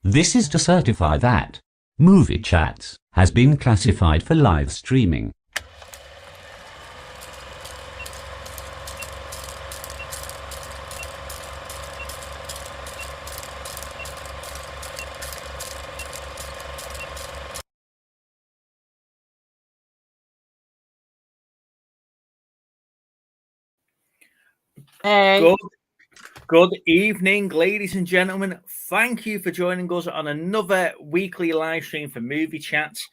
This is to certify that Movie Chats has been classified for live streaming. Hey. Good evening, ladies and gentlemen. Thank you for joining us on another weekly live stream for Movie Chats.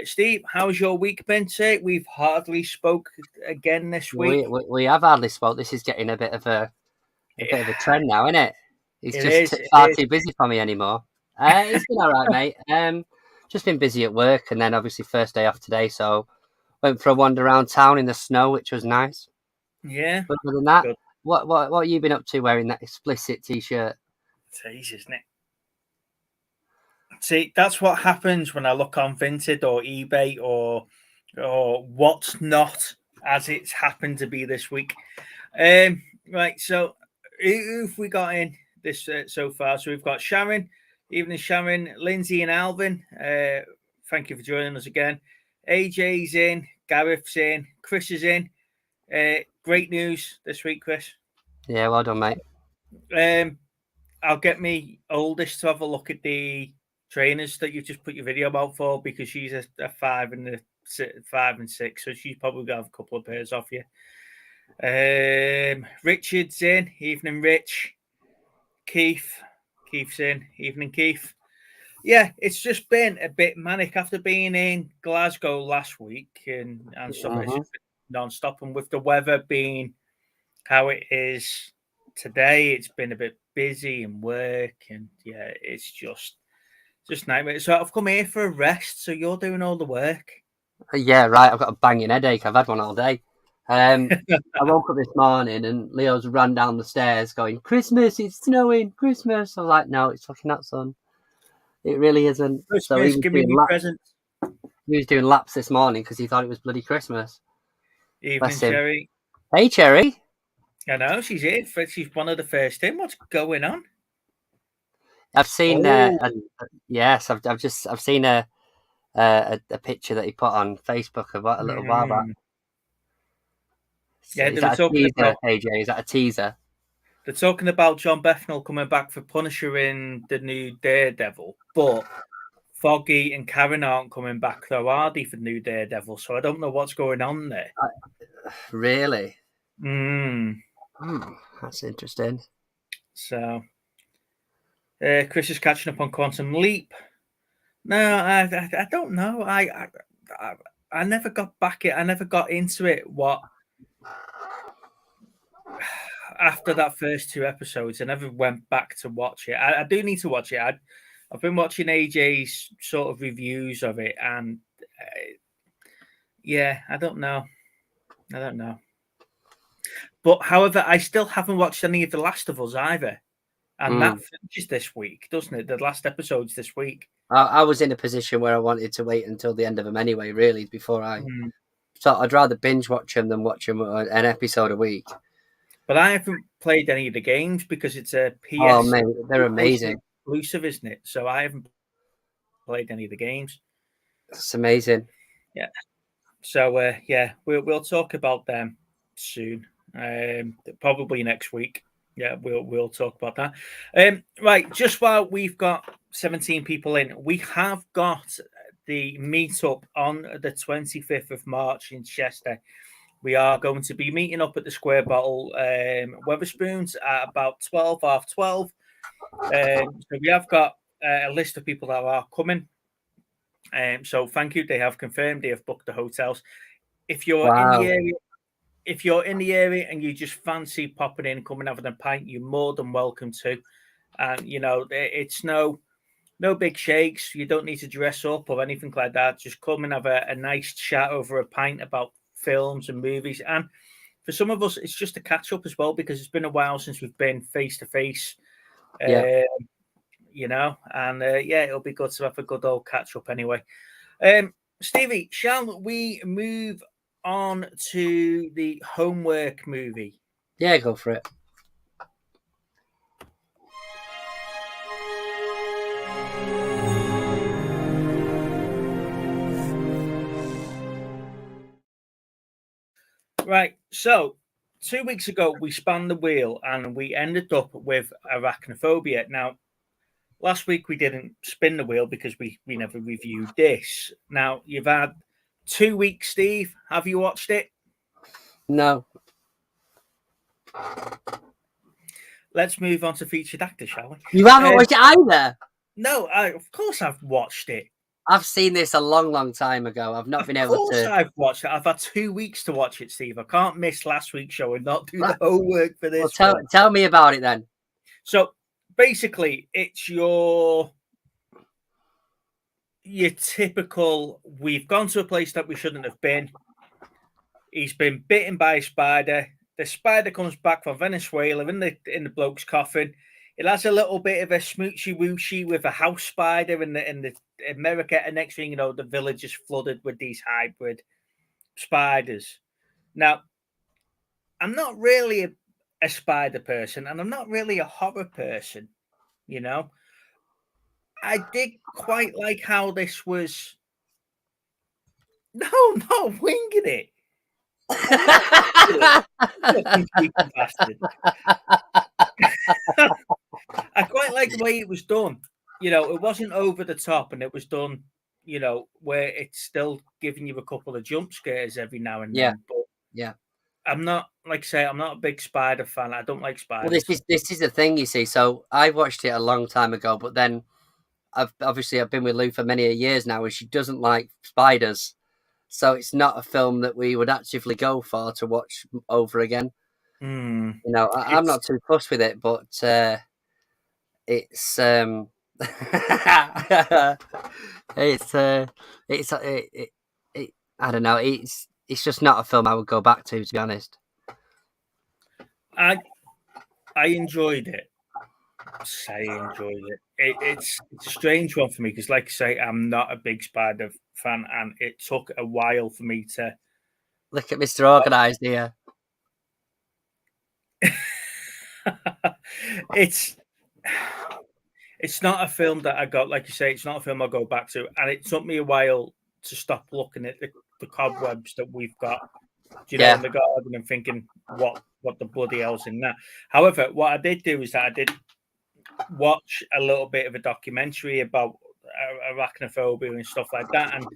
Steve, how's your week been today? We've hardly spoke again this week. We have hardly spoke. This is getting a bit of a trend now, isn't it? It's far too busy for me anymore. It's been all right, mate. Just been busy at work, and then obviously first day off today, so went for a wander around town in the snow, which was nice. Yeah. But other than that, good. What have you been up to wearing that explicit t-shirt? Jeez, isn't it? See, that's what happens when I look on Vinted or eBay or what's not, as it's happened to be this week. Right, so who've we got in this so far? So we've got Sharon, evening Sharon, Lindsay and Alvin. Thank you for joining us again. AJ's in, Gareth's in, Chris is in. Great news this week, Chris. Yeah, well done, mate. I'll get me oldest to have a look at the trainers that you've just put your video out for, because she's a 5 and 6, so she's probably gonna have a couple of pairs off you. Richard's in, evening Rich. Keith's in, evening Keith. Yeah, it's just been a bit manic after being in Glasgow last week and stuff. It's just been non-stop, and with the weather being how it is today, it's been a bit busy and work, and yeah, it's just nightmare. So I've come here for a rest, so you're doing all the work. Yeah, right. I've got a banging headache. I've had one all day. I woke up this morning and Leo's ran down the stairs going, "Christmas, it's snowing, Christmas." I was like, "No, it's fucking not, son. It really isn't." Christmas, so he was give me presents. He was doing laps this morning because he thought it was bloody Christmas. Evening, Cherry. Hey, Cherry. I know she's here. She's one of the first in. What's going on? I've seen. Yes, I've seen a picture that he put on Facebook about a little while back. Yeah, is that a teaser, AJ? Is that a teaser? They're talking about John Bethnal coming back for Punisher in the new Daredevil, but Foggy and Karen aren't coming back, though, are they, for new Daredevil? So I don't know what's going on there. Really? That's interesting. So, Chris is catching up on Quantum Leap. No, I don't know. I never got back it. I never got into it. What after that first 2 episodes, I never went back to watch it. I do need to watch it. I've been watching AJ's sort of reviews of it, and yeah, I don't know. But however, I still haven't watched any of The Last of Us either, and that finishes this week, doesn't it? The last episode's this week. I was in a position where I wanted to wait until the end of them anyway, really, before I. So I'd rather binge watch them than watch them an episode a week. But I haven't played any of the games because it's a PS. Oh, man, they're amazing. Exclusive, isn't it? So I haven't played any of the games. It's amazing. Yeah. So yeah, we'll talk about them soon. Probably next week. Yeah, we'll talk about that. Right, just while we've got 17 people in, we have got the meetup on the 25th of March in Chester. We are going to be meeting up at the Square Bottle Weatherspoons at about 12:30. So we have got a list of people that are coming. So thank you. They have confirmed. They have booked the hotels. If you're in the area, and you just fancy popping in, coming having a pint, you're more than welcome to. And it's no big shakes. You don't need to dress up or anything like that. Just come and have a nice chat over a pint about films and movies. And for some of us, it's just a catch up as well, because it's been a while since we've been face to face. And it'll be good to have a good old catch up anyway. Stevie, shall we move on to the Homework movie? Yeah, go for it. Right. So 2 weeks ago, we spun the wheel and we ended up with Arachnophobia. Now, last week we didn't spin the wheel because we never reviewed this. Now, you've had 2 weeks, Steve. Have you watched it? No. Let's move on to featured actor, shall we? You haven't watched it either? No, of course I've watched it. I've seen this a long, long time ago. I've not been able to. Of course I've watched it. I've had 2 weeks to watch it, Steve. I can't miss last week's show and not do the homework for this. Well, tell me about it then. So basically, it's your typical, we've gone to a place that we shouldn't have been. He's been bitten by a spider. The spider comes back from Venezuela in the bloke's coffin. It has a little bit of a smoochy woochy with a house spider in the America. And next thing you know, the village is flooded with these hybrid spiders. Now, I'm not really a spider person, and I'm not really a horror person, you know. I did quite like how this was. No, winging it. I quite like the way it was done. You know, it wasn't over the top, and it was done, you know, where it's still giving you a couple of jump scares every now and then. But yeah, I'm not, like I say, I'm not a big spider fan. I don't like spiders. Well, this is the thing, you see. So I watched it a long time ago, but then I've been with Lou for many years now, and she doesn't like spiders. So it's not a film that we would actively go for to watch over again. You know, I'm not too fussed with it, but it's I don't know. It's just not a film I would go back to be honest. I enjoyed it. I enjoyed it. It's a strange one for me because, like I say, I'm not a big spider fan, and it took a while for me to look at Mr. Organised here. It's not a film that I got, like you say, it's not a film I'll go back to, and it took me a while to stop looking at the cobwebs that we've got, in the garden and thinking what the bloody hell's in that. However, what I did do is that I did watch a little bit of a documentary about arachnophobia and stuff like that, and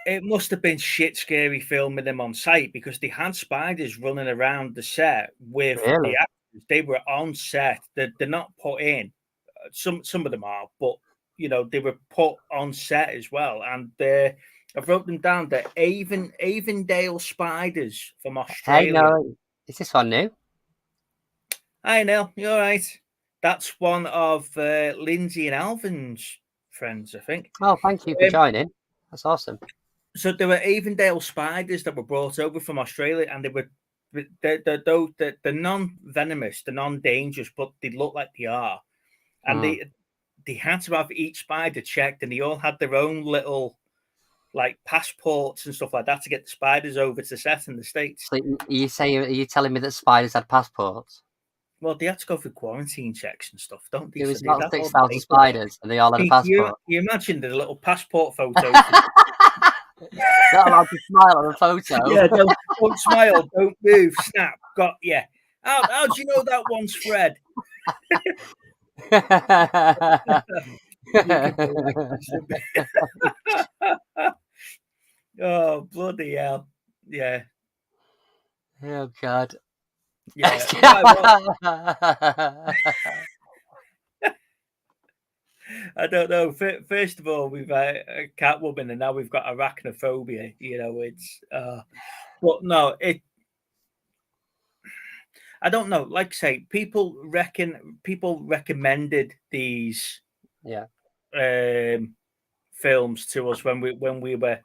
it must have been shit scary filming them on site because they had spiders running around the set with the actors. They were on set. They're not put in. Some of them are, but you know they were put on set as well. And I wrote them down. The Avondale spiders from Australia. Hey, no, is this one new? Hi, Neil. You all right? That's one of Lindsay and Alvin's friends, I think. Oh, thank you for joining. That's awesome. So there were Avondale spiders that were brought over from Australia, and they're non-venomous, they're non-dangerous, but they look like they are. And they had to have each spider checked, and they all had their own little like passports and stuff like that to get the spiders over to set in the States. So are you telling me that spiders had passports? Well, they had to go through quarantine checks and stuff, don't they? There was about 6,000 spiders, and they all had a passport. You imagine the little passport photo. Not allowed to smile on a photo. Yeah, don't smile, don't move, snap, got you. How do you know that one's Fred? Oh, bloody hell. Yeah. Oh, God. Yeah. I don't know. First of all, we've a Catwoman, and now we've got arachnophobia. You know, it's but no, I don't know. Like I say, people recommended these films to us when we were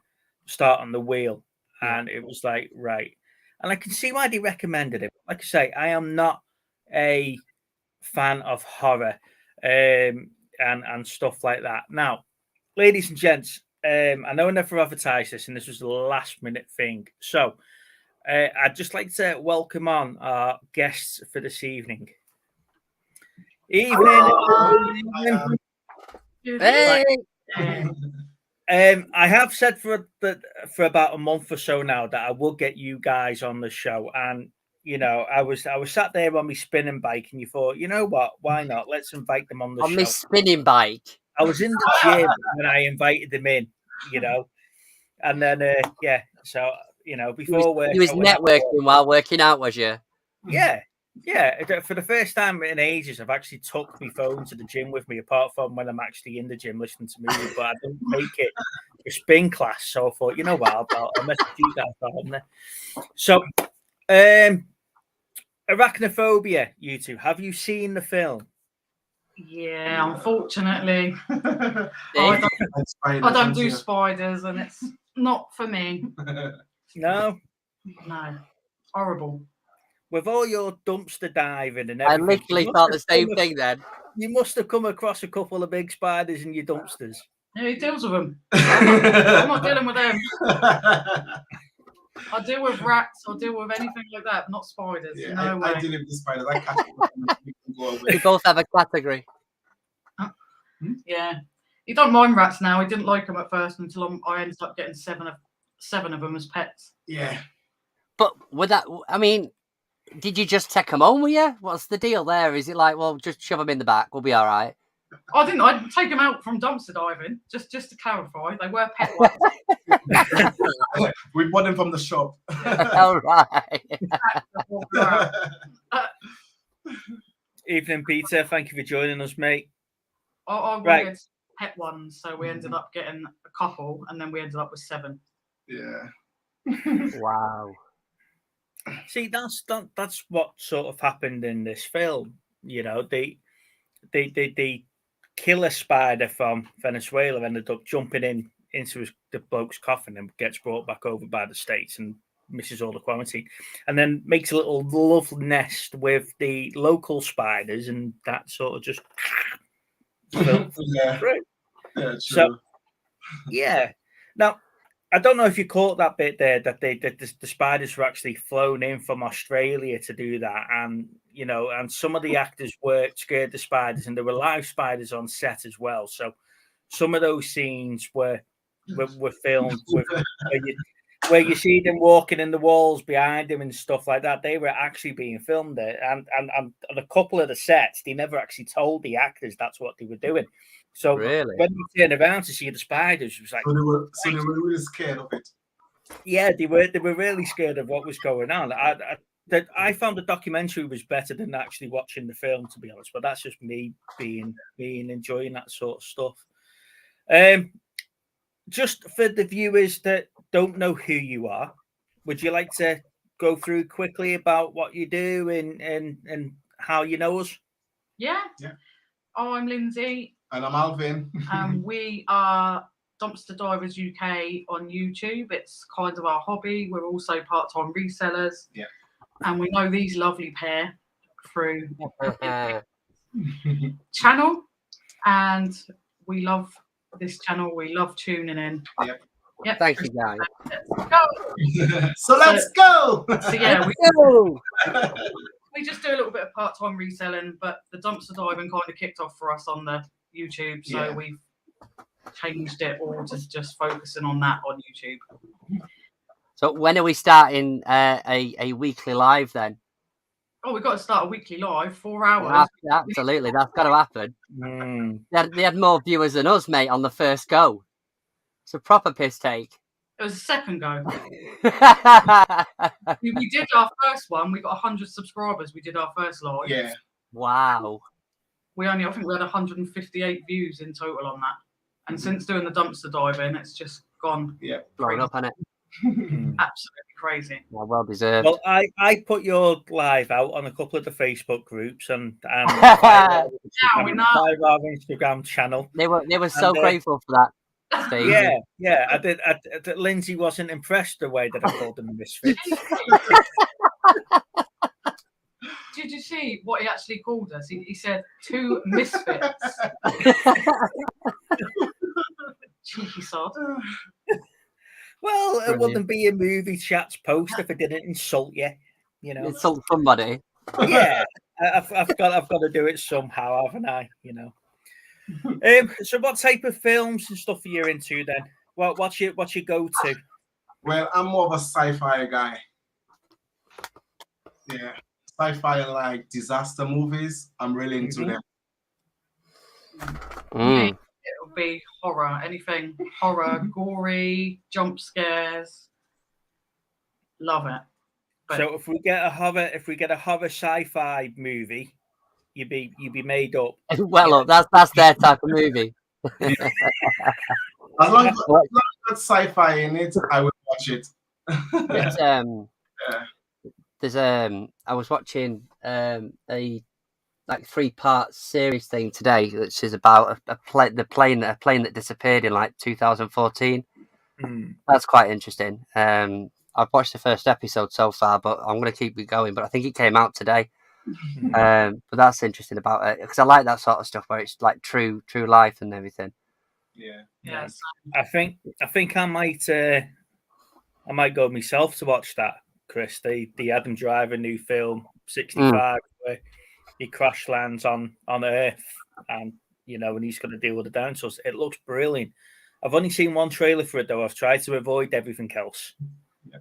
starting the wheel, and it was like, right. And I can see why they recommended it. Like I say, I am not a fan of horror and stuff like that. Now, ladies and gents, I know I never advertised this, and this was the last minute thing. So I'd just like to welcome on our guests for this evening. Evening. Hey. I have said for about a month or so now that I will get you guys on the show, and I was sat there on my spinning bike, and you thought, you know what, why not? Let's invite them on the show. On my spinning bike. I was in the gym when I invited them in, and then so before work, you was networking while working out, was you? Yeah. For the first time in ages, I've actually took my phone to the gym with me, apart from when I'm actually in the gym listening to music. But I don't take it for spin class, so I thought, you know what, I'll message you guys on there. So, Arachnophobia, you two, have you seen the film? Yeah, unfortunately, I don't do spiders, and it's not for me. No, horrible. With all your dumpster diving and I everything, literally thought the same thing then. You must have come across a couple of big spiders in your dumpsters. Yeah, he deals with them. I'm not dealing with them. I deal with rats. I deal with anything like that, but not spiders. Yeah, no way. I deal with the spiders. I catch them. We both have a category. Yeah, he don't mind rats now. He didn't like them at first until I ended up getting seven of them as pets. Yeah, but with that, I mean, did you just take them home with you? What's the deal there? Is it like, well, just shove them in the back, we'll be all right? I didn't. I'd take them out from dumpster diving. Just to clarify, they were pet ones. We bought them from the shop. All right. Evening, Peter. Thank you for joining us, mate. I wanted pet ones, so we ended up getting a couple, and then we ended up with 7. Yeah. Wow. See, that's what sort of happened in this film. They kill a spider from Venezuela, ended up jumping into the bloke's coffin and gets brought back over by the States and misses all the quarantine, and then makes a little love nest with the local spiders, and that sort of just yeah, true. So now I don't know if you caught that bit there that the spiders were actually flown in from Australia to do that, and and some of the actors were scared the spiders, and there were live spiders on set as well. So some of those scenes were filmed with where you see them walking in the walls behind them and stuff like that. They were actually being filmed there, and a couple of the sets, they never actually told the actors that's what they were doing. So really, when they turned around to see the spiders, it was like, so they were really scared of it. Yeah, they were really scared of what was going on. I found the documentary was better than actually watching the film, to be honest. But that's just me being enjoying that sort of stuff. Just for the viewers that don't know who you are, would you like to go through quickly about what you do and how you know us? Yeah. I'm Lindsay. And I'm Alvin. We are Dumpster Divers UK on YouTube. It's kind of our hobby. We're also part-time resellers. Yeah. And we know these lovely pair through channel. And we love this channel. We love tuning in. Yep. Thank you, guys. Let's go. So let's go. So yeah, we just do a little bit of part-time reselling, but the dumpster diving kind of kicked off for us on the YouTube, so we've changed it all to just focusing on that on YouTube. So when are we starting a weekly live then? Oh, we've got to start a weekly live, 4 hours. Absolutely, that's got to happen. They had more viewers than us, mate, on the first go. It's a proper piss take. It was a second go. we did our first one. We got 100 subscribers. We did our first live. Yeah. Wow. I think we had 158 views in total on that. And since doing the dumpster diving, it's just gone. Yeah. Blown up, hasn't it? Absolutely crazy. Well deserved. Well, I put your live out on a couple of the Facebook groups and our Instagram channel. They were so grateful for that. Yeah. I did. Lindsay wasn't impressed the way that I called them misfits. Did you see what he actually called us? He said 2 misfits. Cheeky sod. Well, it wouldn't be a movie chat's post if it didn't insult you. Insult somebody. Yeah, I've got to do it somehow, haven't I? So what type of films and stuff are you into then? What's your go-to? Well, I'm more of a sci-fi guy. Yeah, sci-fi like disaster movies. I'm really into them. Me, it would be horror. Anything horror, gory, jump scares. Love it. But So if we get a horror sci-fi movie, you'd be made up. Well, that's their type of movie. As long as there's sci-fi in it, I will watch it. There's I was watching a like 3-part series thing today, which is about a plane that disappeared in like 2014. That's quite interesting. I've watched the first episode so far, but I'm going to keep it going. But I think it came out today. But that's interesting about it because I like that sort of stuff where it's like true life and everything. yeah. I think I might go myself to watch that, Chris. The Adam Driver new film 65, where he crash lands on Earth, and and he's going to deal with the dinosaurs. It looks brilliant. I've only seen one trailer for it though. I've tried to avoid everything else,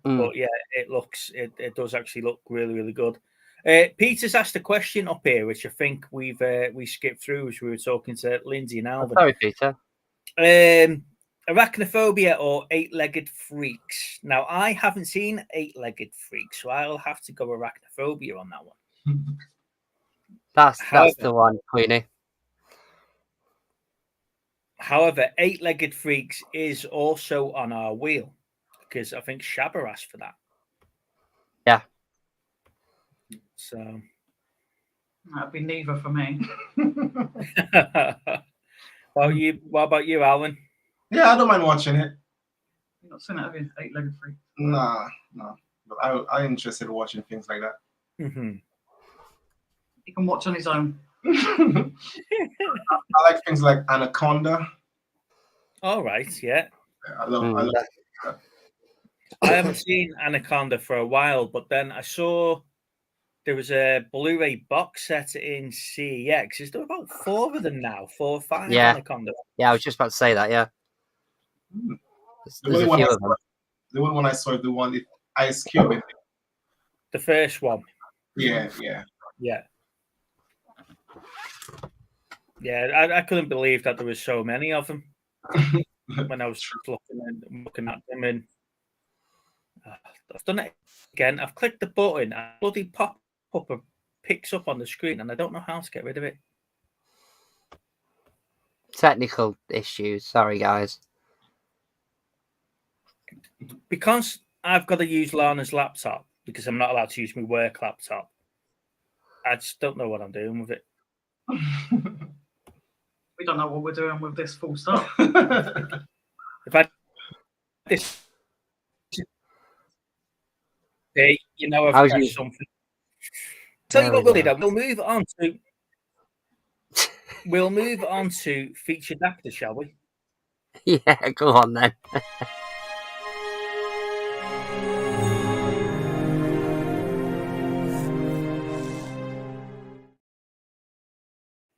but yeah, it does actually look really, really good. Peter's asked a question up here, which I think we skipped through as we were talking to Lindsay and Alvin. Sorry, Peter. Arachnophobia or 8-legged freaks. Now, I haven't seen 8-legged freaks, so I'll have to go Arachnophobia on that one. That's the one, Queenie. However, 8-legged freaks is also on our wheel because I think Shabba asked for that. Yeah. So That'd be neither for me. What about you, Alan? Yeah, I don't mind watching it. You've not seen it, have you? 8-legged freak. Nah. But I'm interested in watching things like that. Mm-hmm. He can watch on his own. I like things like Anaconda. All right, yeah. I love that. I haven't seen Anaconda for a while, but then I saw there was a Blu-ray box set in CEX. Is there about 4 of them now? 4 or 5 Anaconda? Yeah, I was just about to say that, yeah. There's a few of them. The only one I saw is the one with Ice Cube in it. The first one. Yeah. I couldn't believe that there was so many of them when I was looking at them, and I've done it again. I've clicked the button and bloody pop up picks up on the screen, and I don't know how to get rid of it. Technical issues. Sorry, guys. Because I've got to use Lana's laptop because I'm not allowed to use my work laptop. I just don't know what I'm doing with it. We don't know what we're doing with this full stop. If I this, I've got something. Tell you what, we'll do. We'll move on to featured actor, shall we? Yeah, go on then.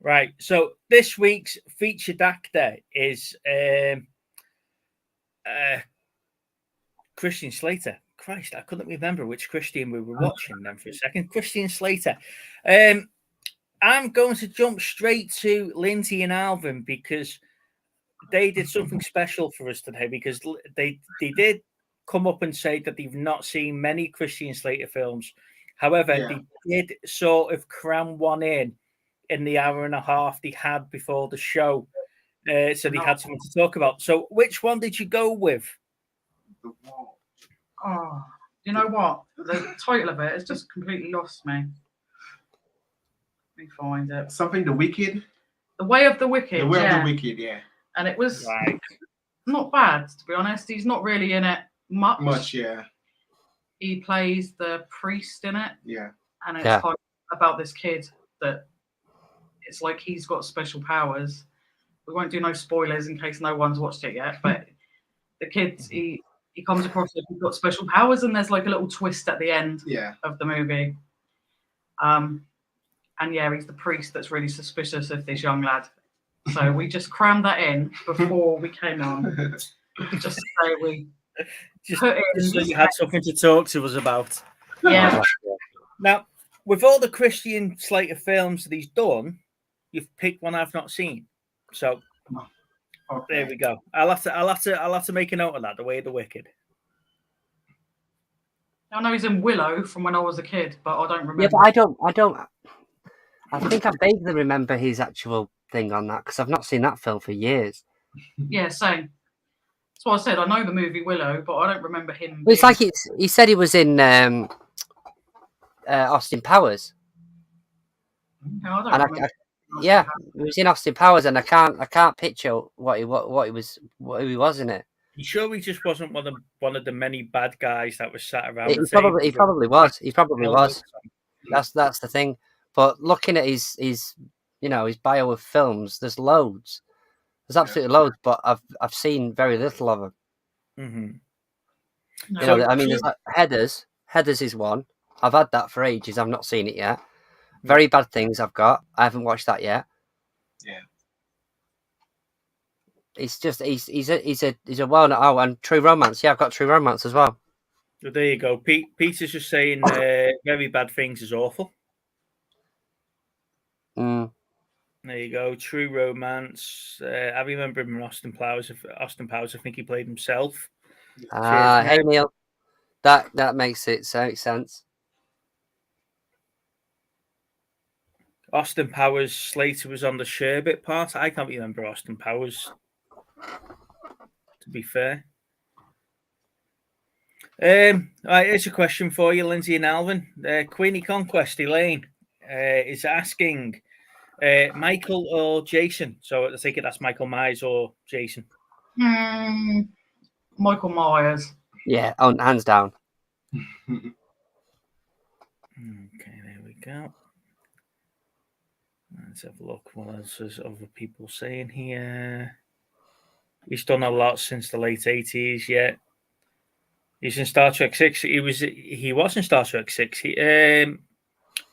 Right. So this week's featured actor is Christian Slater. Christ, I couldn't remember which Christian we were watching then for a second. Christian Slater. I'm going to jump straight to Lindsay and Alvin because they did something special for us today, because they did come up and say that they've not seen many Christian Slater films. However, they did sort of cram one in the hour and a half they had before the show. So they had something to talk about. So which one did you go with? Oh, you know what? The title of it has just completely lost me. Let me find it. Something The Wicked. The Way of the Wicked. The Way of the Wicked, yeah. And it was not bad, to be honest. He's not really in it much. Yeah. He plays the priest in it. Yeah. And it's kind of about this kid that it's like he's got special powers. We won't do no spoilers in case no one's watched it yet, but the kid, he comes across like he's got special powers, and there's like a little twist at the end of the movie. And yeah, he's the priest that's really suspicious of this young lad. So we just crammed that in before we came on. Just to say we just put in. so you had something to talk to us about. Yeah. Now, with all the Christian Slater films that he's done, you've picked one I've not seen. So there we go. I'll have to make a note of that. The Way of the Wicked. I know he's in Willow from when I was a kid, but I don't remember. Yeah, but I don't. I think I vaguely remember his actual thing on that because I've not seen that film for years. Yeah, same. That's what I said. I know the movie Willow, but I don't remember him. Well, it's like he said he was in Austin Powers. No, I don't And remember. yeah, he was in Austin Powers, and I can't picture what he was in it. You sure he just wasn't one of the many bad guys that was sat around? He probably was. He probably was. That's the thing. But looking at his his bio of films, there's loads. There's absolutely loads, but I've seen very little of them. Mm-hmm. No. I mean, there's like Heathers. Heathers is one. I've had that for ages. I've not seen it yet. Very Bad Things I've got. I haven't watched that yet. Yeah. He's a well-known. Oh, and True Romance. Yeah, I've got True Romance as well. So there you go. Peter's just saying Very Bad Things is awful. Mm. There you go. True Romance. I remember him in Austin Powers. I think he played himself. Hey Neil, that makes sense. Austin Powers. Slater was on the Sherbet part. I can't remember Austin Powers, to be fair. Right, here's a question for you, Lindsay and Alvin. Queenie Conquest Elaine is asking Michael or Jason. So I think that's Michael Myers or Jason. Michael Myers. Yeah, hands down. Okay, there we go. Let's have a look. What else is other people saying here? He's done a lot since the late 80s. Yeah, he's in Star Trek 6. He was in Star Trek 6.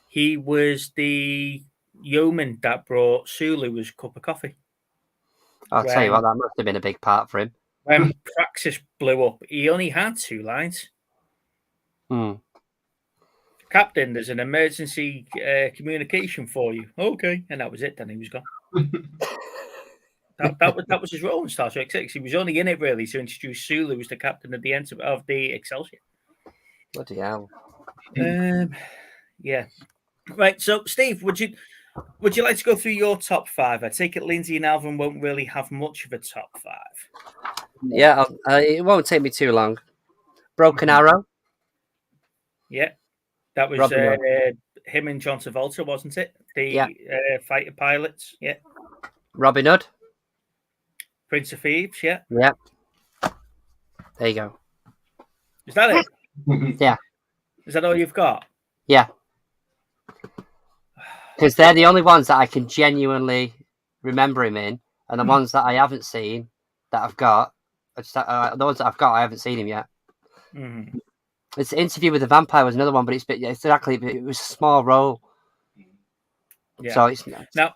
He was the yeoman that brought Sulu his cup of coffee. I'll tell you what, that must have been a big part for him. When Praxis blew up, he only had 2 lines. Captain, there's an emergency communication for you. Okay, and that was it. Then he was gone. that was his role in Star Trek 6. He was only in it really to introduce Sulu as the captain of the Excelsior. Bloody hell. Yeah. Right. So, Steve, would you like to go through your top 5? I take it Lindsay and Alvin won't really have much of a top 5. Yeah, it won't take me too long. Broken Arrow. Yeah. That was him and John Travolta, wasn't it? The fighter pilots. Yeah. Robin Hood. Prince of Thieves. Yeah. Yeah. There you go. Is that it? Yeah. Is that all you've got? Yeah. Because they're the only ones that I can genuinely remember him in, and the ones that I haven't seen that I've got, the ones that I've got, I haven't seen him yet. Mm-hmm. It's Interview with the Vampire was another one, but it was a small role. Yeah. So it's now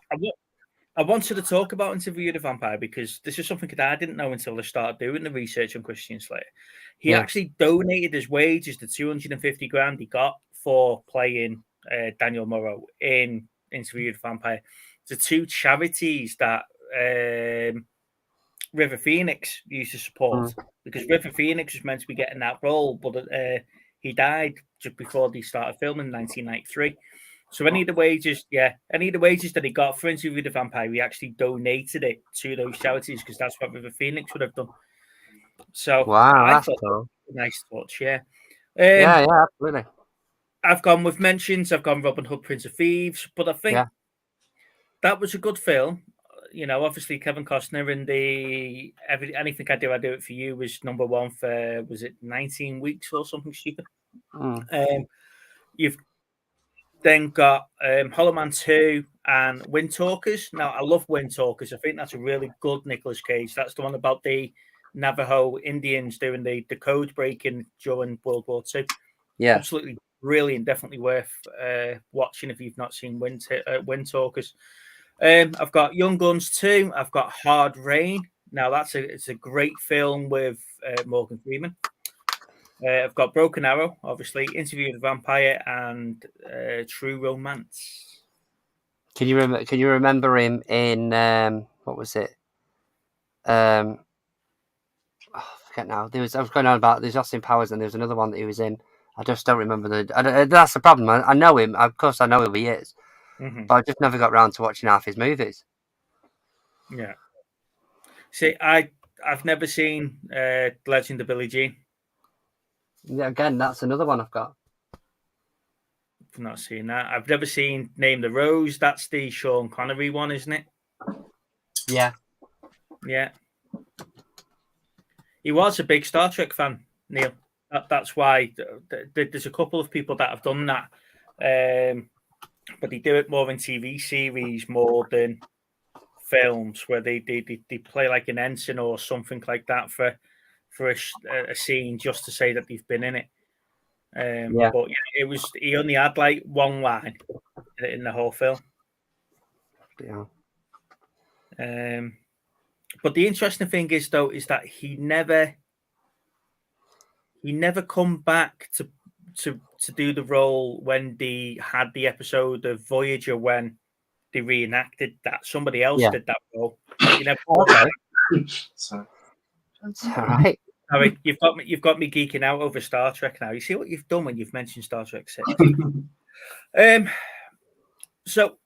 I wanted to talk about Interview with the Vampire because this is something that I didn't know until I started doing the research on Christian Slater. He actually donated his wages, the $250,000 he got for playing Daniel Morrow in Interview with the Vampire, to 2 charities that River Phoenix used to support, because River Phoenix was meant to be getting that role, but he died just before they started filming in 1993. So any of the wages that he got for Interview with the Vampire, he actually donated it to those charities because that's what River Phoenix would have done. So wow, that's cool. Nice touch, yeah. Yeah, absolutely. I've gone with mentions. I've gone Robin Hood, Prince of Thieves, but I think that was a good film. You know, obviously Kevin Costner in the Anything I Do It For You was number 1 for, was it 19 weeks or something stupid? You've then got Hollow Man 2 and Wind Talkers. Now, I love Wind Talkers. I think that's a really good Nicolas Cage. That's the one about the Navajo Indians doing the code breaking during World War II. Yeah. Absolutely brilliant. Definitely worth watching if you've not seen Wind Talkers. I've got Young Guns 2. I've got Hard Rain. Now it's a great film with Morgan Freeman. I've got Broken Arrow, obviously, Interview with a Vampire, and True Romance. Can you remember him in what was it? I forget now. I was going on about there's Austin Powers, and there was another one that he was in. I just don't remember that's the problem. I know him. Of course, I know who he is, but I just never got around to watching half his movies. Yeah. See, I've never seen Legend of Billie Jean. Yeah, again, that's another one I've got. I've not seen that. I've never seen Name the Rose. That's the Sean Connery one, isn't it? Yeah. Yeah. He was a big Star Trek fan, Neil. That's why there's a couple of people that have done that. But they do it more in TV series more than films, where they play like an ensign or something like that for a scene just to say that they've been in it. But yeah, he only had like one line in the whole film. Yeah. But the interesting thing is that he never come back to do the role when they had the episode of Voyager when they reenacted that. Somebody else did that role. You never Sorry. That's all right. Sorry, you've got me geeking out over Star Trek now. You see what you've done when you've mentioned Star Trek 6. So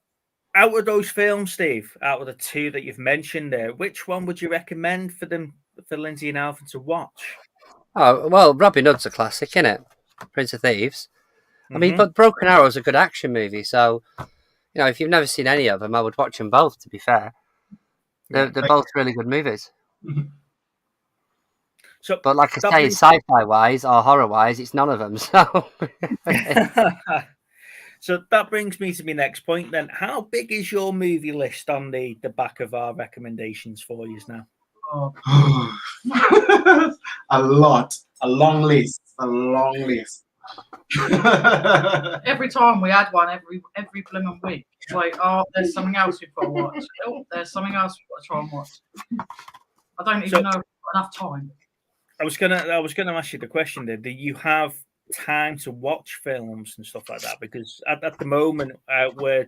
out of those films, Steve, out of the two that you've mentioned there, which one would you recommend for Lindsay and Alvin to watch? Oh, well, Robin Hood's a classic, isn't it? Prince of Thieves. I mean, but Broken Arrow is a good action movie, so if you've never seen any of them, I would watch them both. To be fair, they're both really good movies. So, but like I say, sci-fi wise or horror wise, it's none of them. So, so that brings me to my next point. Then, how big is your movie list on the back of our recommendations for you now? A lot, a long list. Every time we add one, every blooming week, it's like, oh, there's something else we've got to watch. Oh, there's something else we've got to try and watch. I don't even know if I've got enough time. I was gonna ask you the question there. Do you have time to watch films and stuff like that? Because at the moment we're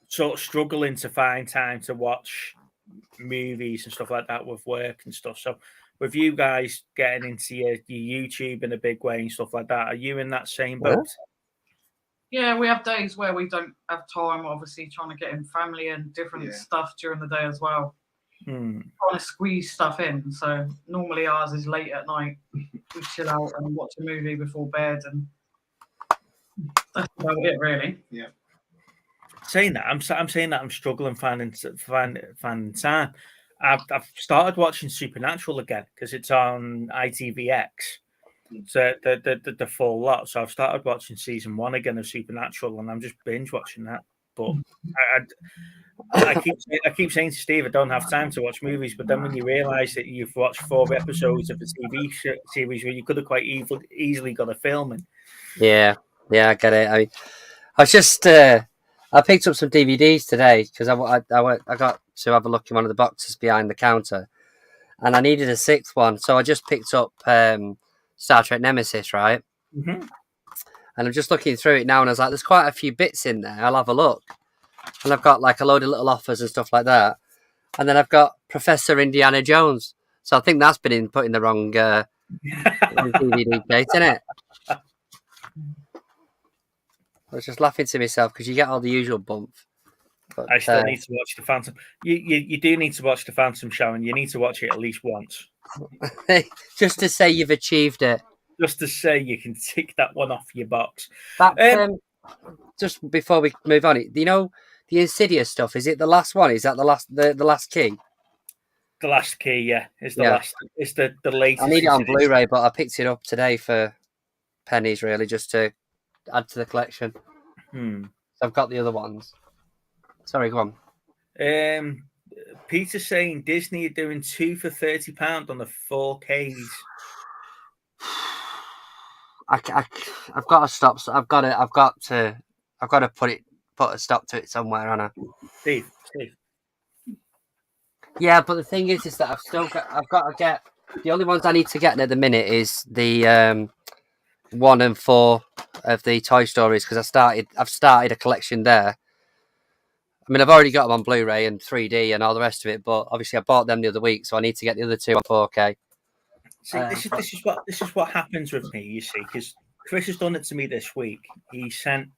sort of struggling to find time to watch movies and stuff like that with work and stuff. So with you guys getting into your YouTube in a big way and stuff like that, are you in that same boat? Yeah, we have days where we don't have time, obviously trying to get in family and different stuff during the day as well. Trying to squeeze stuff in. So normally ours is late at night. We chill out and watch a movie before bed, and that's about it, really. Yeah. Saying that, I'm saying that I'm struggling finding time. I've started watching Supernatural again because it's on ITVX. So the full lot. So I've started watching season 1 again of Supernatural, and I'm just binge watching that. But I keep saying to Steve, I don't have time to watch movies. But then when you realise that you've watched 4 episodes of a TV series where you could have quite easily got a film in. Yeah, I get it. I mean, I just I picked up some DVDs today because I got to have a look in one of the boxes behind the counter, and I needed a 6th one, so I just picked up Star Trek Nemesis, right? Mm-hmm. And I'm just looking through it now, and I was like, there's quite a few bits in there. I'll have a look. And I've got like a load of little offers and stuff like that. And then I've got Professor Indiana Jones. So I think that's been put in the wrong DVD case, isn't it? I was just laughing to myself because you get all the usual bump. But, I still need to watch The Phantom. You do need to watch The Phantom, Sharon. You need to watch it at least once. Just to say you've achieved it. Just to say you can tick that one off your box. Just before we move on, the Insidious stuff, is it the last one? Is that the last key? The last key, yeah. It's the last. It's the latest. I need it on Blu-ray, but I picked it up today for pennies, really, just to add to the collection. So I've got the other ones. Sorry, go on. Peter's saying Disney are doing 2 for £30 on the 4Ks. I've got to stop. I've got to put a stop to it somewhere, Anna. Steve. Yeah, but the thing is that I've got to get the only ones I need to get at the minute is the 1 and 4 of the Toy Stories because I've started a collection there. I mean, I've already got them on Blu-ray and 3D and all the rest of it, but obviously I bought them the other week, so I need to get the other 2 on 4K. See, this is what happens with me. You see, because Chris has done it to me this week. He sent.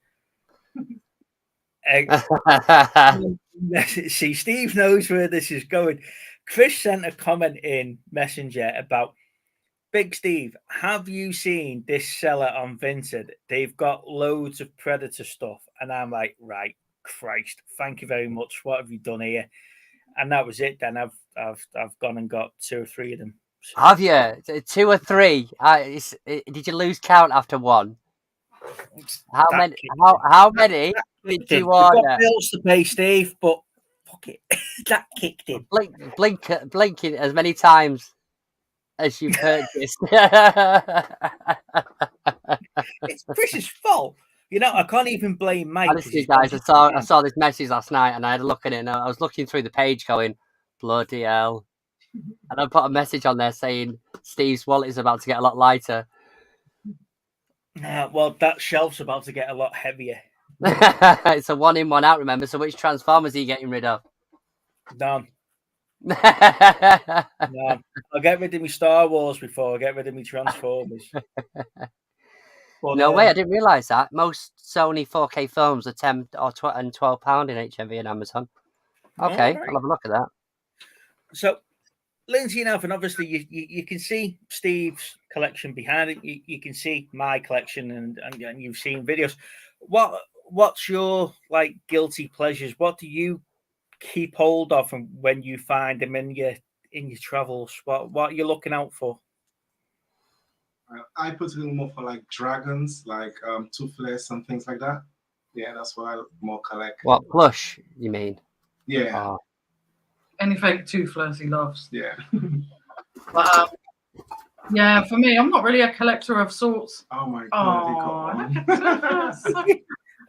See, Steve knows where this is going. Chris sent a comment in Messenger about Big Steve. Have you seen this seller on Vinted? They've got loads of Predator stuff, and I'm like, right, Christ, thank you very much. What have you done here? And that was it. Then I've gone and got 2 or 3 of them. So. Have you 2 or 3? Did you lose count after 1? How many? How many did you order? Got bills to pay, Steve, but fuck it, that kicked in. Blinking as many times as you purchased. It's Chris's fault. You know, I can't even blame Mike. Honestly, guys, I saw this message last night, and I had a look at it, and I was looking through the page, going, "Bloody hell!" And I put a message on there saying Steve's wallet is about to get a lot lighter. Well, that shelf's about to get a lot heavier. It's a 1 in 1 out, remember? So which Transformers are you getting rid of? None. None. I'll get rid of my Star Wars before I get rid of my Transformers. But, no way, I didn't realise that. Most Sony 4K films are £10 or £12 in HMV and Amazon. Okay, right. I'll have a look at that. So, Lindsay and Alvin, obviously, you can see Steve's collection behind it. You can see my collection, and you've seen videos. What's your like guilty pleasures? What do you keep hold of when you find them in your travels? What are you looking out for? I put it more for like dragons, like Toothless and things like that. Yeah, that's what I more collect. What, plush, you mean? Yeah. Oh. Anything Toothless he loves. Yeah. But yeah, for me, I'm not really a collector of sorts. Oh my god! Oh,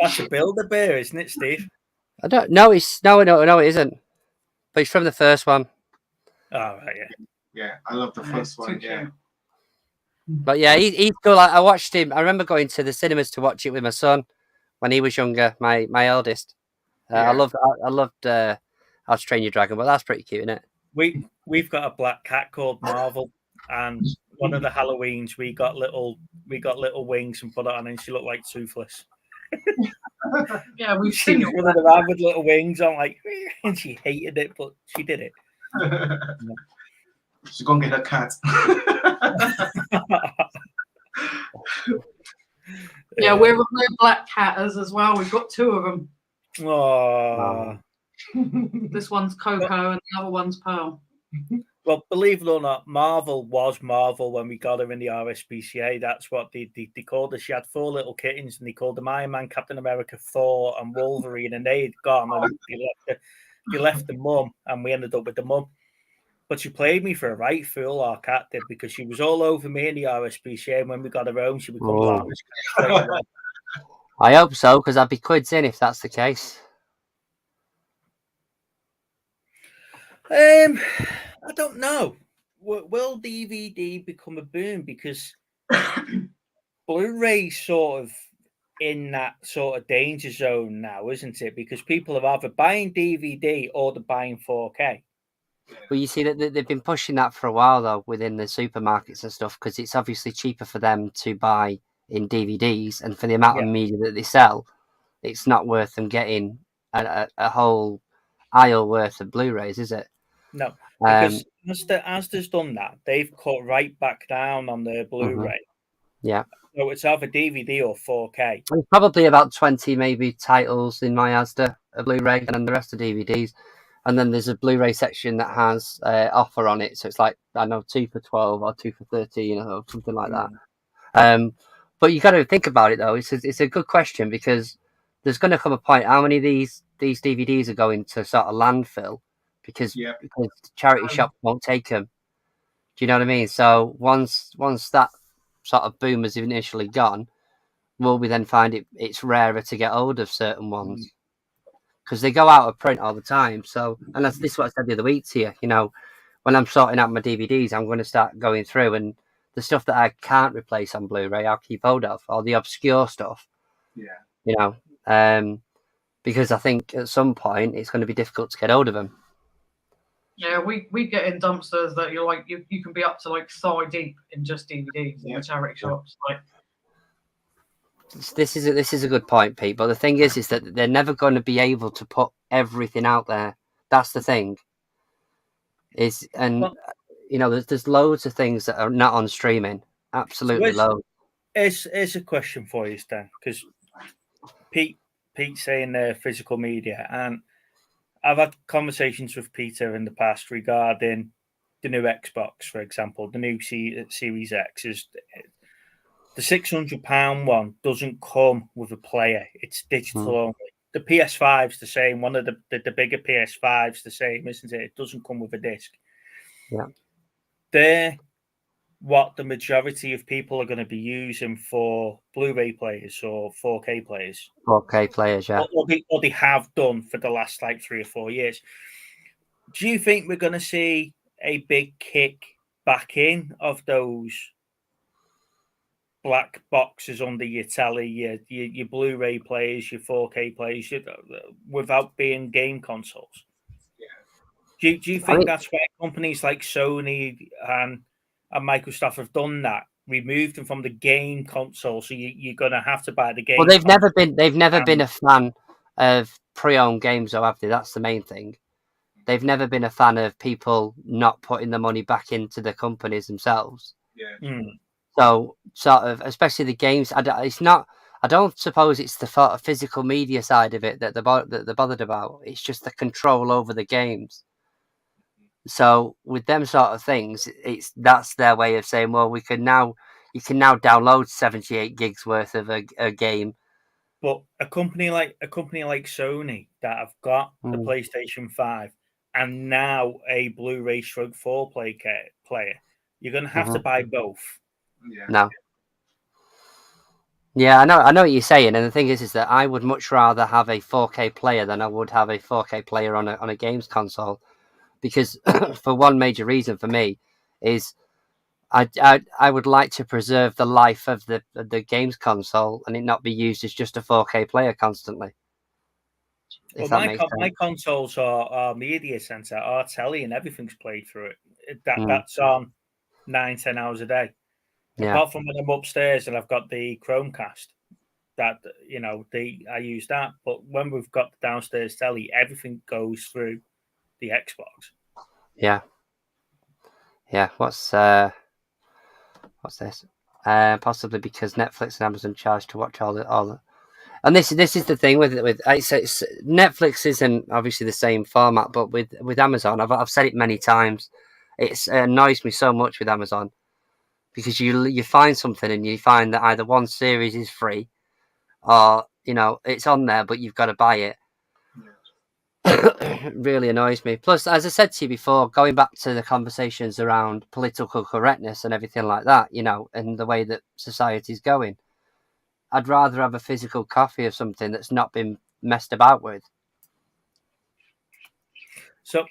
that's a Build-A-Bear, isn't it, Steve? I don't know. No, it isn't. But it's from the first one. Oh, right, yeah. Yeah, I love the first one. Yeah. Cute. But yeah, he's cool. I watched him. I remember going to the cinemas to watch it with my son when he was younger. My eldest. Yeah. I loved How to Train Your Dragon, but that's pretty cute, isn't it? We've got a black cat called Marvel, and one of the Halloweens we got little wings and put it on, and she looked like Toothless. Yeah, we've seen one of the avid little wings. I'm like, and she hated it, but she did it. She's gonna get a cat. Yeah, we're black catters as well. We've got 2 of them. Oh. This one's Coco and the other one's Pearl. Well, believe it or not, Marvel was Marvel when we got her in the RSPCA. That's what they called her. She had 4 little kittens, and they called them Iron Man, Captain America, Thor, and Wolverine, and they had gone, and they left the mum, and we ended up with the mum. But she played me for a right fool, our cat did, because she was all over me in the RSPCA, and when we got her home, she became I hope so, because I'd be quids in if that's the case. I don't know. Will DVD become a boom? Because Blu-ray sort of in that sort of danger zone now, isn't it? Because people are either buying DVD or they're buying 4K. Well, you see that they've been pushing that for a while, though, within the supermarkets and stuff, because it's obviously cheaper for them to buy in DVDs, and for the amount of media that they sell, it's not worth them getting a whole aisle worth of Blu-rays, is it? No, because Asda's done that. They've cut right back down on their Blu-ray. Mm-hmm. Yeah. So it's either DVD or 4K. There's probably about 20 maybe titles in my Asda, a Blu-ray, and then the rest are DVDs. And then there's a Blu-ray section that has offer on it. So it's like, I know, 2 for 12 or 2 for 13 or something like that. But you got to think about it, though. It's a good question, because there's going to come a point, how many of these DVDs are going to sort of landfill because charity shops won't take them. Do you know what I mean? So once that sort of boom has initially gone, will we then find it's rarer to get hold of certain ones? because they go out of print all the time. So, and this is what I said the other week to you. You know, when I'm sorting out my DVDs, I'm going to start going through, and the stuff that I can't replace on Blu-ray, I'll keep hold of, all the obscure stuff. Yeah. You know, because I think at some point it's going to be difficult to get hold of them. Yeah, we get in dumpsters that you're like you can be up to like thigh deep in just DVDs in the charity shops. Like, this is a good point, Pete. But the thing is that they're never going to be able to put everything out there. That's the thing. You know, there's loads of things that are not on streaming. Absolutely loads. Here's a question for you, Stan, because Pete's saying physical media, and I've had conversations with Peter in the past regarding the new Xbox, for example. The new Series X is the £600 one doesn't come with a player. It's digital only. The PS5's the same. One of the bigger PS5's the same, isn't it? It doesn't come with a disc. Yeah. They're what the majority of people are going to be using for Blu-ray players or 4K players. 4K players, yeah. Or they have done for the last like 3 or 4 years. Do you think we're going to see a big kick back in of those black boxes under your telly, your Blu-ray players, your 4K players, without being game consoles? Yeah. Do you think that's why companies like Sony and Microsoft have done that? Removed them from the game console, so you're going to have to buy the game. Well, they've never been a fan of pre-owned games, though, have they? That's the main thing. They've never been a fan of people not putting the money back into the companies themselves. Yeah. So, sort of, especially the games. It's not. I don't suppose it's the physical media side of it that they're bothered about. It's just the control over the games. So, with them sort of things, that's their way of saying, well, you can now download 78 gigs worth of a game. But a company like Sony that have got the PlayStation 5 and now a Blu-ray stroke 4K player, you're going to have to buy both. Yeah. No. Yeah, I know what you're saying, and the thing is that I would much rather have a 4K player than I would have a 4K player on a games console, because for one major reason for me is I would like to preserve the life of the games console and it not be used as just a 4K player constantly. Well, my consoles are media center, our telly, and everything's played through it. That's on 9-10 hours a day. Yeah. Apart from when I'm upstairs and I've got the Chromecast, that I use that. But when we've got the downstairs telly, everything goes through the Xbox. Yeah. What's this? Possibly because Netflix and Amazon charge to watch all the. And this is the thing with it's Netflix isn't obviously the same format, but with Amazon, I've said it many times. It annoys me so much with Amazon because you find something and you find that either one series is free, or it's on there but you've got to buy it. It really annoys me. Plus, as I said to you before, going back to the conversations around political correctness and everything like that, and the way that society's going, I'd rather have a physical copy of something that's not been messed about with. So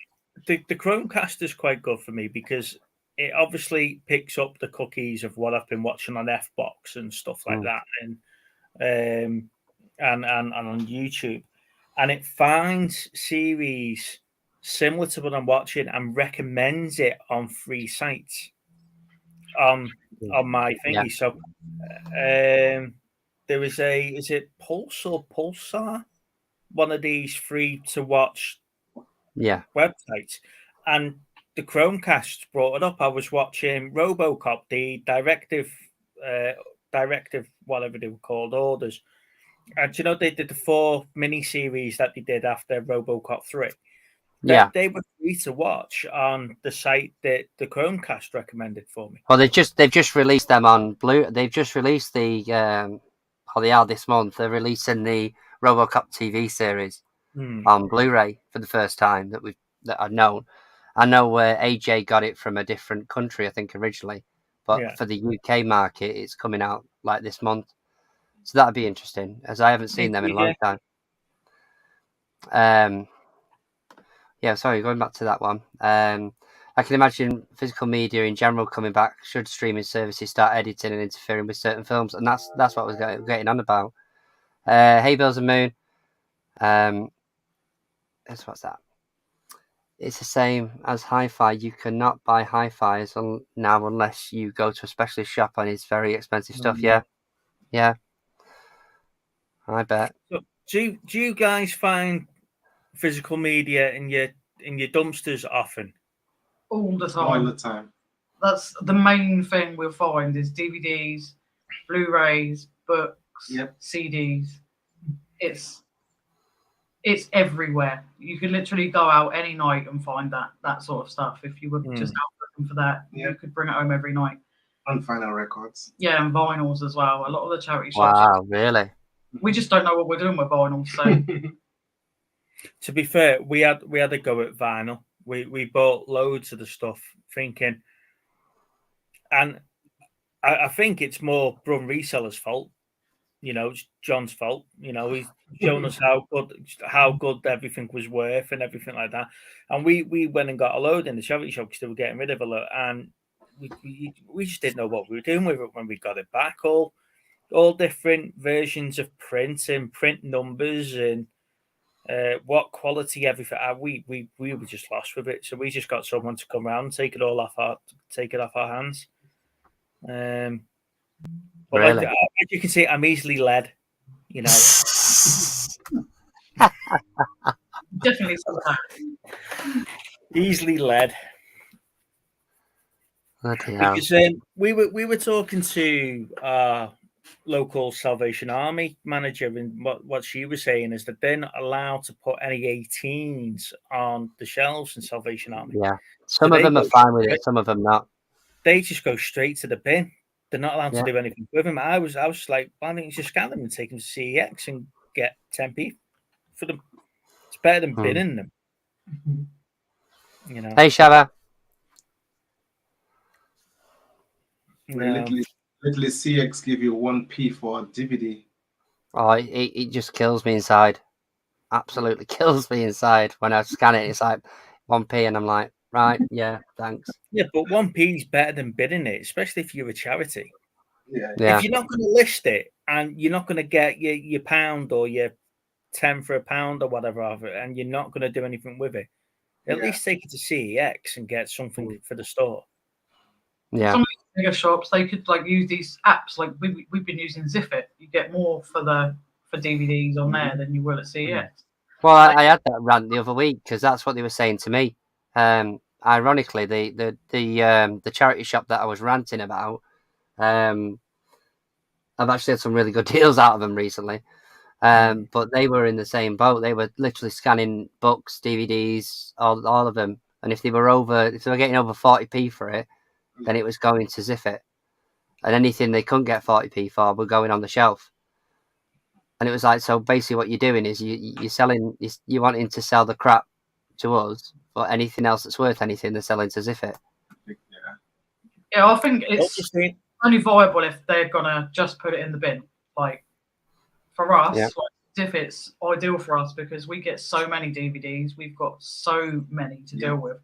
the Chromecast is quite good for me because it obviously picks up the cookies of what I've been watching on Fbox and stuff like that, and on YouTube, and it finds series similar to what I'm watching and recommends it on free sites on my thingy. Yeah. So there is is it Pulse or Pulsar? One of these free to watch websites. And the Chromecast brought it up. I was watching RoboCop, the directive, whatever they were called, orders. And they did the 4 mini-series that they did after RoboCop 3. They were free to watch on the site that the Chromecast recommended for me. Well, they've just released them on Blue. They've just released they are this month. They're releasing the RoboCop TV series on Blu-ray for the first time that I've known. I know AJ got it from a different country, I think originally, but for the UK market, it's coming out like this month. So that'd be interesting, as I haven't seen them in a long time. Yeah, sorry, going back to that one. I can imagine physical media in general coming back should streaming services start editing and interfering with certain films, and that's what I was getting on about. Hey, Bills and Moon. What's that? It's the same as hi-fi. You cannot buy hi-fis now unless you go to a specialist shop and it's very expensive stuff. Yeah, I bet. So do you guys find physical media in your dumpsters often? All the All time. the time. That's the main thing we'll find is DVDs, Blu-rays, books, CDs. It's everywhere. You could literally go out any night and find that sort of stuff. If you were just out looking for that, you could bring it home every night. And vinyl records. Yeah, and vinyls as well. A lot of the charity shops. Wow, really? We just don't know what we're doing with vinyls. So, to be fair, we had a go at vinyl. We bought loads of the stuff, thinking, and I think it's more Brun Reseller's fault. You know, it's John's fault. You know, he's shown us how good everything was worth and everything like that. And we went and got a load in the charity shop because they were getting rid of a lot, and we just didn't know what we were doing with it when we got it back. All different versions of print and print numbers and what quality everything. We were just lost with it, so we just got someone to come around and take it off our hands. But really? as you can see, I'm easily led. You know, definitely sometimes. Easily led. Because we were talking to our local Salvation Army manager, and what she was saying is that they're not allowed to put any 18s on the shelves in Salvation Army. Yeah, some of them are fine with it, some of them not. They just go straight to the bin. They're not allowed to do anything with them. I was like, why don't you just scan them and take them to CEX and get 10p for them? It's better than binning them. You know. Hey, Shabba. No. Literally, CX give you 1p for a DVD. Oh, it just kills me inside. Absolutely kills me inside when I scan it. It's like 1p, and I'm like, right, yeah, thanks. Yeah, but 1p is better than bidding it, especially if you're a charity. Yeah. If you're not going to list it and you're not going to get your pound or your 10 for a pound or whatever of it, and you're not going to do anything with it, at least take it to CEX and get something for the store. Yeah. Some of these bigger shops, they could use these apps. Like we've been using Ziffit. You get more for DVDs on there than you will at CEX. Well, I had that rant the other week because that's what they were saying to me. Ironically, the charity shop that I was ranting about, I've actually had some really good deals out of them recently. But they were in the same boat. They were literally scanning books, DVDs, all of them. And if they were getting over 40p for it, then it was going to Ziffit. And anything they couldn't get 40p for were going on the shelf. And it was like, so basically what you're doing is you're wanting to sell the crap to us, but anything else that's worth anything, they're selling to Ziffit. Yeah, I think it's only viable if they're going to just put it in the bin. Like, for us, Ziffit's ideal for us because we get so many DVDs. We've got so many to deal with.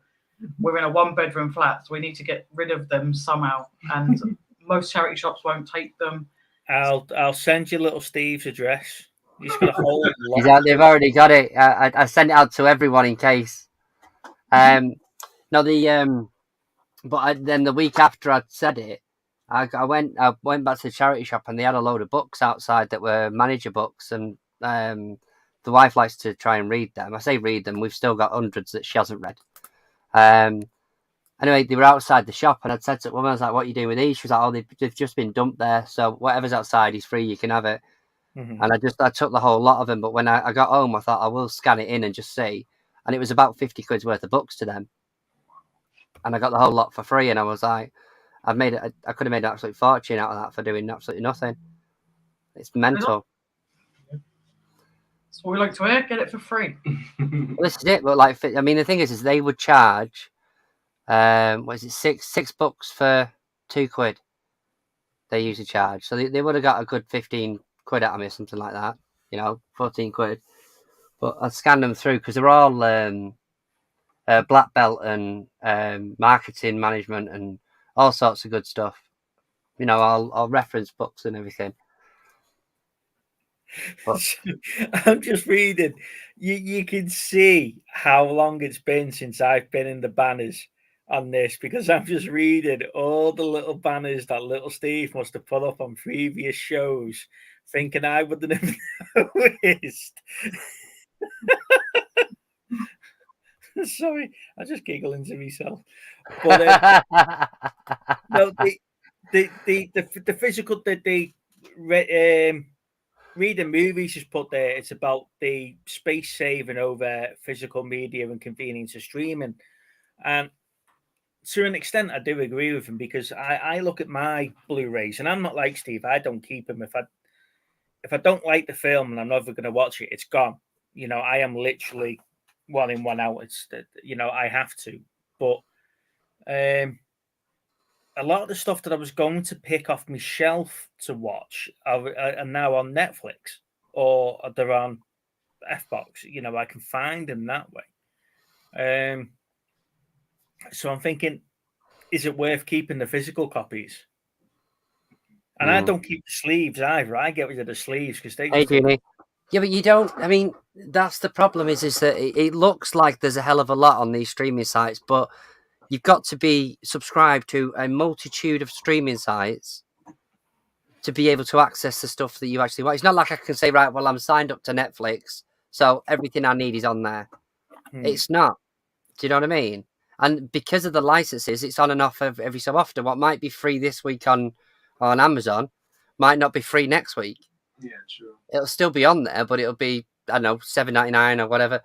We're in a one-bedroom flat, so we need to get rid of them somehow. And most charity shops won't take them. I'll send you little Steve's address. He's got a whole lot. They've already got it. I sent it out to everyone in case. Then the week after I'd said it, I went back to the charity shop and they had a load of books outside that were manager books, and the wife likes to try and read them. I say read them. We've still got hundreds that she hasn't read. Anyway, they were outside the shop, and I'd said to the woman, I was like, what are you doing with these? She was like, oh, they've just been dumped there, so whatever's outside is free, you can have it. And I took the whole lot of them, but when I got home, I thought I will scan it in and just see. And it was about 50 quid's worth of books to them. And I got the whole lot for free, and I was like, I could have made an absolute fortune out of that for doing absolutely nothing. It's mental. That's what we like to hear, get it for free. Well, this is it, but the thing is they would charge, six books for 2 quid. They usually charge, so they would have got a good 15 quid out of me, something like that. 14 quid. But I scanned them through because they're all black belt and marketing management and all sorts of good stuff. You know, I'll reference books and everything. But I'm just reading. You can see how long it's been since I've been in the banners on this, because I'm just reading all the little banners that little Steve must have put up on previous shows, thinking I wouldn't have noticed. Sorry, I just giggling to myself. But no, the physical reading movies is put there. It's about the space saving over physical media and convenience of streaming, and to an extent, I do agree with him, because I look at my Blu-rays and I'm not like Steve. I don't keep them. If I don't like the film and I'm never going to watch it, it's gone. You know, I am literally one in, one out. It's, you know, I have to. But a lot of the stuff that I was going to pick off my shelf to watch are now on Netflix, or they're on Fbox. You know, I can find them that way. So I'm thinking, is it worth keeping the physical copies? And I don't keep the sleeves either. I get rid of the sleeves because they. Hey, Junie. Yeah, but you don't. I mean, that's the problem. Is that it looks like there's a hell of a lot on these streaming sites, but you've got to be subscribed to a multitude of streaming sites to be able to access the stuff that you actually want. It's not like I can say, right, well, I'm signed up to Netflix, so everything I need is on there. It's not. Do you know what I mean? And because of the licenses, it's on and off every so often. What might be free this week on Amazon might not be free next week. Yeah, true. It'll still be on there, but it'll be, I don't know, $7.99 or whatever.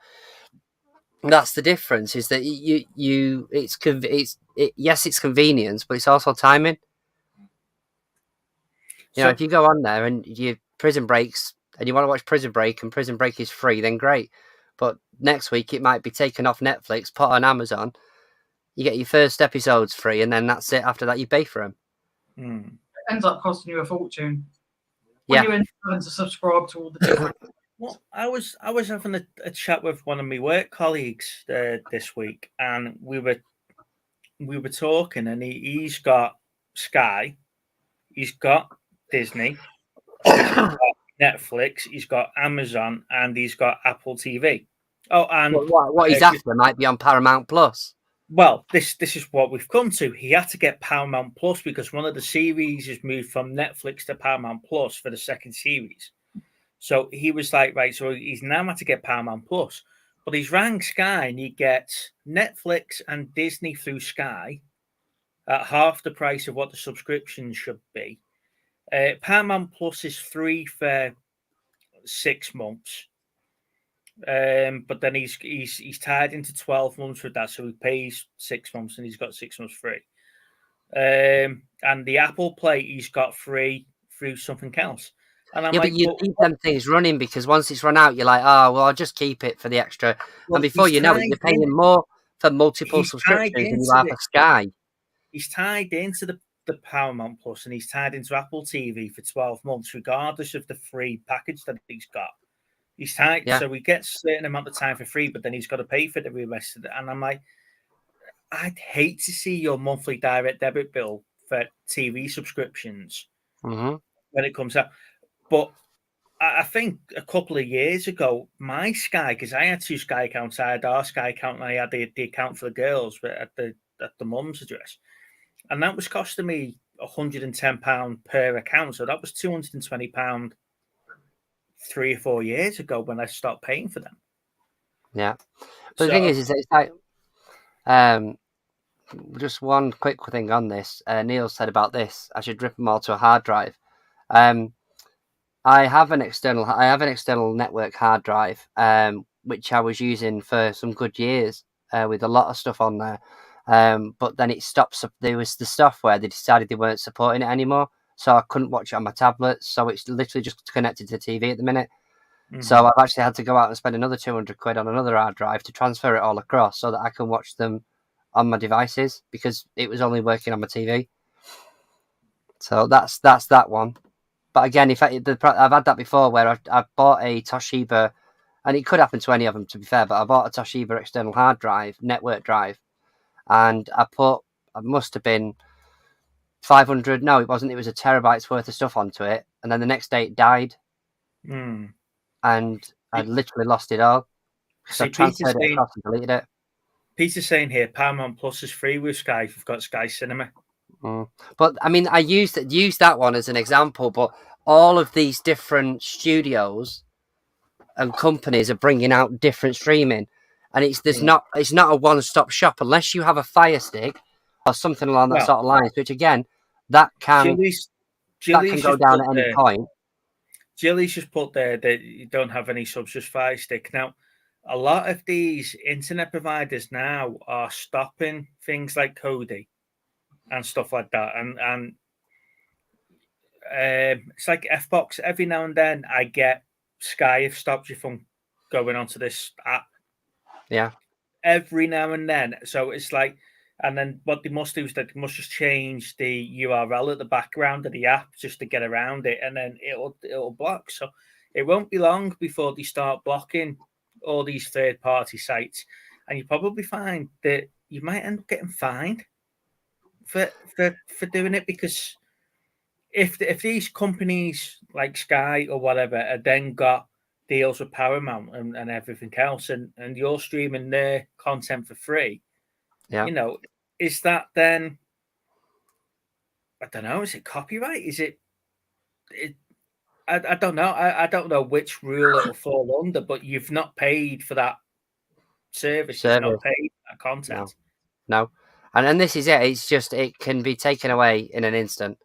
That's the difference. Is that yes, it's convenience, but it's also timing. You know, if you go on there and you Prison Breaks and you want to watch Prison Break and Prison Break is free, then great. But next week it might be taken off Netflix, put on Amazon. You get your first episodes free, and then that's it. After that, you pay for them. It ends up costing you a fortune. When you end up having to subscribe to all the different. Well, I was having a chat with one of my work colleagues this week, and we were talking, and he's got Sky, he's got Disney, he's got Netflix, he's got Amazon, and he's got Apple TV. Oh, and what he's after might be on Paramount Plus. Well, this is what we've come to. He had to get Paramount Plus because one of the series is moved from Netflix to Paramount Plus for the second series. So he was like, right, so he's now had to get Paramount Plus. But he's rang Sky and he gets Netflix and Disney through Sky at half the price of what the subscription should be. Paramount Plus is free for 6 months. But then he's tied into 12 months with that, so he pays 6 months and he's got 6 months free. And the Apple Play he's got free through something else. And I'm but you keep them things running, because once it's run out, you're like, oh well, I'll just keep it for the extra. Well, and before you know it, you're paying more for multiple subscriptions than you have for Sky. He's tied into the Paramount Plus, and he's tied into Apple TV for 12 months, regardless of the free package that he's got. He's tied, so he gets a certain amount of time for free, but then he's got to pay for the rest of it. And I'm like, I'd hate to see your monthly direct debit bill for TV subscriptions when it comes out. But I think a couple of years ago, my Sky, because I had 2 Sky accounts, I had our Sky account and I had the account for the girls at the mum's address, and that was costing me £110 per account. So that was £220 3 or 4 years ago when I stopped paying for them. Yeah, but the thing is it's like, just one quick thing on this. Neil said about this, I should rip them all to a hard drive. I have an external network hard drive, which I was using for some good years, with a lot of stuff on there. But then it stopped. There was the software, they decided they weren't supporting it anymore, so I couldn't watch it on my tablet. So it's literally just connected to the TV at the minute. So I've actually had to go out and spend another £200 on another hard drive to transfer it all across so that I can watch them on my devices, because it was only working on my TV. So that's that one. But again, I've had that before, where I bought a Toshiba and it could happen to any of them, to be fair. But I bought a Toshiba external hard drive, network drive, and I must have been 500. No, it wasn't. It was a terabyte's worth of stuff onto it, and then the next day it died, and I literally lost it all. So I transferred it across and deleted it. Peter's saying here, Paramount Plus is free with Sky if you've got Sky Cinema. But I mean, I used that one as an example, but all of these different studios and companies are bringing out different streaming, and it's not a one-stop shop unless you have a Fire Stick or something along that sort of lines. Which again, that can go down at any point. Jilly's just put there that you don't have any subs, just Fire Stick. Now, a lot of these internet providers now are stopping things like Kodi and stuff like that, and it's like Fbox. Every now and then, I get Sky have stopped you from going onto this app. Yeah. Every now and then. So it's like, and then what they must do is that they must just change the URL at the background of the app just to get around it, and then it'll block. So it won't be long before they start blocking all these third-party sites, and you probably find that you might end up getting fined for doing it, because if these companies like Sky or whatever have then got deals with Paramount and everything else, and you're streaming their content for free, is that then, I don't know, is it copyright? Is it I don't know. I don't know which rule it'll fall under, but you've not paid for that service. You've not paid for that content. No. And this is it. It's just, it can be taken away in an instant.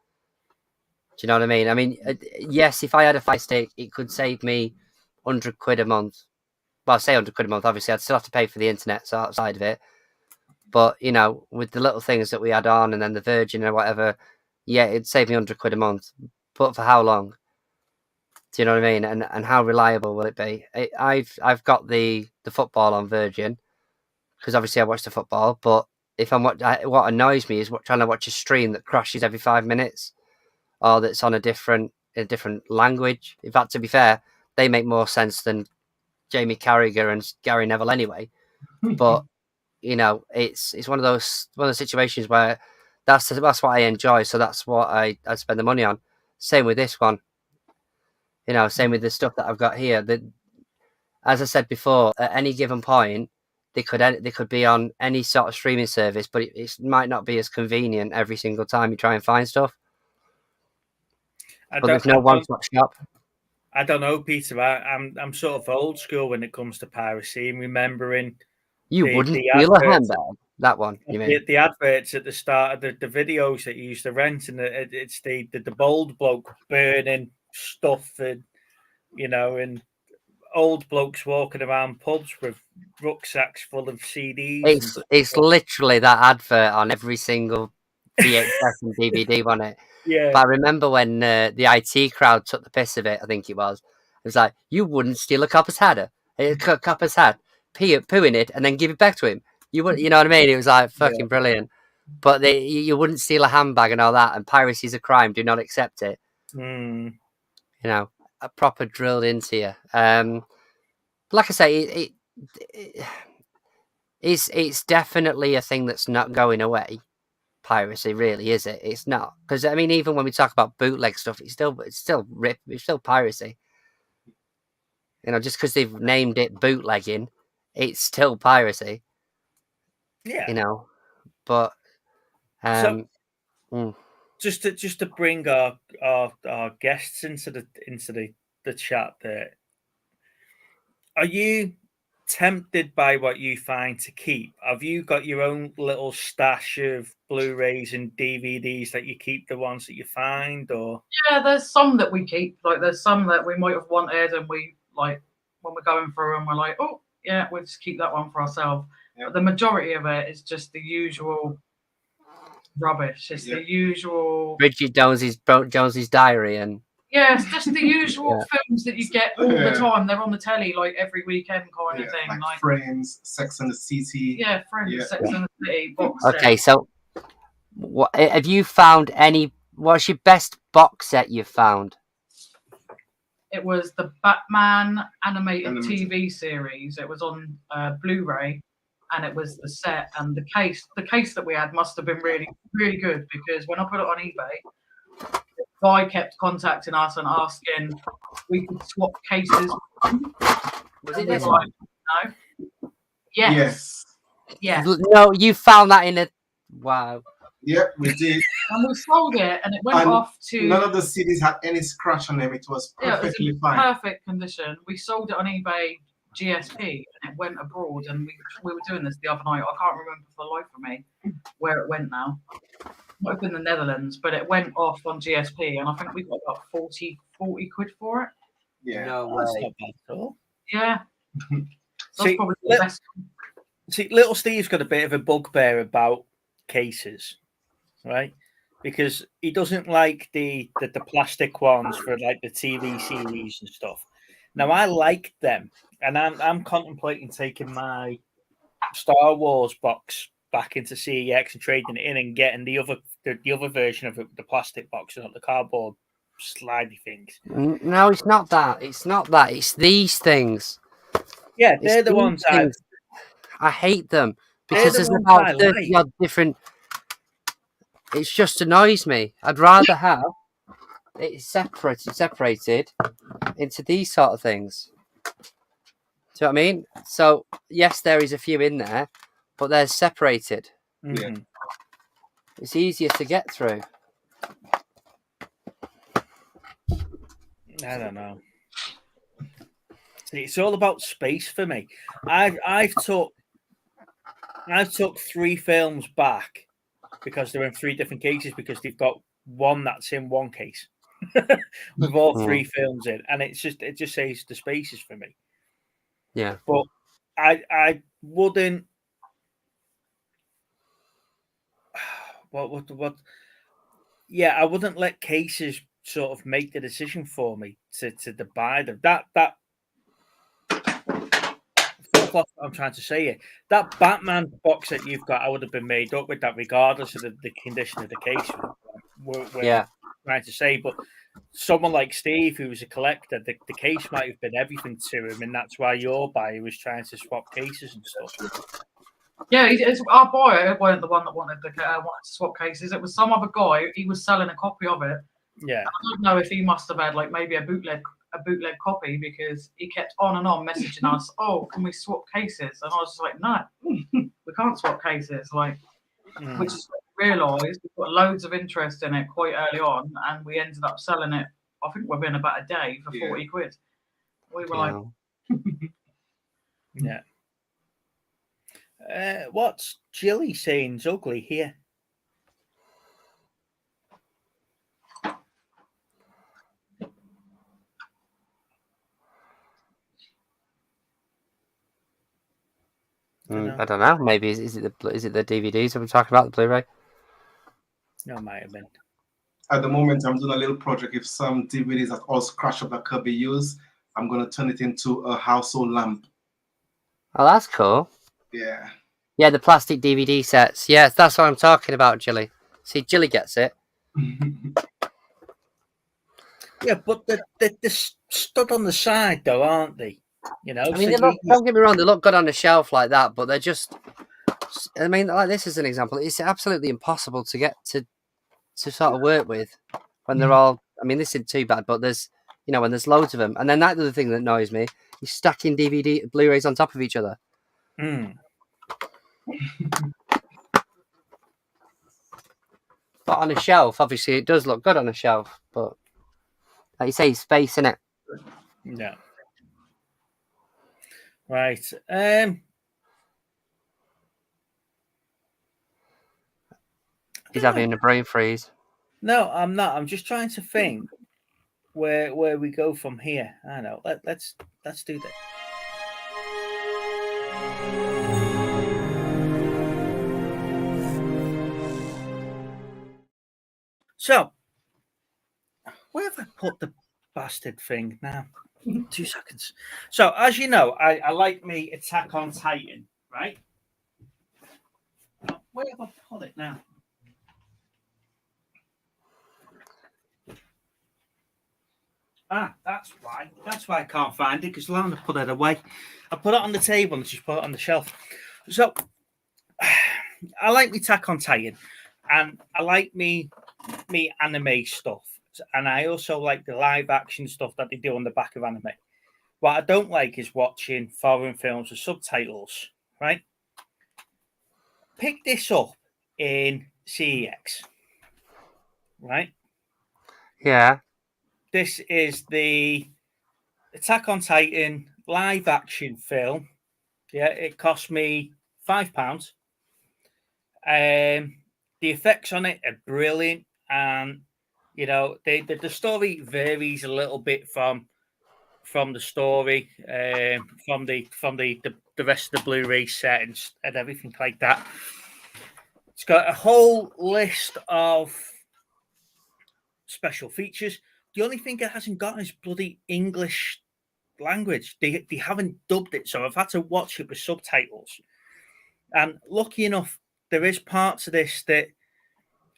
Do you know what I mean? I mean, yes, if I had a Fire Stick, it could save me £100 a month. Well, I say £100 a month. Obviously, I'd still have to pay for the internet side of it. But, with the little things that we had on, and then the Virgin or whatever, yeah, it'd save me £100 a month. But for how long? Do you know what I mean? And how reliable will it be? I've got the football on Virgin, because obviously I watch the football. But if what annoys me is trying to watch a stream that crashes every 5 minutes, or that's on a different language. In fact, to be fair, they make more sense than Jamie Carragher and Gary Neville anyway. But it's one of those situations where that's what I enjoy, so that's what I spend the money on. Same with this one. Same with the stuff that I've got here. That, as I said before, at any given point, they could be on any sort of streaming service, but it might not be as convenient every single time you try and find stuff. But there's no one-stop shop. I don't know, Peter. I'm sort of old school when it comes to piracy, and remembering you wouldn't steal a handbag. That one, you mean? The adverts at the start of the videos that you used to rent, and it's the bold bloke burning stuff, and and old blokes walking around pubs with rucksacks full of CDs. It's literally that advert on every single VHS and DVD on it. Yeah. But I remember when the IT crowd took the piss of it. I think it was like, you wouldn't steal a copper's hat, poo in it, and then give it back to him. You wouldn't, you know what I mean? It was like fucking brilliant. But you wouldn't steal a handbag and all that. And piracy is a crime. Do not accept it. A proper drilled into you. Like I say, it's definitely a thing that's not going away. Piracy, really, is it? It's not, because I mean, even when we talk about bootleg stuff, it's still piracy. Just because they've named it bootlegging, it's still piracy. Yeah. But just to bring our guests into the chat there, are you tempted by what you find to keep? Have you got your own little stash of Blu-rays and DVDs that you keep, the ones that you find? Or there's some that we keep. Like, there's some that we might have wanted, and we, like, when we're going through and we're like, oh yeah, we'll just keep that one for ourselves. But the majority of it is just the usual rubbish. It's the usual Bridget Jones's Diary, and it's just the usual films that you get all the time. They're on the telly like every weekend kind of thing. Like Friends, Sex and the City. Yeah, Friends, Sex and the City. Okay, so what have you found? What's your best box set you've found? It was the Batman animated TV series. It was on Blu-ray, and it was the set and the case. The case that we had must have been really, really good, because when I put it on eBay, the guy kept contacting us and asking if we could swap cases. Was it this one? No. Yes. Yes. No, you found that in a. Wow. Yep, we did. And we sold it, and it went off to. None of the CDs had any scratch on them. It was perfectly fine. Perfect condition. We sold it on eBay GSP, and it went abroad. And we were doing this the other night. I can't remember for the life of me where it went now. It might have been the Netherlands, but it went off on GSP, and I think we got about 40 quid for it. Yeah. No That's way. not bad at all. Yeah. That's probably the best. See, little Steve's got a bit of a bugbear about cases, right? Because he doesn't like the plastic ones for like the TV series and stuff. Now I like them, and I'm contemplating taking my Star Wars box back into CEX and trading it in and getting the other version of it, the plastic box, not the cardboard slidey things. No, it's not that. It's not that. It's these things. Yeah, they're the ones I hate them because there's about 30 odd different. It just annoys me. I'd rather have it separated into these sort of things. Do you know what I mean? So yes, there is a few in there, but they're separated. Mm-hmm. It's easier to get through. I don't know. See, it's all about space for me. I've took 3 films back because they're in 3 different cases, because they've got one that's in one case with all 3 films in, and it just saves the spaces for me. Yeah, but I wouldn't. What? Yeah, I wouldn't let cases sort of make the decision for me to buy them. That. What I'm trying to say here, that Batman box that you've got, I would have been made up with that regardless of the condition of the case. We're trying to say, but someone like Steve, who was a collector, the case might have been everything to him, and that's why your buyer was trying to swap cases and stuff. Yeah, it's our buyer weren't the one that wanted to swap cases. It was some other guy. He was selling a copy of it. Yeah, I don't know if he must have had like maybe a bootleg copy, because he kept on and on messaging us, oh, can we swap cases? And I was just like, no, we can't swap cases. Like, which is realised we've got loads of interest in it quite early on, and we ended up selling it, I think, within about a day for 40 quid. We were like, yeah. What's Jilly saying's ugly here? I don't know. Maybe is it the DVDs that we're talking about, the Blu-ray? No, it might have been. At the moment, I'm doing a little project. If some DVDs that all scratched up that could be used, I'm gonna turn it into a household lamp. Oh, that's cool. Yeah. Yeah, the plastic DVD sets. Yes, that's what I'm talking about, Jilly. See, Jilly gets it. Yeah, but they're stood on the side, though, aren't they? You know, I mean, don't get me wrong, they look good on a shelf like that, but they're just. I mean, like this is an example. It's absolutely impossible to get to sort of work with when they're all. I mean, this isn't too bad, but there's, when there's loads of them, and then that other thing that annoys me is stacking DVD Blu-rays on top of each other. But on a shelf, obviously, it does look good on a shelf. But like you say, space in it. Yeah. Right. He's having a brain freeze. No, I'm not. I'm just trying to think where we go from here. I know. Let's do that. So, where have I put the bastard thing now? 2 seconds. So, as you know, I like me Attack on Titan, right? Where have I put it now? That's why. That's why I can't find it, because Lana put it away. I put it on the table and she's put it on the shelf. So I like me Attack on Titan, and I like me anime stuff, and I also like the live action stuff that they do on the back of anime. What I don't like is watching foreign films with subtitles, right? Pick this up in CEX, right? Yeah. This is the Attack on Titan live action film. Yeah, it cost me £5. The effects on it are brilliant, and you know the story varies a little bit from the story, from the rest of the Blu-ray set and everything like that. It's got a whole list of special features. The only thing it hasn't got is bloody English language. They haven't dubbed it, so I've had to watch it with subtitles. And lucky enough, there is parts of this that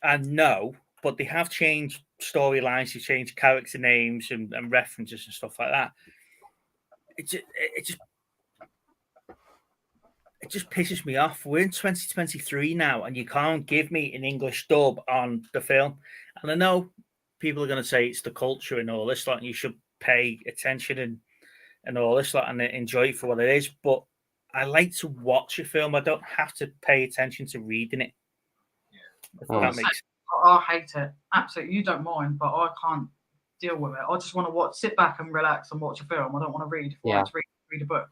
I know, but they have changed storylines, they changed character names and references and stuff like that. It just pisses me off. We're in 2023 now, and you can't give me an English dub on the film. And I know people are going to say it's the culture and all this, and you should pay attention and all this, and enjoy it for what it is. But I like to watch a film. I don't have to pay attention to reading it. That makes... I hate it. Absolutely. You don't mind, but I can't deal with it. I just want to sit back and relax and watch a film. I don't want to read. I want to read a book.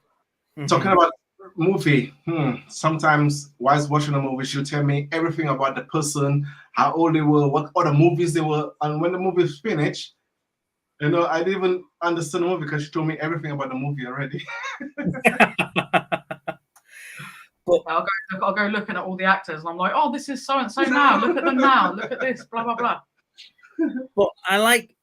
Talking about movie, sometimes whilst watching a movie, she'll tell me everything about the person, how old they were, what other movies they were, and when the movie finished, you know, I didn't even understand the movie because she told me everything about the movie already. But I'll go looking at all the actors, and I'm like, oh, this is so and so now. Look at them now. Look at this. Blah blah blah. But I like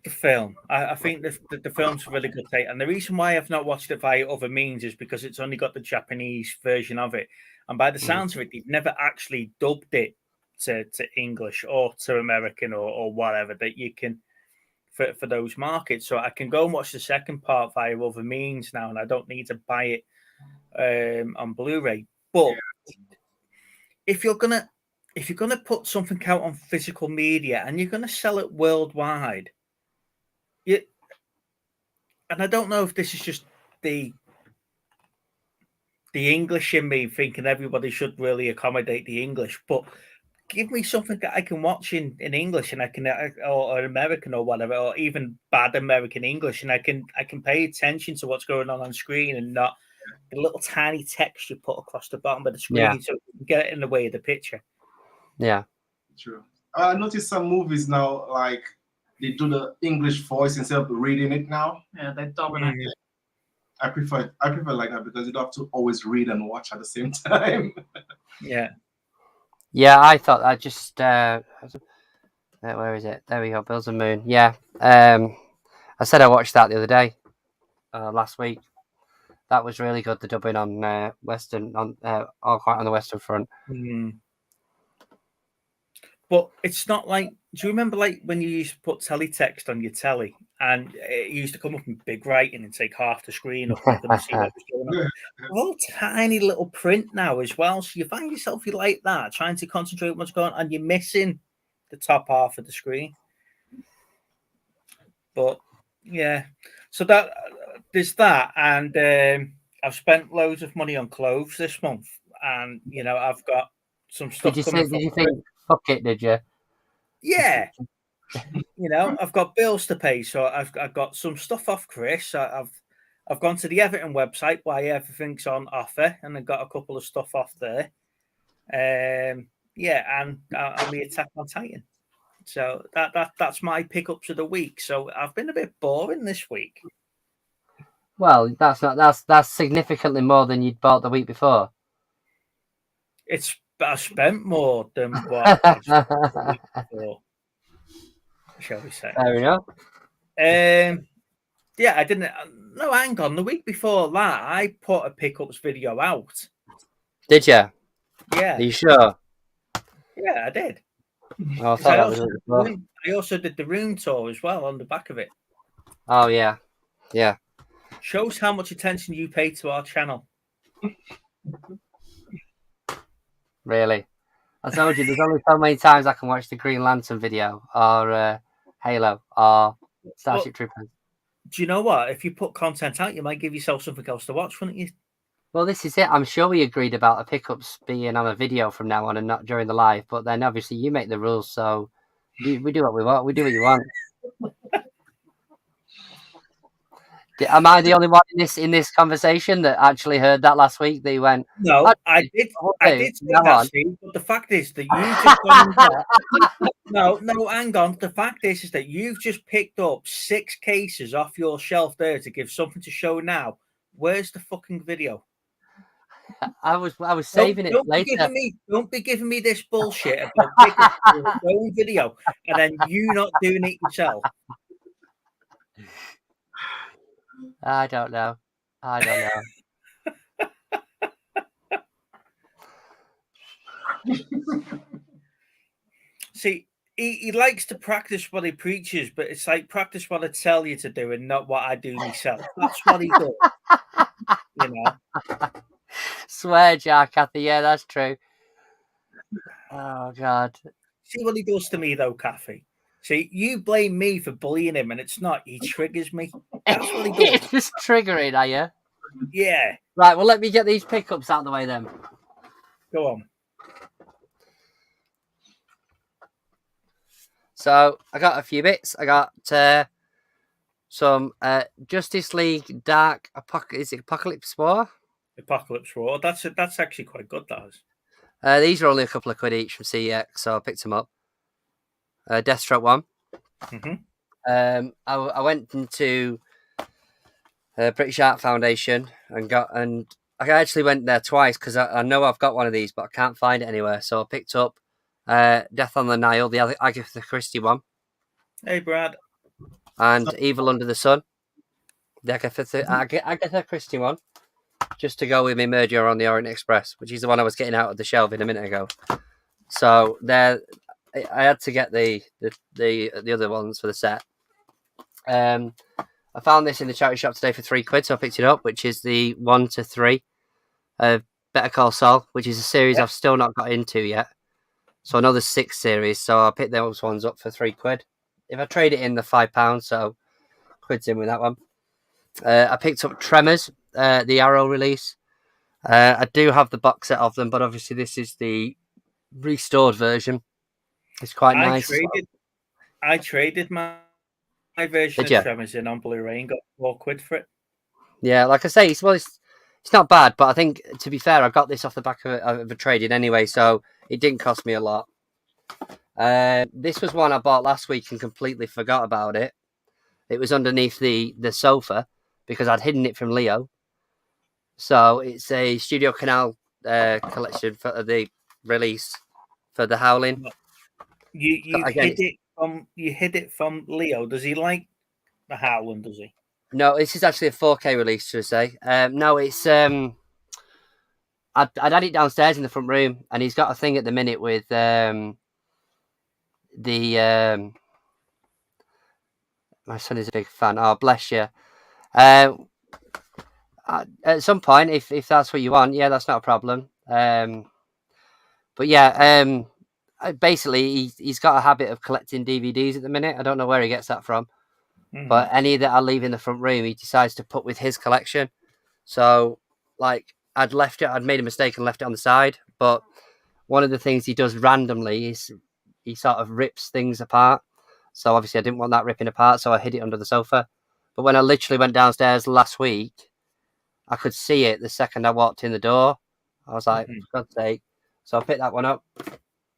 the film. I think the film's a really good take. And the reason why I've not watched it via other means is because it's only got the Japanese version of it. And by the sounds of it, they've never actually dubbed it to English or to American or whatever that you can for those markets. So I can go and watch the second part via other means now, and I don't need to buy it on Blu-ray. But if you're gonna put something out on physical media and you're gonna sell it worldwide, and I don't know if this is just the English in me thinking everybody should really accommodate the English, but give me something that I can watch in English, and I can or American or whatever, or even bad American English, and I can pay attention to what's going on screen and not the little tiny text you put across the bottom of the screen, so you can get it in the way of the picture. Yeah, true. I noticed some movies now, like they do the English voice instead of reading it now. Yeah, they're dubbing it. I prefer like that because you don't have to always read and watch at the same time. Yeah. I thought I just where is it? There we go. Bills and Moon. Yeah. I said I watched that the other day, last week. That was really good. The dubbing on Western, all quite on the Western front. But it's not like. Do you remember like when you used to put teletext on your telly and it used to come up in big writing and take half the screen up and see what was going on? All tiny little print now as well. So you find yourself like that, trying to concentrate on what's going on, and you're missing the top half of the screen. But yeah, so that there's that, and I've spent loads of money on clothes this month, and you know I've got some stuff. Did you think fuck it? Did you? Yeah. You know, I've got bills to pay, so I've got some stuff off Chris. I've gone to the Everton website where everything's on offer, and I've got a couple of stuff off there. And I'll be Attack on Titan. So that's my pickups of the week. So I've been a bit boring this week. Well, that's significantly more than you'd bought the week before. I spent more than what I spent the week before, shall we say. There we go. I didn't. No, hang on. The week before that, I put a pickups video out. Did you? Yeah. Are you sure? Yeah, I did. Oh, I thought that was what it was. I also did the room tour as well on the back of it. Oh yeah, yeah. Shows how much attention you pay to our channel. Really, I told you there's only so many times I can watch the Green Lantern video or Halo or Starship Troopers. Do you know what? If you put content out, you might give yourself something else to watch, wouldn't you? Well, this is it. I'm sure we agreed about the pickups being on a video from now on and not during the live. But then obviously you make the rules, so we do what we want. We do what you want. Am I the only one in this conversation that actually heard that last week? They went, no, I did say that, Steve, but the fact is that you just no, hang on. The fact is that you've just picked up 6 cases off your shelf there to give something to show now. Where's the fucking video? I was saving it later. Don't be giving me this bullshit about picking up your own video and then you not doing it yourself. I don't know. See, he likes to practice what he preaches, but it's like practice what I tell you to do and not what I do myself. That's what he does. You know. Swear, Jack, Kathy. Yeah, that's true. Oh God. See what he does to me, though, Kathy. See, you blame me for bullying him, and it's not. He triggers me. That's what he does. It's just triggering, are you? Yeah. Right. Well, let me get these pickups out of the way then. Go on. So I got a few bits. I got some Justice League Dark Apocalypse War? Apocalypse War. That's actually quite good, that is. These are only a couple of quid each from CEX, so I picked them up. Deathstroke one. Mm-hmm. I went into British Art Foundation and I actually went there twice because I know I've got one of these, but I can't find it anywhere. So I picked up Death on the Nile, the Agatha Christie one. Hey, Brad. And Evil Under the Sun, the Agatha Christie one, just to go with my Merger on the Orient Express, which is the one I was getting out of the shelving a minute ago. So there, I had to get the other ones for the set. I found this in the charity shop today for £3, so I picked it up, which is the 1 to 3 of Better Call Saul, which is a series I've still not got into yet. So another 6 series, so I picked those ones up for £3. If I trade it in, the £5, so quid's in with that one. I picked up Tremors, the Arrow release. I do have the box set of them, but obviously this is the restored version. It's quite nice. I traded my version of Tremors in on Blu-ray and got £4 for it. Yeah, like I say, it's not bad, but I think, to be fair, I got this off the back of a trade-in anyway, so it didn't cost me a lot. This was one I bought last week and completely forgot about it. It was underneath the sofa because I'd hidden it from Leo. So it's a Studio Canal collection for the release for The Howling. You hid it from Leo. Does he like The Howling? Does he? No, this is actually a 4K release, should I say? No, it's I'd had it downstairs in the front room, and he's got a thing at the minute with my son is a big fan. Oh, bless you. At some point, if that's what you want, yeah, that's not a problem. But yeah, basically, he's got a habit of collecting DVDs at the minute. I don't know where he gets that from. Mm-hmm. But any that I leave in the front room, he decides to put with his collection. So, like, I'd made a mistake and left it on the side. But one of the things he does randomly is he sort of rips things apart. So obviously I didn't want that ripping apart, so I hid it under the sofa. But when I literally went downstairs last week, I could see it the second I walked in the door. I was like, for God's sake. So I picked that one up.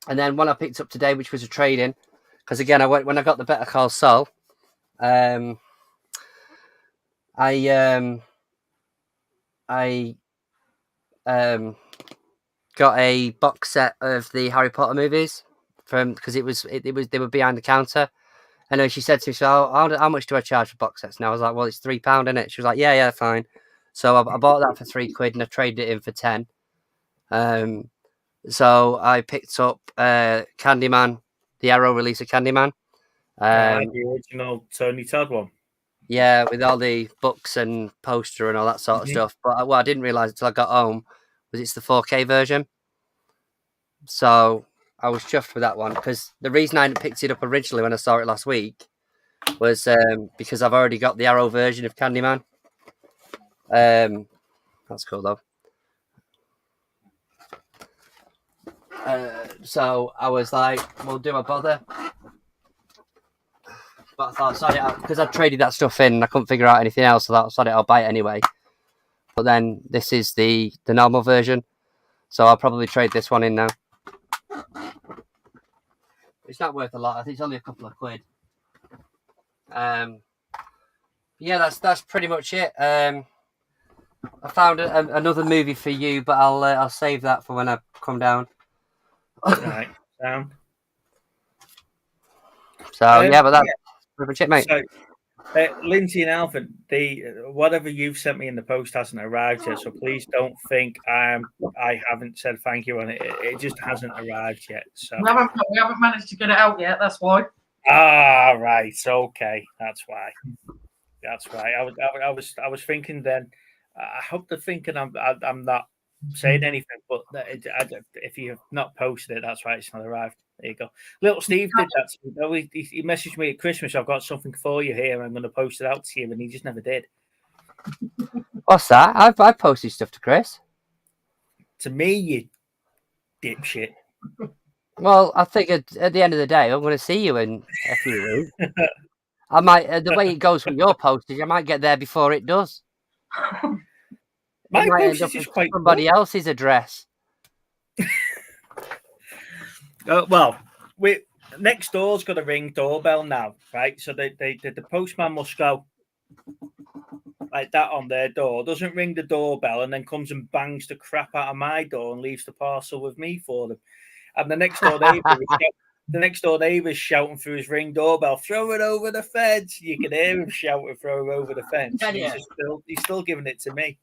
And then one I picked up today, which was a trade-in. Because again, when I got the Better Call Saul, I got a box set of the Harry Potter movies because they were behind the counter. And then she said to me, "So how much do I charge for box sets?" And I was like, "Well, it's £3, isn't it?" She was like, "Yeah, fine." So I bought that for £3 and I traded it in for 10. So I picked up Candyman, the Arrow release of Candyman. The original Tony Todd one. Yeah, with all the books and poster and all that sort of stuff. But what I didn't realise until I got home was it's the 4K version. So I was chuffed with that one, because the reason I hadn't picked it up originally when I saw it last week was because I've already got the Arrow version of Candyman. That's cool though. So I was like, well, do I bother? But I thought, sod it out, because I traded that stuff in and I couldn't figure out anything else. So I thought, sod it, I'll buy it anyway. But then this is the normal version, so I'll probably trade this one in now. It's not worth a lot. I think it's only a couple of quid. Yeah, that's pretty much it. I found another movie for you, but I'll save that for when I come down. Right, down. So yeah, but that's pretty much it, mate. So, Lindsay and Alvin, whatever you've sent me in the post hasn't arrived yet, so please don't think I haven't said thank you on it. It just hasn't arrived yet. So we haven't managed to get it out yet. That's why. Ah, right. Okay, that's why. That's why. I was thinking then. I hope they're thinking I'm not saying anything, but if you have not posted it, that's why it's not arrived. There you go. Little Steve did that. He messaged me at Christmas. I've got something for you here. I'm going to post it out to you, and he just never did. What's that? I posted stuff to Chris. To me, you dipshit. Well, I think at the end of the day, I'm going to see you in a few weeks. I might. The way it goes with your postage, I might get there before it does. My postage is quite somebody else's address. Well, next door's got a ring doorbell now, right? So the postman must go like that on their door, doesn't ring the doorbell, and then comes and bangs the crap out of my door and leaves the parcel with me for them. And the next door neighbour's shouting through his ring doorbell, "Throw it over the fence!" You can hear him shouting, "Throw it over the fence!" He's still giving it to me.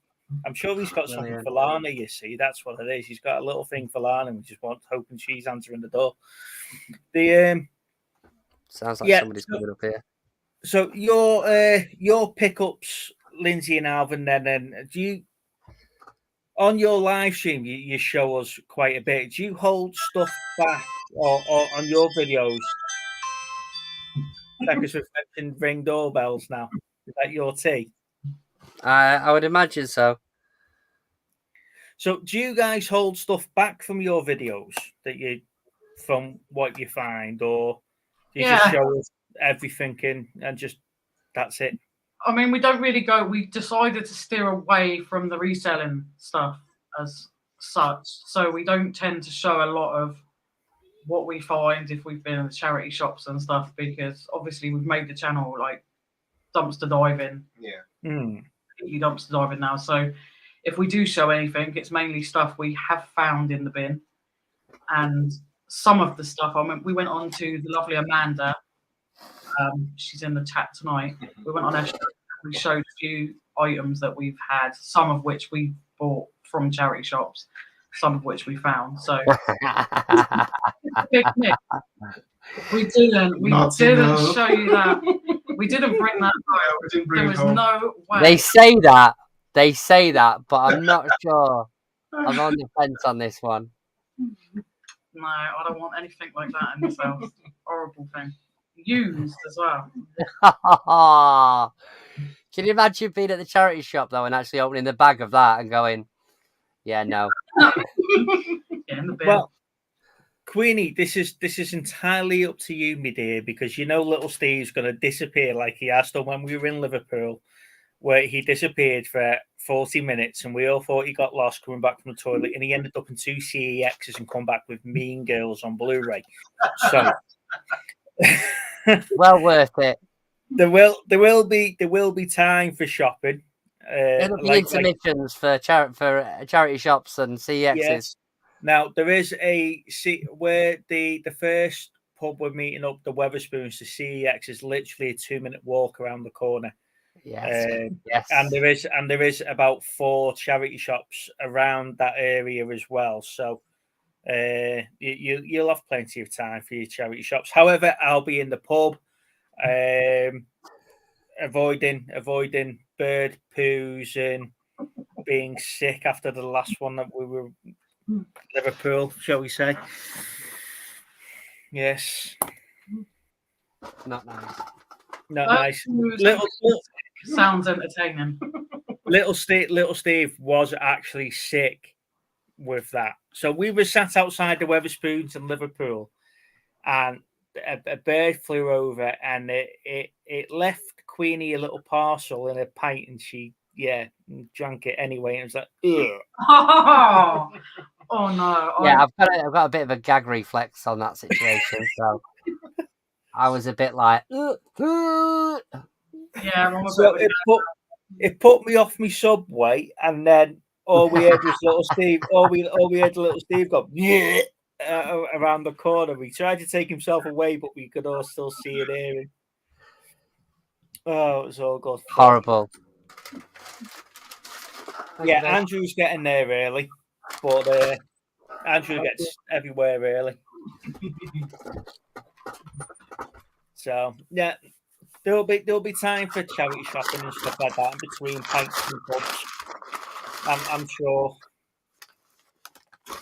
I'm sure he's got something for Lana, you see. That's what it is. He's got a little thing for Lana, and we just hoping she's answering the door. Sounds like somebody's coming up here. So your pickups, Lindsay and Alvin, then do you on your live stream you show us quite a bit. Do you hold stuff back or on your videos? Because we've mentioned ring doorbells now. Is that your tea? I would imagine so. So, do you guys hold stuff back from your videos from what you find, or do you just show us everything and just that's it? I mean, we don't really go. We decided to steer away from the reselling stuff as such, so we don't tend to show a lot of what we find if we've been in the charity shops and stuff, because obviously we've made the channel like dumpster diving. You dumpster diving now, so if we do show anything, it's mainly stuff we have found in the bin, and some of the stuff. I mean, we went on to the lovely Amanda. She's in the chat tonight. We went on her show. We showed a few items that we've had, some of which we bought from charity shops, some of which we found. So we didn't show you that. We didn't bring that home. There was no way. They say that, but I'm not sure. I'm on the fence on this one. No, I don't want anything like that in this house. Horrible thing. Used as well. Can you imagine being at the charity shop though and actually opening the bag of that and going, "Yeah, no." In the bin. Well, Queenie, this is entirely up to you, my dear, because you know little Steve's going to disappear like he has done when we were in Liverpool, where he disappeared for 40 minutes and we all thought he got lost coming back from the toilet, and he ended up in 2 CEXs and come back with Mean Girls on Blu-ray. So well worth it. There will be time for shopping. There'll be intermissions for charity shops and CEXs. Yes. Now there is where the first pub we're meeting up, the Weatherspoons, to CEX is literally a 2-minute walk around the corner. Yes. And there is about 4 charity shops around that area as well. So You'll have plenty of time for your charity shops. However, I'll be in the pub, avoiding bird poos and being sick after the last one that we were Liverpool, shall we say? Yes. Not nice. Not nice. Sounds entertaining. Little Steve was actually sick with that. So we were sat outside the Wetherspoons in Liverpool, and a bird flew over, and it left Queenie a little parcel in a pint, and she drank it anyway. And it was like, ugh. Oh no! Yeah, I've got a bit of a gag reflex on that situation, so I was a bit like, yeah. So it put me off my Subway, and then all we heard was little Steve. All we heard little Steve go around the corner. He tried to take himself away, but we could all still see it here. Oh, it was all good. Horrible. Yeah, Andrew's getting there early, but Andrew gets everywhere early. So yeah, there'll be time for charity shopping and stuff like that in between pints and pubs. I'm sure.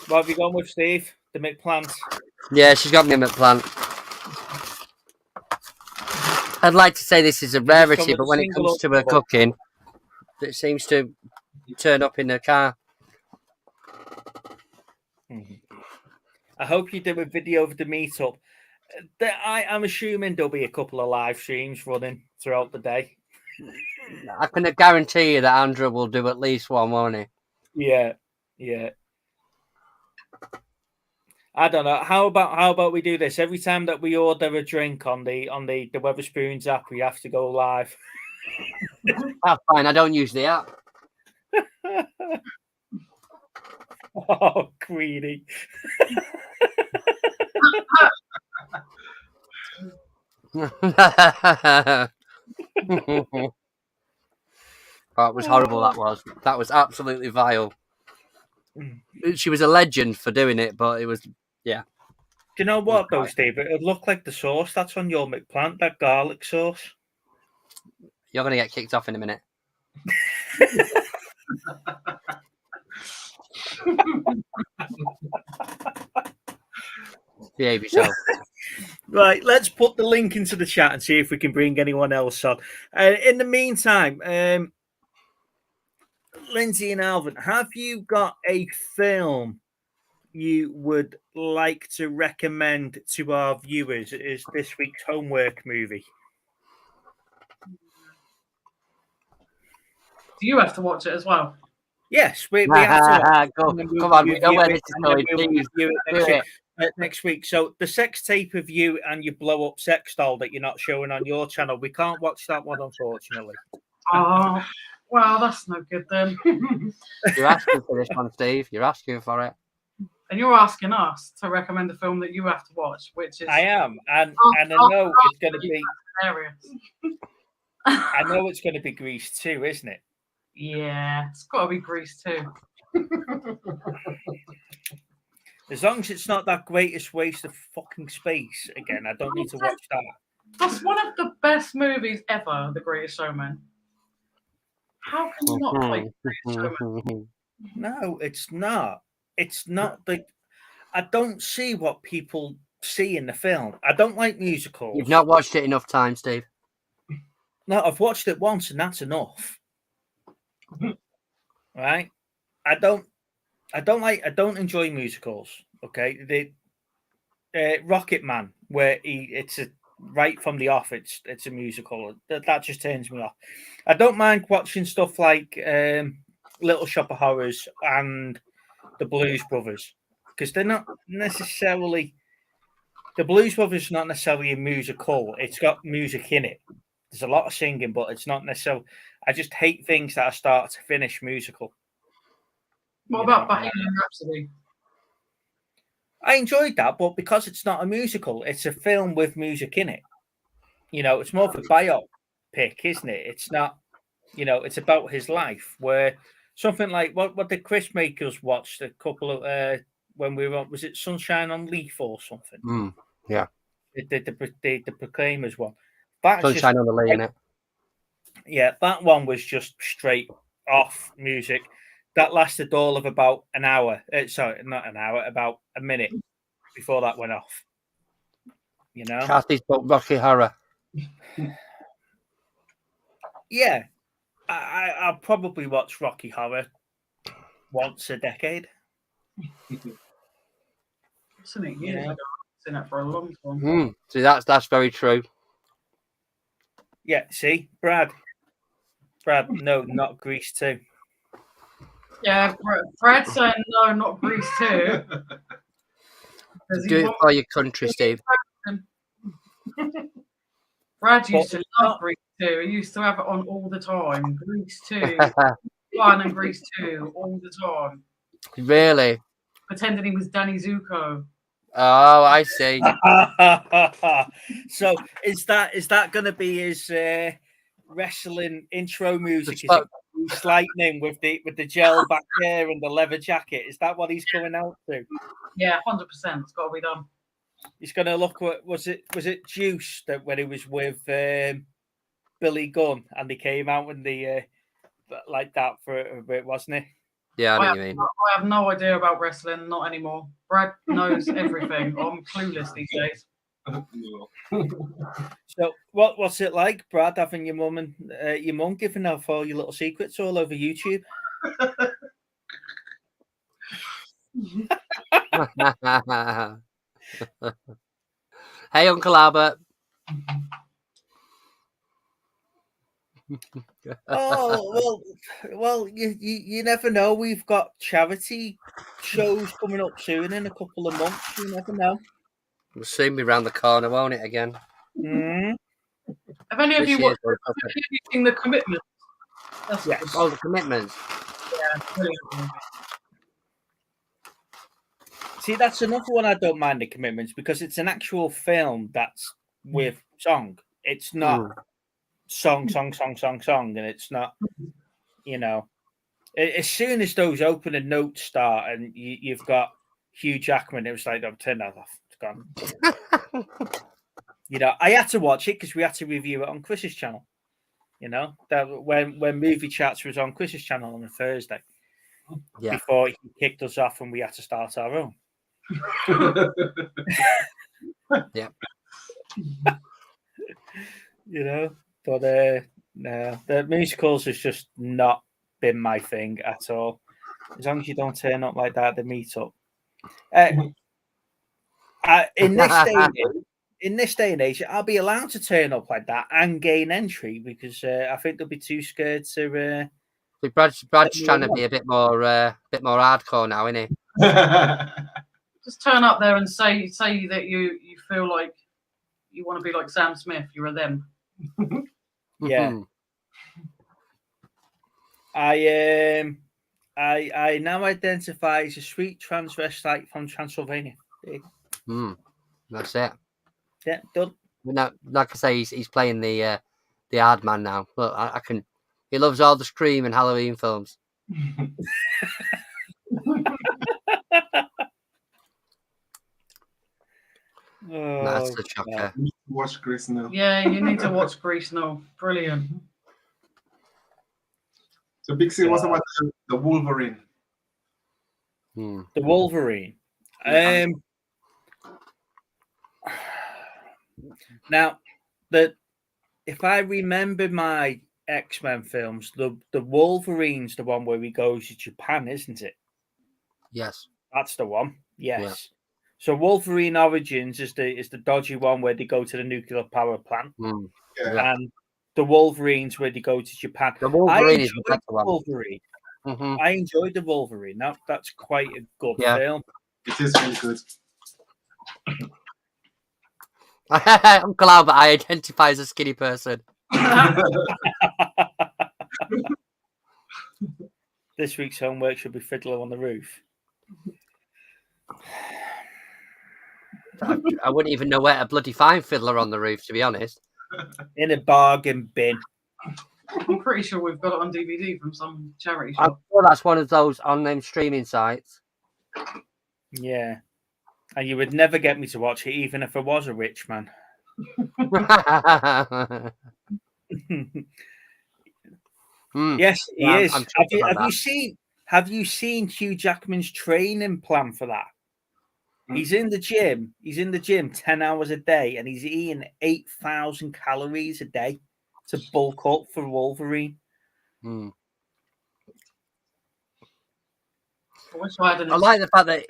What have you gone with, Steve? The McPlant? Yeah, she's got me a McPlant. I'd like to say this is a rarity, but when it comes to her cooking, it seems to turn up in her car. I hope you do a video of the meetup. I'm assuming there'll be a couple of live streams running throughout the day. I can guarantee you that Andrew will do at least one, won't he? Yeah. I don't know. How about we do this every time that we order a drink on the Wetherspoons app? We have to go live. That's fine. I don't use the app. Oh, Queenie. That was horrible. That was absolutely vile. She was a legend for doing it, but it was Do you know what though, Steve? It looked like the sauce that's on your McPlant, that garlic sauce. You're gonna get kicked off in a minute. Behave yourself. Right, let's put the link into the chat and see if we can bring anyone else on. In the meantime, Lindsay and Alvin, have you got a film you would like to recommend to our viewers as this week's homework movie? Do you have to watch it as well? Yes, we have to. Come on, we know where this is going. Please, next week. So the sex tape of you and your blow up sex doll that you're not showing on your channel, we can't watch that one, unfortunately. Oh, well, that's no good then. You're asking for this one, Steve. You're asking for it. And you're asking us to recommend a film that you have to watch, which is... I am, and I know it's going to be... hilarious. I know it's going to be Grease 2, isn't it? Yeah, it's got to be Grease 2. As long as it's not that greatest waste of fucking space again, I don't need to watch that. That's one of the best movies ever, The Greatest Showman. How can you not like The Greatest Showman? No, it's not. It's not the. I don't see what people see in the film. I don't like musicals. You've not watched it enough times, Steve. No, I've watched it once, and that's enough. Right? I don't enjoy musicals. Okay, the Rocket Man, where it's right from the off. It's a musical. That just turns me off. I don't mind watching stuff like Little Shop of Horrors and the Blues Brothers, because they're not necessarily. The Blues Brothers are not necessarily a musical. It's got music in it. There's a lot of singing, but it's not necessarily. I just hate things that are start to finish musical. What about Bohemian Rhapsody? I enjoyed that, but because it's not a musical, it's a film with music in it. You know, it's more of a biopic, isn't it? It's not, it's about his life. Where something like what did Chris make us watch? A couple of when we were on, was it Sunshine on Leaf or something? Yeah. The Proclaimers one. That's Sunshine on the Lea, innit? Yeah, that one was just straight off music. That lasted all of about an hour. Sorry, not an hour, about a minute before that went off. You know? Kathy's book, Rocky Horror. Yeah. I'll probably watch Rocky Horror once a decade. Isn't it? Years ago. I've seen it for a long time. See, that's very true. Yeah, see? Brad, no, not Grease 2. Yeah, Brad saying no, not Grease 2. Do it for your country, Steve. Brad used to love Grease 2. He used to have it on all the time. Grease 2, 1 and Grease 2 all the time. Really? Pretending he was Danny Zuko. Oh, I see. So is that going to be his wrestling intro music? Is it Bruce Lightning with the gel back hair and the leather jacket? Is that what he's coming out to? Yeah, 100%. It's got to be done. He's going to look. Was it Juice that when he was with Billy Gunn and he came out in the like that for a bit, wasn't he? Yeah, I know what you mean. I have no idea about wrestling, not anymore. Brad knows everything. I'm clueless these days. So, what's it like, Brad, having your mum giving out all your little secrets all over YouTube? Hey, Uncle Albert. Well, you never know. We've got charity shows coming up soon in a couple of months. You never know. We'll soon be round the corner, won't it, again? Mm. Have any of you watched The Commitment? Yes. Oh, The Commitment. Yeah, brilliant. See, that's another one I don't mind, The Commitments, because it's an actual film that's with song. It's not song, and it's not, you know. As soon as those opening notes start and you've got Hugh Jackman, it was like, I've turned that off. It's gone. You know, I had to watch it because we had to review it on Chris's channel. You know, that when Movie Chats was on Chris's channel on a Thursday. Yeah. Before he kicked us off and we had to start our own. Yeah. You know, but no, the musicals has just not been my thing at all. As long as you don't turn up like that at the meetup. In this day and age, I'll be allowed to turn up like that and gain entry because I think they'll be too scared to. Brad's trying to be a bit more hardcore now, isn't he? Just turn up there and say that you feel like you want to be like Sam Smith. You're a them. Yeah. I now identify as a sweet transvestite from Transylvania. That's it. Yeah, done. No, like I say, he's playing the hard man now. Look, I can. He loves all the Scream and Halloween films. That's a shocker. Watch Grease now. Yeah, you need to watch Grease now. Brilliant. So Big C, what's about the Wolverine? The Wolverine. Now, if I remember my X-Men films, the Wolverine's the one where he goes to Japan, isn't it? Yes. That's the one. Yes. Yeah. So Wolverine Origins is the dodgy one where they go to the nuclear power plant. Yeah. And the Wolverines where they go to Japan. The Wolverine is the better one. Wolverine. I enjoyed the Wolverine. That's quite a good film. It is really good. Uncle Albert, I identify as a skinny person. This week's homework should be Fiddler on the Roof. I wouldn't even know where to bloody find Fiddler on the Roof, to be honest. In a bargain bin. I'm pretty sure we've got it on DVD from some charity shop. I'm sure that's one of those on them streaming sites. Yeah. And you would never get me to watch it, even if I was a rich man. Yes, he is. Have you seen Hugh Jackman's training plan for that? He's in the gym. He's in the gym 10 hours a day, and he's eating 8,000 calories a day to bulk up for Wolverine. I like the fact that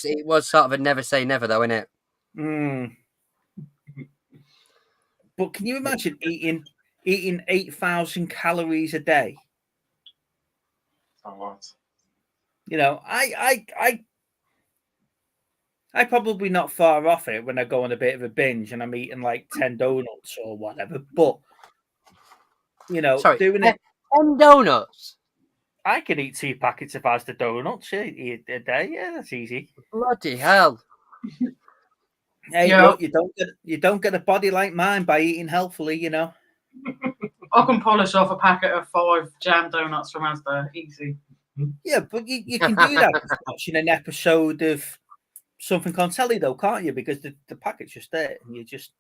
it was sort of a never say never, though, isn't it? But can you imagine eating 8,000 calories a day? A lot. You know, I probably not far off it when I go on a bit of a binge and I'm eating like 10 donuts or whatever. But you know, doing it 10 donuts. I could eat 2 packets of Asda donuts a day. Yeah, that's easy. Bloody hell! Hey, look, you don't get a body like mine by eating healthily, you know. I can polish off a packet of 5 jam donuts from Asda, easy. Yeah, but you can do that watching an episode of something on telly, though, can't you? Because the packet's just there, and you just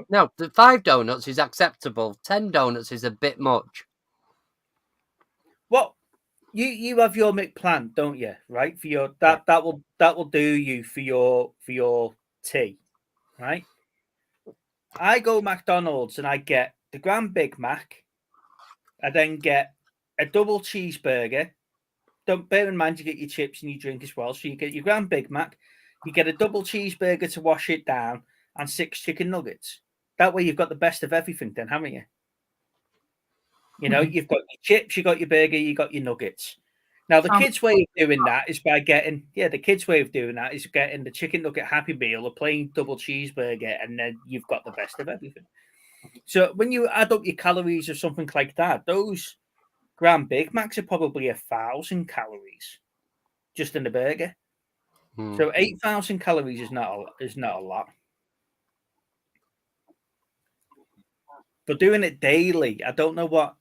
No, the 5 donuts is acceptable. 10 donuts is a bit much. Well, you have your McPlant, don't you? Right, for your that will do you for your tea, right? I go McDonald's and I get the Grand Big Mac. I then get a double cheeseburger. Don't bear in mind you get your chips and your drink as well. So you get your Grand Big Mac, you get a double cheeseburger to wash it down, and 6 chicken nuggets. That way you've got the best of everything, then, haven't you? You know, you've got your chips, you got your burger, you got your nuggets. Now the kids' way of doing that is by getting the kids' way of doing that is getting the chicken nugget Happy Meal, a plain double cheeseburger, and then you've got the best of everything. So when you add up your calories or something like that, those Grand Big Macs are probably 1,000 calories just in the burger. So 8,000 calories is not a lot. But doing it daily, I don't know what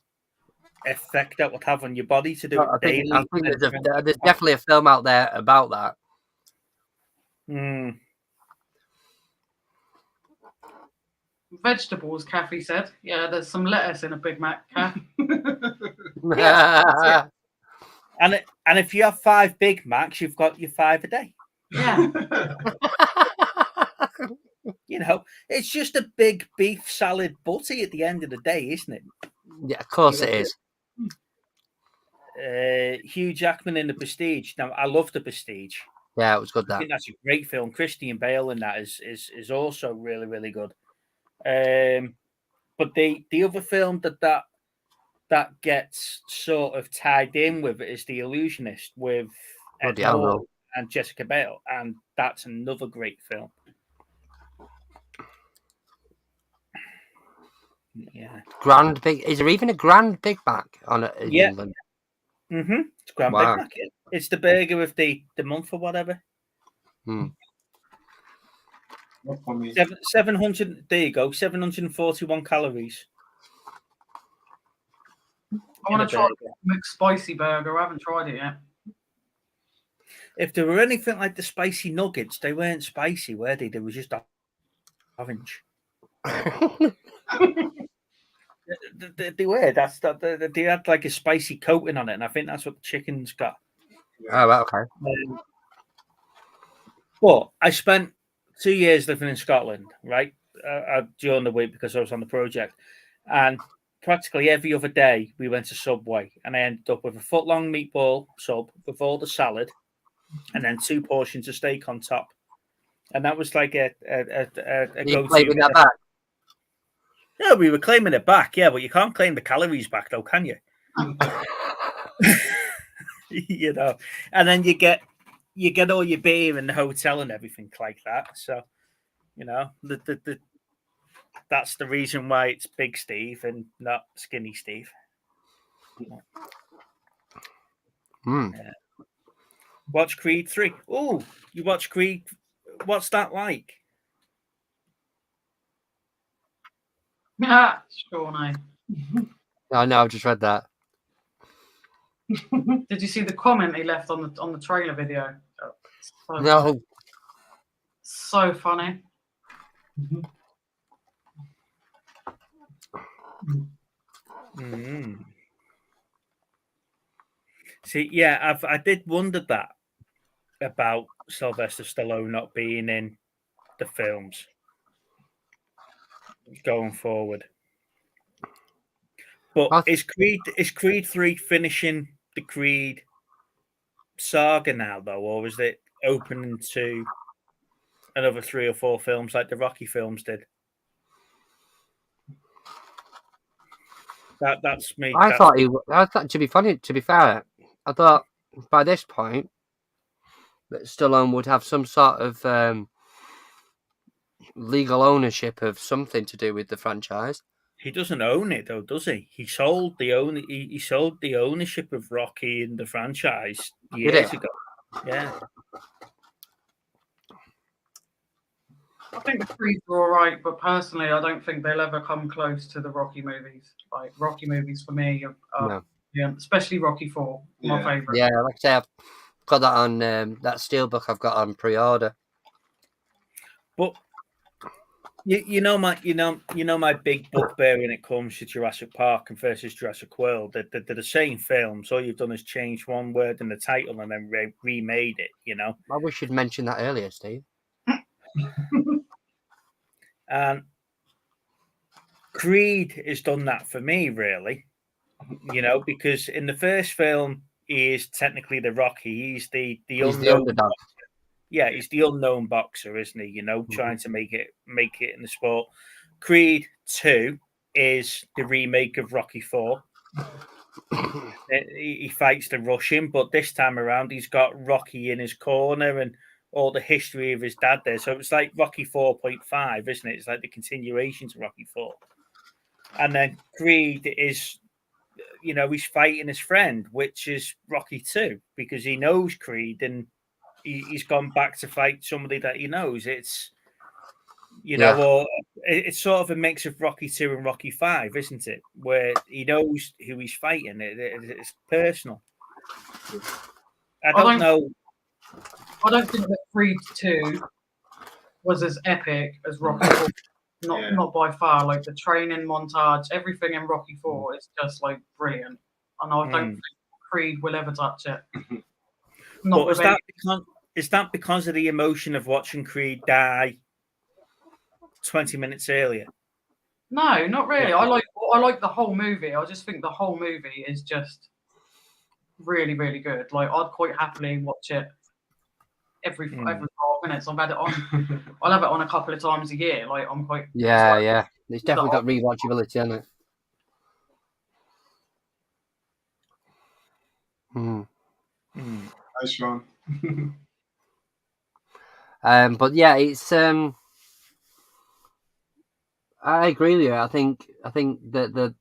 effect that would have on your body to do it daily. I think there's definitely a film out there about that. Vegetables, Kathy said. Yeah, there's some lettuce in a Big Mac, Kath. And if you have 5 Big Macs, you've got your 5 a day. Yeah. You know, it's just a big beef salad butty at the end of the day, isn't it? Yeah, of course it is. Hugh Jackman in The Prestige. Now, I love The Prestige. Yeah, it was good. I think that's a great film. Christian Bale in that is also really, really good. But the other film that gets sort of tied in with it is The Illusionist with Ed Norton and Jessica Biel, and that's another great film. Yeah. Is there even a Grand Big Mac on it in England? It's Grand Big Mac. It's the burger of the month or whatever. 700. There you go. 741 calories. I want to try the McSpicy burger. I haven't tried it yet. If there were anything like the spicy nuggets, they weren't spicy, were they? They were just orange. They were. They had like a spicy coating on it, and I think that's what the chicken's got. Oh, okay. But I spent 2 years living in Scotland, right? During the week because I was on the project, and practically every other day we went to Subway, and I ended up with a foot-long meatball sub with all the salad, and then 2 portions of steak on top, and that was like a go-to. Claiming that back? Yeah, we were claiming it back, yeah, but you can't claim the calories back, though, can you? You know, and then you get all your beer in the hotel and everything like that. So, you know, that's the reason why it's Big Steve and not Skinny Steve. Yeah. Watch Creed 3. Oh, you watch Creed. What's that like? Sure, no. I know, I've just read that. Did you see the comment he left on the trailer video? No. So funny. See, yeah, I did wonder that about Sylvester Stallone not being in the films going forward. But is Creed 3 finishing the Creed saga now, though, or is it opening to another 3 or 4 films like the Rocky films did? That's me. I thought to be fair, I thought by this point that Stallone would have some sort of legal ownership of something to do with the franchise. He doesn't own it, though, does he? He sold the ownership of Rocky in the franchise years ago. Yeah. I think the Creeds are all right, but personally, I don't think they'll ever come close to the Rocky movies. Like, Rocky movies for me are yeah, especially Rocky 4, my favorite. Yeah, like I say, I've got that on that steelbook. I've got on pre-order. But you know my big bugbear when it comes to Jurassic Park and versus Jurassic World. They're the same films. All you've done is change one word in the title and then remade it. You know. I wish you'd mentioned that earlier, Steve. And Creed has done that for me, really. You know, because in the first film, he is technically the Rocky. He's the unknown underdog. Yeah, he's the unknown boxer, isn't he? You know, trying to make it in the sport. Creed 2 is the remake of Rocky 4. He fights the Russian, but this time around, he's got Rocky in his corner and all the history of his dad there. So it's like Rocky 4.5, isn't it? It's like the continuation to Rocky 4. And then Creed is, you know, he's fighting his friend, which is Rocky 2, because he knows Creed and he's gone back to fight somebody that he knows. It's, you know, or it's sort of a mix of Rocky 2 and Rocky 5, isn't it? Where he knows who he's fighting. It's personal. I don't know. I don't think that Creed 2 was as epic as Rocky 4. Not by far. Like the training montage, everything in Rocky 4 is just like brilliant. And I don't think Creed will ever touch it. But is that because of the emotion of watching Creed die 20 minutes earlier? No, not really. I like the whole movie. I just think the whole movie is just really, really good. Like I'd quite happily watch it every 5 minutes. I've had it on. I'll have it on a couple of times a year. Like I'm quite. Yeah. It's definitely got rewatchability, hasn't it? Hi, Sean. But yeah, it's I agree with you. I think that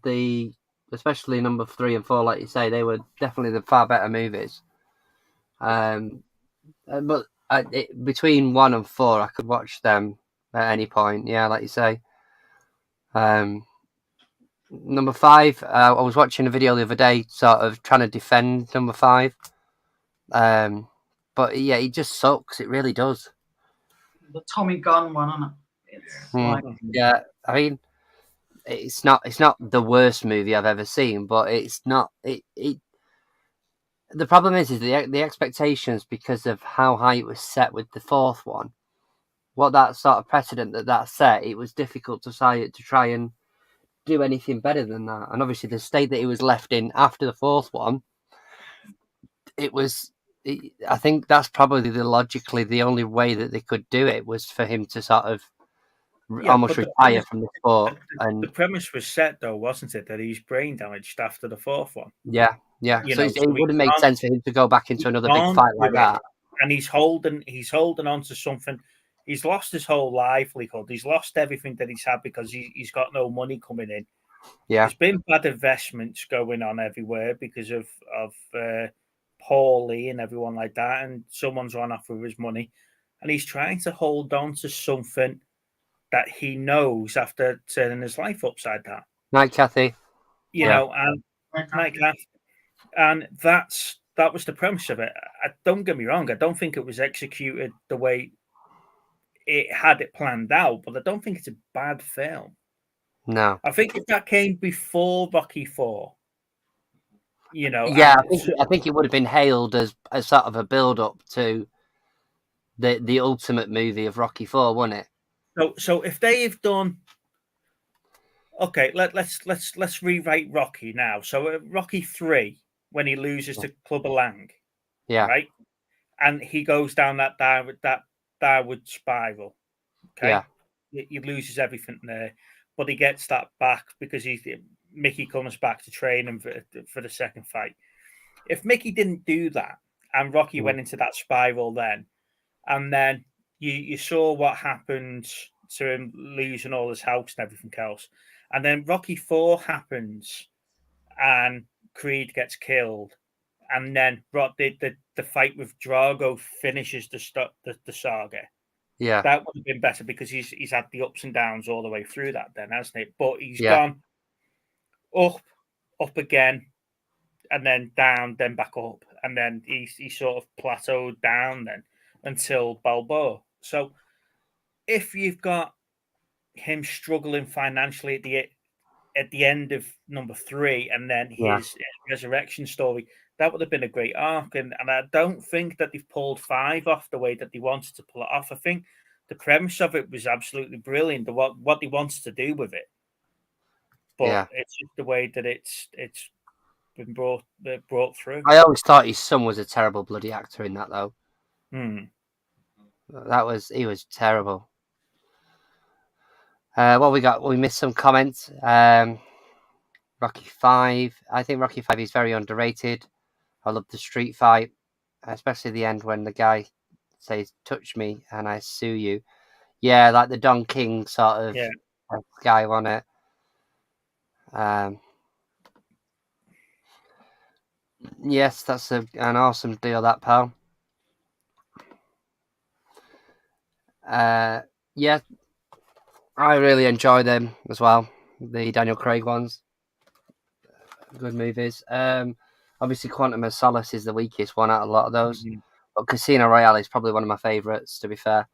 the especially number 3 and 4, like you say, they were definitely the far better movies. But between 1 and 4, I could watch them at any point. Yeah, like you say. Number 5, I was watching a video the other day, sort of trying to defend number 5. But yeah, it just sucks. It really does. The Tommy Gunn one, isn't it? It's like... Yeah, I mean, it's not the worst movie I've ever seen, but it's not. The problem is the expectations, because of how high it was set with the 4th one. What that sort of precedent that set, it was difficult to try and do anything better than that. And obviously, the state that it was left in after the 4th one, I think that's probably logically the only way that they could do it was for him to sort of almost retire from the sport. And the premise was set, though, wasn't it, that he's brain damaged after the 4th one? Yeah. So it wouldn't make sense for him to go back into another big fight like that. And he's holding on to something. He's lost his whole livelihood. He's lost everything that he's had because he's got no money coming in. Yeah, there's been bad investments going on everywhere because of Paulie and everyone like that, and someone's run off with his money, and he's trying to hold on to something that he knows after turning his life upside down. Night, Kathy. You know, and night, Kath. And that was the premise of it. Don't get me wrong, I don't think it was executed the way it had it planned out, but I don't think it's a bad film. No. I think if that came before Rocky 4, Yeah, I think it would have been hailed as sort of a build-up to the ultimate movie of Rocky 4, wouldn't it? So if they've done, okay, let's rewrite Rocky now. So Rocky 3, when he loses to Clubber Lang, yeah, right, and he goes down that downward spiral. Okay, yeah, he loses everything there, but he gets that back because Mickey comes back to train him for the second fight. If Mickey didn't do that and Rocky went into that spiral then, and then you saw what happened to him losing all his house and everything else, and then Rocky 4 happens and Creed gets killed, and then the fight with Drago finishes the saga. yeah. That would have been better because he's had the ups and downs all the way through that then, hasn't he? But he's gone up again, and then down, then back up, and then he sort of plateaued down then until Balboa. So if you've got him struggling financially at the end of number 3, and then his resurrection story, that would have been a great arc. And I don't think that they've pulled 5 off the way that they wanted to pull it off. I think the premise of it was absolutely brilliant, what they wanted to do with it. But it's just the way that it's been brought through. I always thought his son was a terrible bloody actor in that, though. He was terrible. What we got? We missed some comments. Rocky 5. I think Rocky 5 is very underrated. I love the street fight, especially the end when the guy says, "Touch me and I sue you." Yeah, like the Don King sort of guy on it. Yes, that's an awesome deal, that pal. Yeah, I really enjoy them as well. The Daniel Craig ones, good movies. Obviously, Quantum of Solace is the weakest one out of a lot of those, but Casino Royale is probably one of my favourites. To be fair.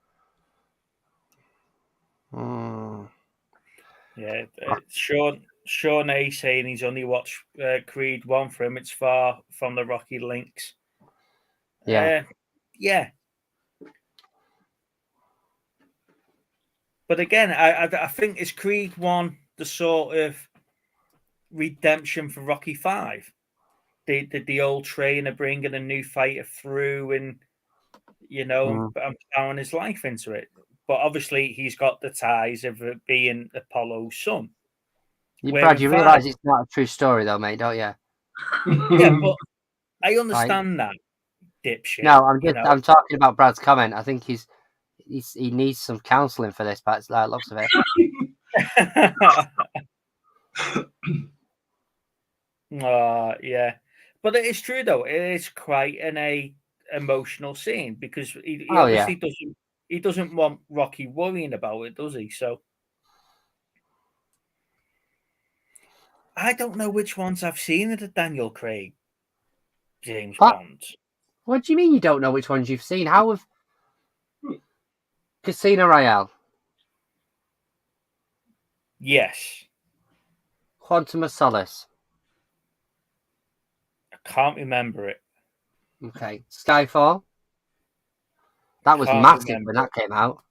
Yeah, Sean A saying he's only watched Creed 1 for him. It's far from the Rocky links. Yeah. Yeah. But again, I think is Creed 1 the sort of redemption for Rocky 5? The old trainer bringing a new fighter through and, and plowing his life into it. But obviously, he's got the ties of it being Apollo's son. Brad, you realise it's not a true story, though, mate, don't you? Yeah, but I understand that, dipshit. No, I'm talking about Brad's comment. I think he needs some counselling for this, but lots of it. Yeah, but it is true though. It is quite an emotional scene because he obviously doesn't. He doesn't want Rocky worrying about it, does he? So I don't know which ones I've seen of the Daniel Craig James Bond. What do you mean you don't know which ones you've seen? How have Casino Royale? Yes. Quantum of Solace. I can't remember it. Okay. Skyfall. That was massive when that came out.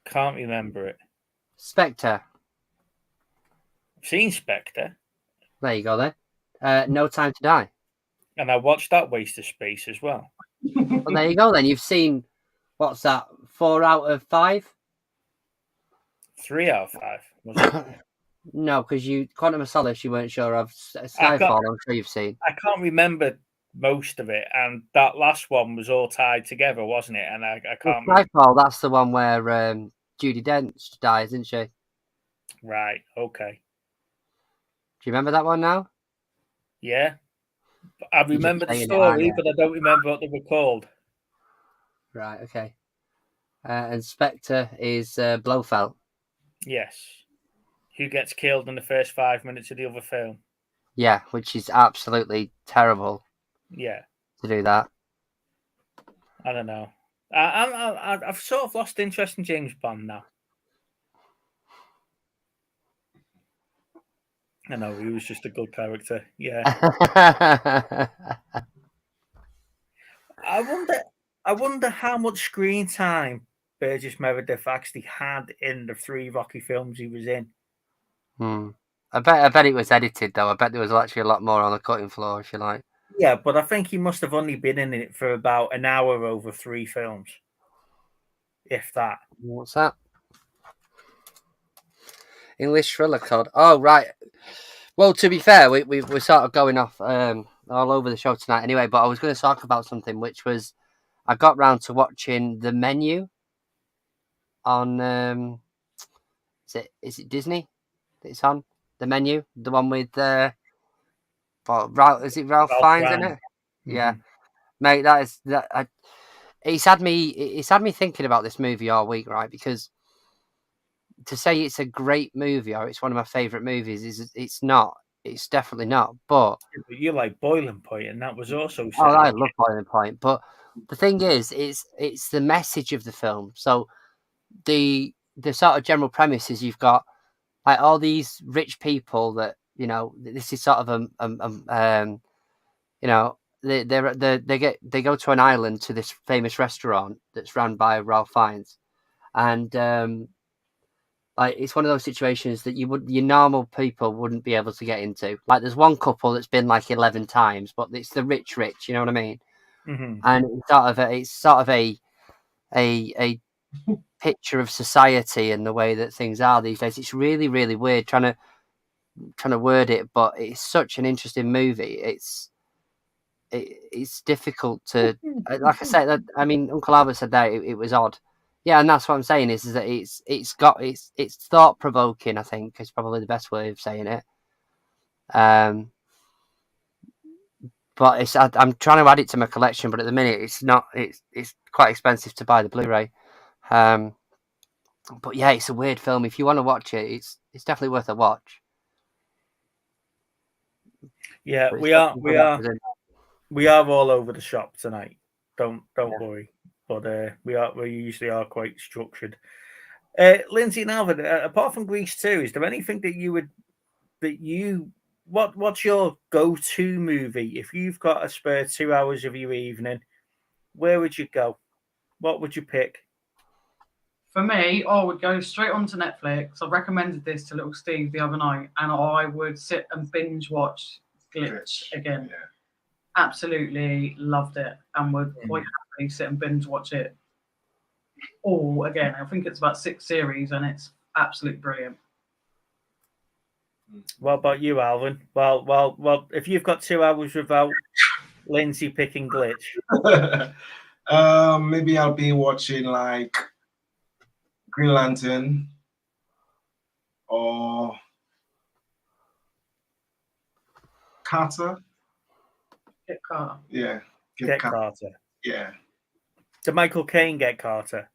Can't remember it. Spectre. I've seen Spectre. There you go then. No Time to Die. And I watched that Waste of Space as well. Well, there you go then. You've seen, what's that, 4 out of 5? 3 out of 5, was it? No, because Quantum of Solace you weren't sure of. Skyfall, I'm sure you've seen. I can't remember most of it, and that last one was all tied together, wasn't it? And I can't. Skyfall, that's the one where Judi Dench dies, isn't she? Right. Okay. Do you remember that one now? Yeah, I remember the story, but I don't remember what they were called. Right. Okay. And Spectre is Blofeld. Yes. Who gets killed in the first 5 minutes of the other film? Yeah, which is absolutely terrible. Yeah. To do that. I don't know. I've sort of lost interest in James Bond now. I know he was just a good character. Yeah. I wonder how much screen time Burgess Meredith actually had in the 3 Rocky films he was in. I bet it was edited though. I bet there was actually a lot more on the cutting floor, if you like. Yeah, but I think he must have only been in it for about an hour over 3 films, if that. What's that? English thriller code. Oh right. Well, to be fair, we're sort of going off all over the show tonight anyway. But I was going to talk about something, which was I got round to watching The Menu on is it Disney? It's on The Menu, the one with Ralph. Is it Ralph Fiennes in it? Mm-hmm. Yeah, mate. It's had me thinking about this movie all week, right? Because to say it's a great movie or it's one of my favourite movies it's not. It's definitely not. But you like Boiling Point, and that was also. I love Boiling Point. But the thing is, it's the message of the film. So the sort of general premise is you've got like all these rich people that this is sort of they go to an island to this famous restaurant that's run by Ralph Fiennes, and like it's one of those situations that your normal people wouldn't be able to get into. Like there's one couple that's been like 11 times, but it's the rich, you know what I mean? Mm-hmm. And it's sort of a picture of society and the way that things are these days. It's really, really weird trying to word it, but it's such an interesting movie. It's difficult to, like I said. I mean, Uncle Albert said that it was odd. Yeah, and that's what I'm saying is that it's thought provoking. I think is probably the best way of saying it. But I'm trying to add it to my collection, but at the minute it's not. It's quite expensive to buy the Blu-ray. But yeah, it's a weird film. If you want to watch it, it's definitely worth a watch. Yeah, we are all over the shop tonight. Don't worry. But we usually are quite structured. Lindsay and Alvin, apart from Grease 2, is there anything what's your go-to movie if you've got a spare 2 hours of your evening? Where would you go? What would you pick? For me, I would go straight onto Netflix. I recommended this to little Steve the other night, and I would sit and binge watch Glitch again. Yeah. Absolutely loved it, and would quite happily sit and binge watch it all again. I think it's about 6 series, and it's absolutely brilliant. What about you, Alvin? Well. If you've got 2 hours without Lindsay picking Glitch, maybe I'll be watching like Green Lantern or Carter. Get Carter. Yeah. Get Carter. Yeah. Did Michael Caine get Carter?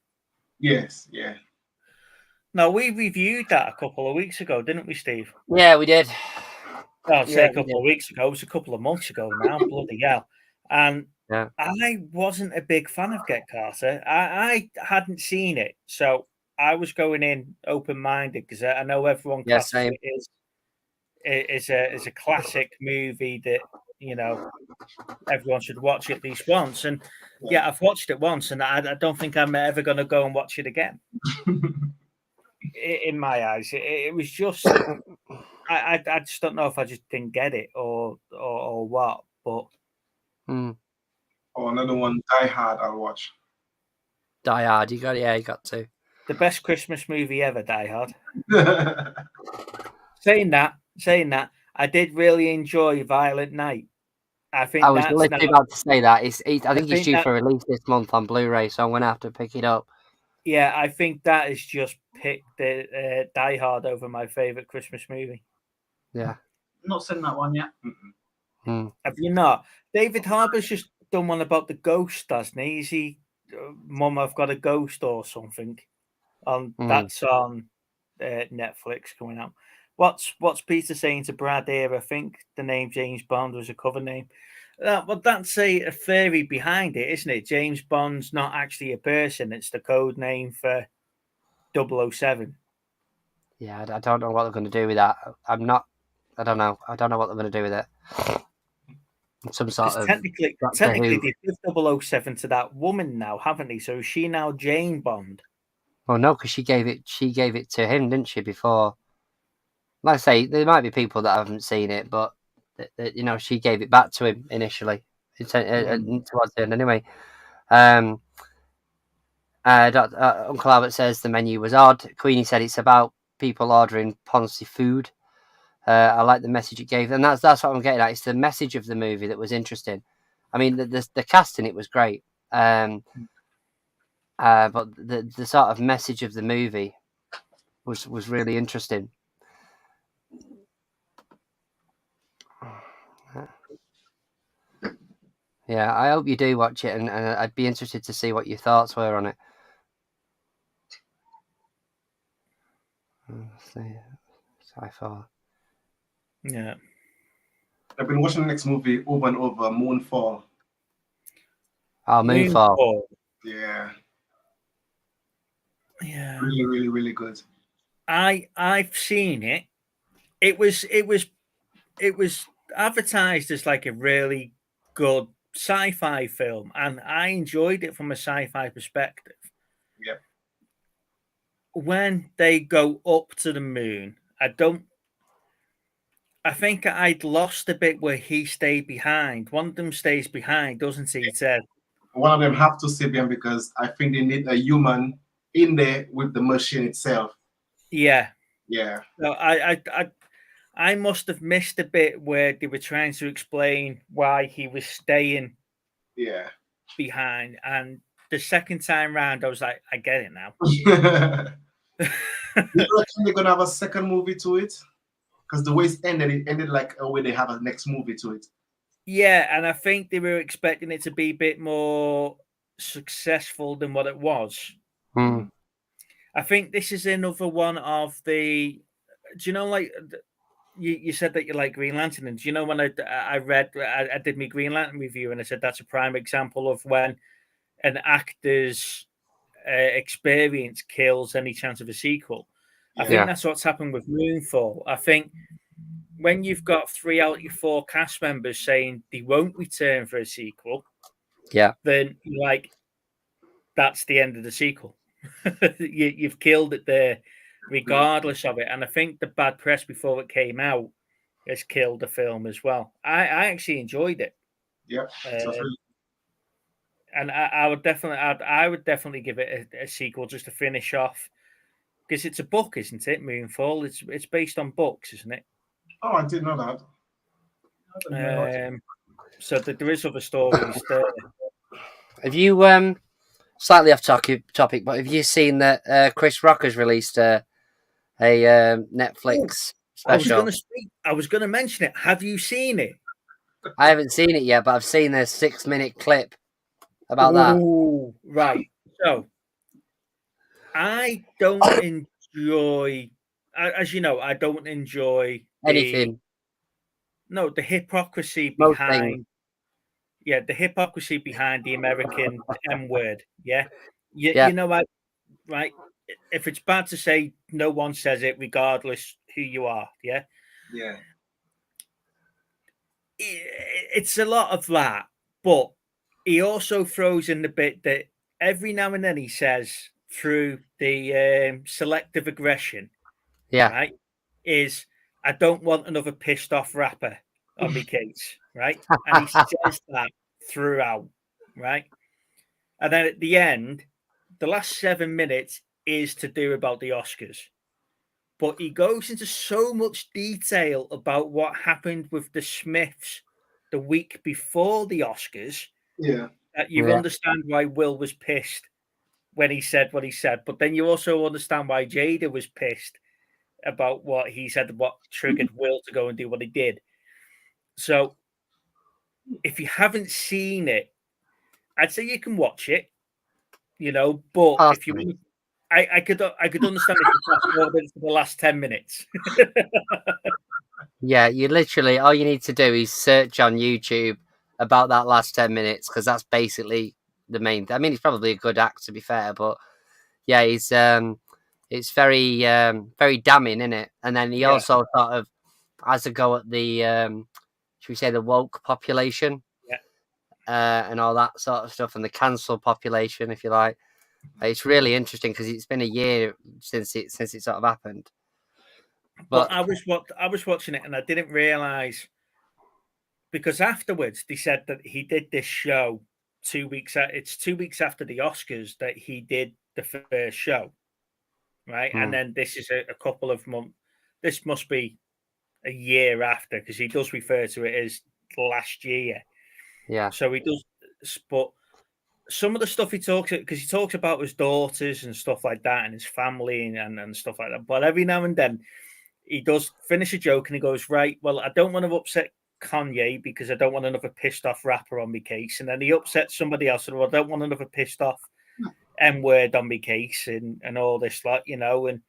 Yes. Yeah. No, we reviewed that a couple of weeks ago, didn't we, Steve? Yeah, we did. I'll say a couple of weeks ago. It was a couple of months ago now. Bloody hell. And I wasn't a big fan of Get Carter. I hadn't seen it. So I was going in open-minded because I know everyone classes it is a classic movie that, everyone should watch it at least once. And yeah, I've watched it once, and I don't think I'm ever going to go and watch it again. In my eyes, it was just I just don't know if I just didn't get it or what. But another one, Die Hard. I'll watch. Die Hard, you got to. The best Christmas movie ever, Die Hard. Saying that, I did really enjoy Violent Night. I was literally about to say that. I think it's due for release this month on Blu-ray, so I'm going to have to pick it up. Yeah, I think that is just picked the Die Hard over my favorite Christmas movie. Yeah, not seen that one yet. Have you not? David Harbour's just done one about the ghost, hasn't he? Is he, Mum, I've got a ghost or something? That's on Netflix coming out. What's Peter saying to Brad here? I think the name James Bond was a cover name. Well, that's a theory behind it, isn't it? James Bond's not actually a person; it's the code name for 007. Yeah, I don't know what they're going to do with that. I don't know. I don't know what they're going to do with it. Some sort of technically they give 007 to that woman now, haven't they? So is she now Jane Bond? Well, no, because she gave it to him, didn't she? Before, like I say, there might be people that haven't seen it, but you know, she gave it back to him initially, towards the end, anyway. Uncle Albert says the menu was odd. Queenie said it's about people ordering Ponzi food. I like the message it gave, and that's what I'm getting at. It's the message of the movie that was interesting. I mean, the cast in it was great, but the sort of message of the movie was really interesting. Yeah, I hope you do watch it, and I'd be interested to see what your thoughts were on it. Let's see. Sci-fi. Yeah. I've been watching the next movie over and over, Moonfall. Oh, Moonfall. Yeah. Yeah. Really, really, really good. I've seen it. It was advertised as like a really good sci-fi film, and I enjoyed it from a sci-fi perspective. Yeah. When they go up to the moon, I think I'd lost a bit where he stayed behind. One of them stays behind, doesn't he? He said one of them have to stay behind because I think they need a human in there with the machine itself. Yeah. Yeah. So I must have missed a bit where they were trying to explain why he was staying behind. And the second time round, I was like, I get it now. You reckon they're going to have a second movie to it? Because the way it ended like a way they have a next movie to it. Yeah, and I think they were expecting it to be a bit more successful than what it was. I think this is another one of the... Do you know, like... You said that you like Green Lantern, and do you know when I did my Green Lantern review, and I said that's a prime example of when an actor's experience kills any chance of a sequel. I think that's what's happened with Moonfall. I think when you've got 3 out of your 4 cast members saying they won't return for a sequel, then like that's the end of the sequel. You've killed it there, regardless of it. And I think the bad press before it came out has killed the film as well. I actually enjoyed it. Yeah, and I would definitely give it a sequel just to finish off, because it's a book, isn't it? Moonfall. It's based on books, isn't it? Oh, I didn't know that. So there is other stories there. Have you slightly off topic, but have you seen that Chris Rock has released a Netflix special? I was going to mention it. Have you seen it? I haven't seen it yet, but I've seen a 6-minute clip about that. Right. So I don't enjoy, as you know, I don't enjoy anything. The hypocrisy behind. Yeah, the hypocrisy behind the American M word. Yeah. You know what? Right. If it's bad to say, no one says it, regardless who you are. Yeah. Yeah. It's a lot of that, but he also throws in the bit that every now and then he says through the selective aggression. Yeah. Right. Is I don't want another pissed off rapper on my case. Right. And he says that throughout. Right. And then at the end, the last 7 minutes is to do about the Oscars. But he goes into so much detail about what happened with the Smiths the week before the Oscars. Yeah. That you understand why Will was pissed when he said what he said. But then you also understand why Jada was pissed about what he said, what triggered Will to go and do what he did. So if you haven't seen it, I'd say you can watch it, but if you I could understand if you fast forward for the last 10 minutes. Yeah, you literally all you need to do is search on YouTube about that last 10 minutes because that's basically the main. I mean, he's probably a good actor, to be fair, but yeah, he's it's very very damning, isn't it? And then he also sort of has a go at the should we say the woke population, and all that sort of stuff, and the cancel population, if you like. It's really interesting because it's been a year since it sort of happened. But I was watching it and I didn't realize, because afterwards they said that he did this show 2 weeks. It's 2 weeks after the Oscars that he did the first show, right? And then this is a couple of months. This must be a year after, because he does refer to it as last year. Yeah. So he does, but some of the stuff he talks, because he talks about his daughters and stuff like that, and his family and stuff like that. But every now and then he does finish a joke and he goes, right, well, I don't want to upset Kanye because I don't want another pissed off rapper on my case. And then he upsets somebody else and, well, I don't want another pissed off M-word on my case and all this, like, you know, and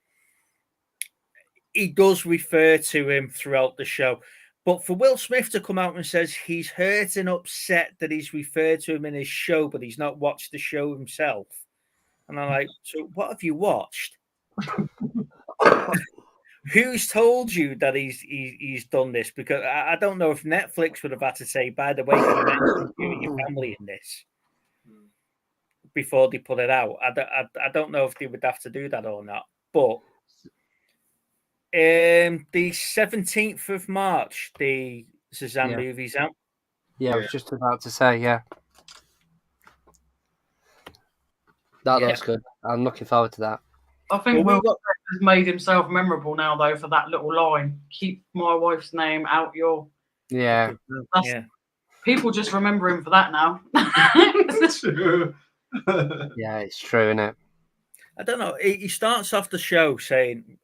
he does refer to him throughout the show. But for Will Smith to come out and says he's hurt and upset that he's referred to him in his show, but he's not watched the show himself. And I'm like, so what have you watched? Who's told you that he's done this? Because I don't know if Netflix would have had to say, by the way, you mentioned your family in this before they put it out. I don't know if they would have to do that or not. But the 17th of March, the Shazam movie's out. Yeah, I was just about to say, that looks good. I'm looking forward to that. I think Will has made himself memorable now, though, for that little line. Keep my wife's name out your... Yeah. People just remember him for that now. It's true. Yeah, it's true, isn't it? I don't know. He starts off the show saying,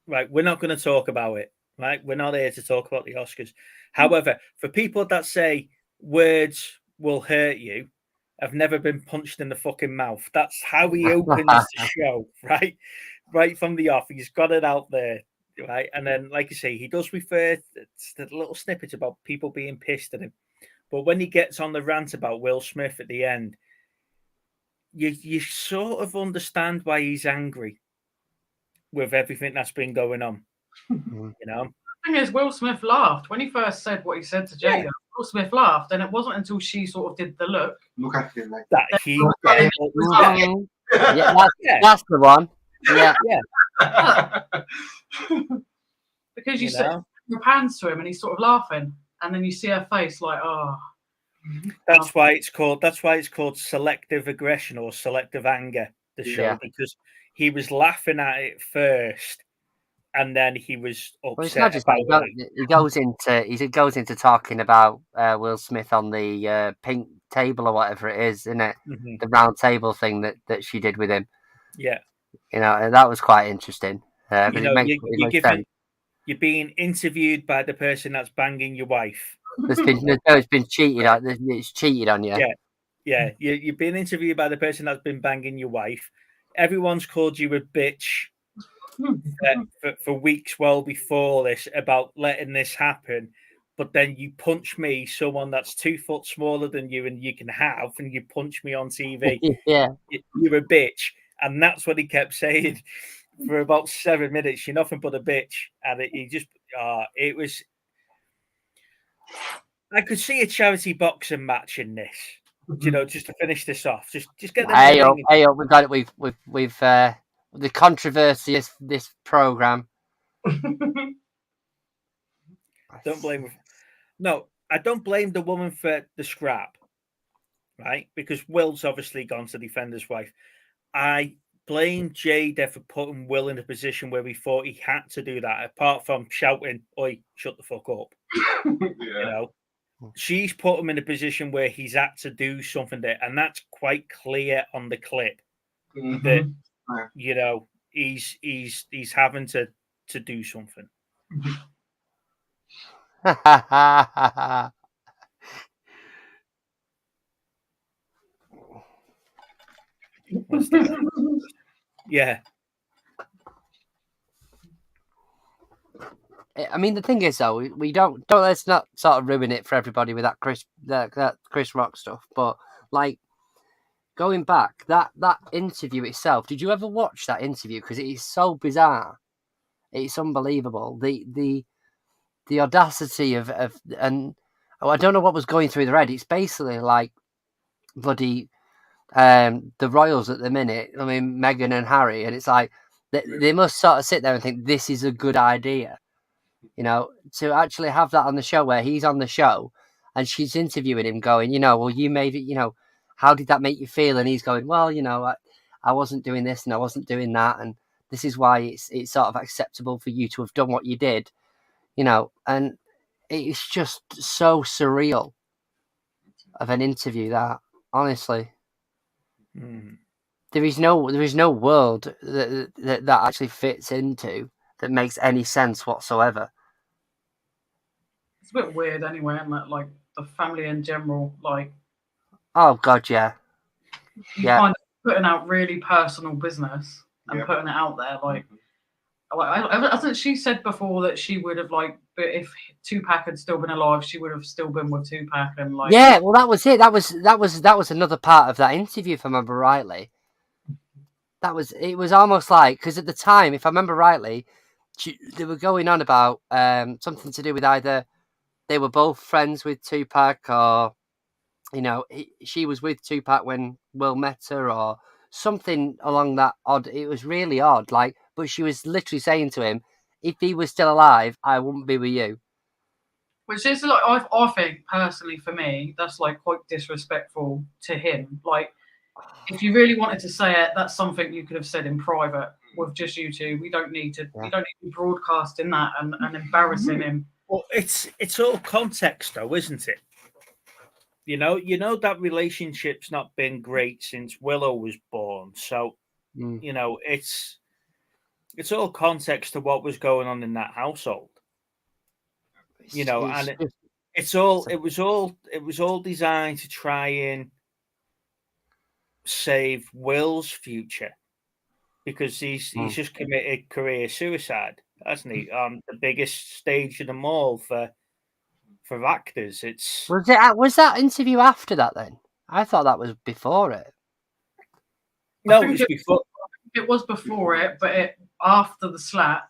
right, we're not going to talk about it. Right? We're not here to talk about the Oscars. However, for people that say words will hurt you, I've never been punched in the fucking mouth. That's how he opens the show, right? Right from the off. He's got it out there, right? And then, like I say, he does refer to the little snippets about people being pissed at him. But when he gets on the rant about Will Smith at the end, you sort of understand why he's angry with everything that's been going on. You know? The thing is, Will Smith laughed. When he first said what he said to Jada, Will Smith laughed, and it wasn't until she sort of did the look. Look at him like that. That's the one. Yeah. Because you see your pans to him and he's sort of laughing, and then you see her face like, oh. That's why it's called selective aggression or selective anger, the show, because he was laughing at it first and then he was upset. Well, it's not just that. He goes into talking about Will Smith on the pink table or whatever it is, isn't it? Mm-hmm. The round table thing that she did with him. Yeah. You know, and that was quite interesting. You're being interviewed by the person that's banging your wife. It's been cheated on. It's cheated on you. Yeah. You're being interviewed by the person that's been banging your wife. Everyone's called you a bitch for weeks well before this about letting this happen. But then you punch me, someone that's 2 foot smaller than you and you can have, and you punch me on TV. Yeah. You're a bitch. And that's what he kept saying for about 7 minutes. You're nothing but a bitch. And it was... I could see a charity boxing match in this, you know, just to finish this off. Just get the hey, we've got it. We've the controversy of this program. Don't blame her. No, I don't blame the woman for the scrap, right? Because Will's obviously gone to defend his wife. I blame Jada for putting Will in a position where he thought he had to do that, apart from shouting, "Oi, shut the fuck up." You know, she's put him in a position where he's had to do something there, and that's quite clear on the clip that you know he's having to do something. What's that? Yeah. I mean, the thing is, though, we don't let's not sort of ruin it for everybody with that Chris Rock stuff. But like going back, that interview itself. Did you ever watch that interview? Because it is so bizarre. It's unbelievable. The audacity of and I don't know what was going through their head. It's basically like bloody the royals at the minute. I mean, Meghan and Harry, and it's like they must sort of sit there and think this is a good idea. You know, to actually have that on the show where he's on the show and she's interviewing him going, well, you made it, how did that make you feel? And he's going, well, I wasn't doing this and I wasn't doing that. And this is why it's sort of acceptable for you to have done what you did, and it's just so surreal of an interview that, honestly, there is no world that actually fits into that makes any sense whatsoever. It's a bit weird anyway, and like the family in general, like. Oh God, yeah. Yeah. Kind of putting out really personal business and putting it out there, like. Hasn't she said before that she would have but if Tupac had still been alive, she would have still been with Tupac and like. Yeah, well, that was it. That was another part of that interview, if I remember rightly. It was almost like, because at the time, if I remember rightly, they were going on about something to do with either they were both friends with Tupac, or she was with Tupac when Will met her, or something along that odd. It was really odd, but she was literally saying to him, if he was still alive, I wouldn't be with you. Which is I think personally for me, that's quite disrespectful to him. If you really wanted to say it, that's something you could have said in private with just you two. We don't need to. Yeah. We don't need to be broadcasting that and embarrassing him. Well, it's all context, though, isn't it? That relationship's not been great since Willow was born. So, it's all context to what was going on in that household. It was all designed to try and save Will's future, because he's just committed career suicide, hasn't he? On the biggest stage of them all for actors. Was that interview after that then? I thought that was before it. No, it was before. It was before it, but after the slap,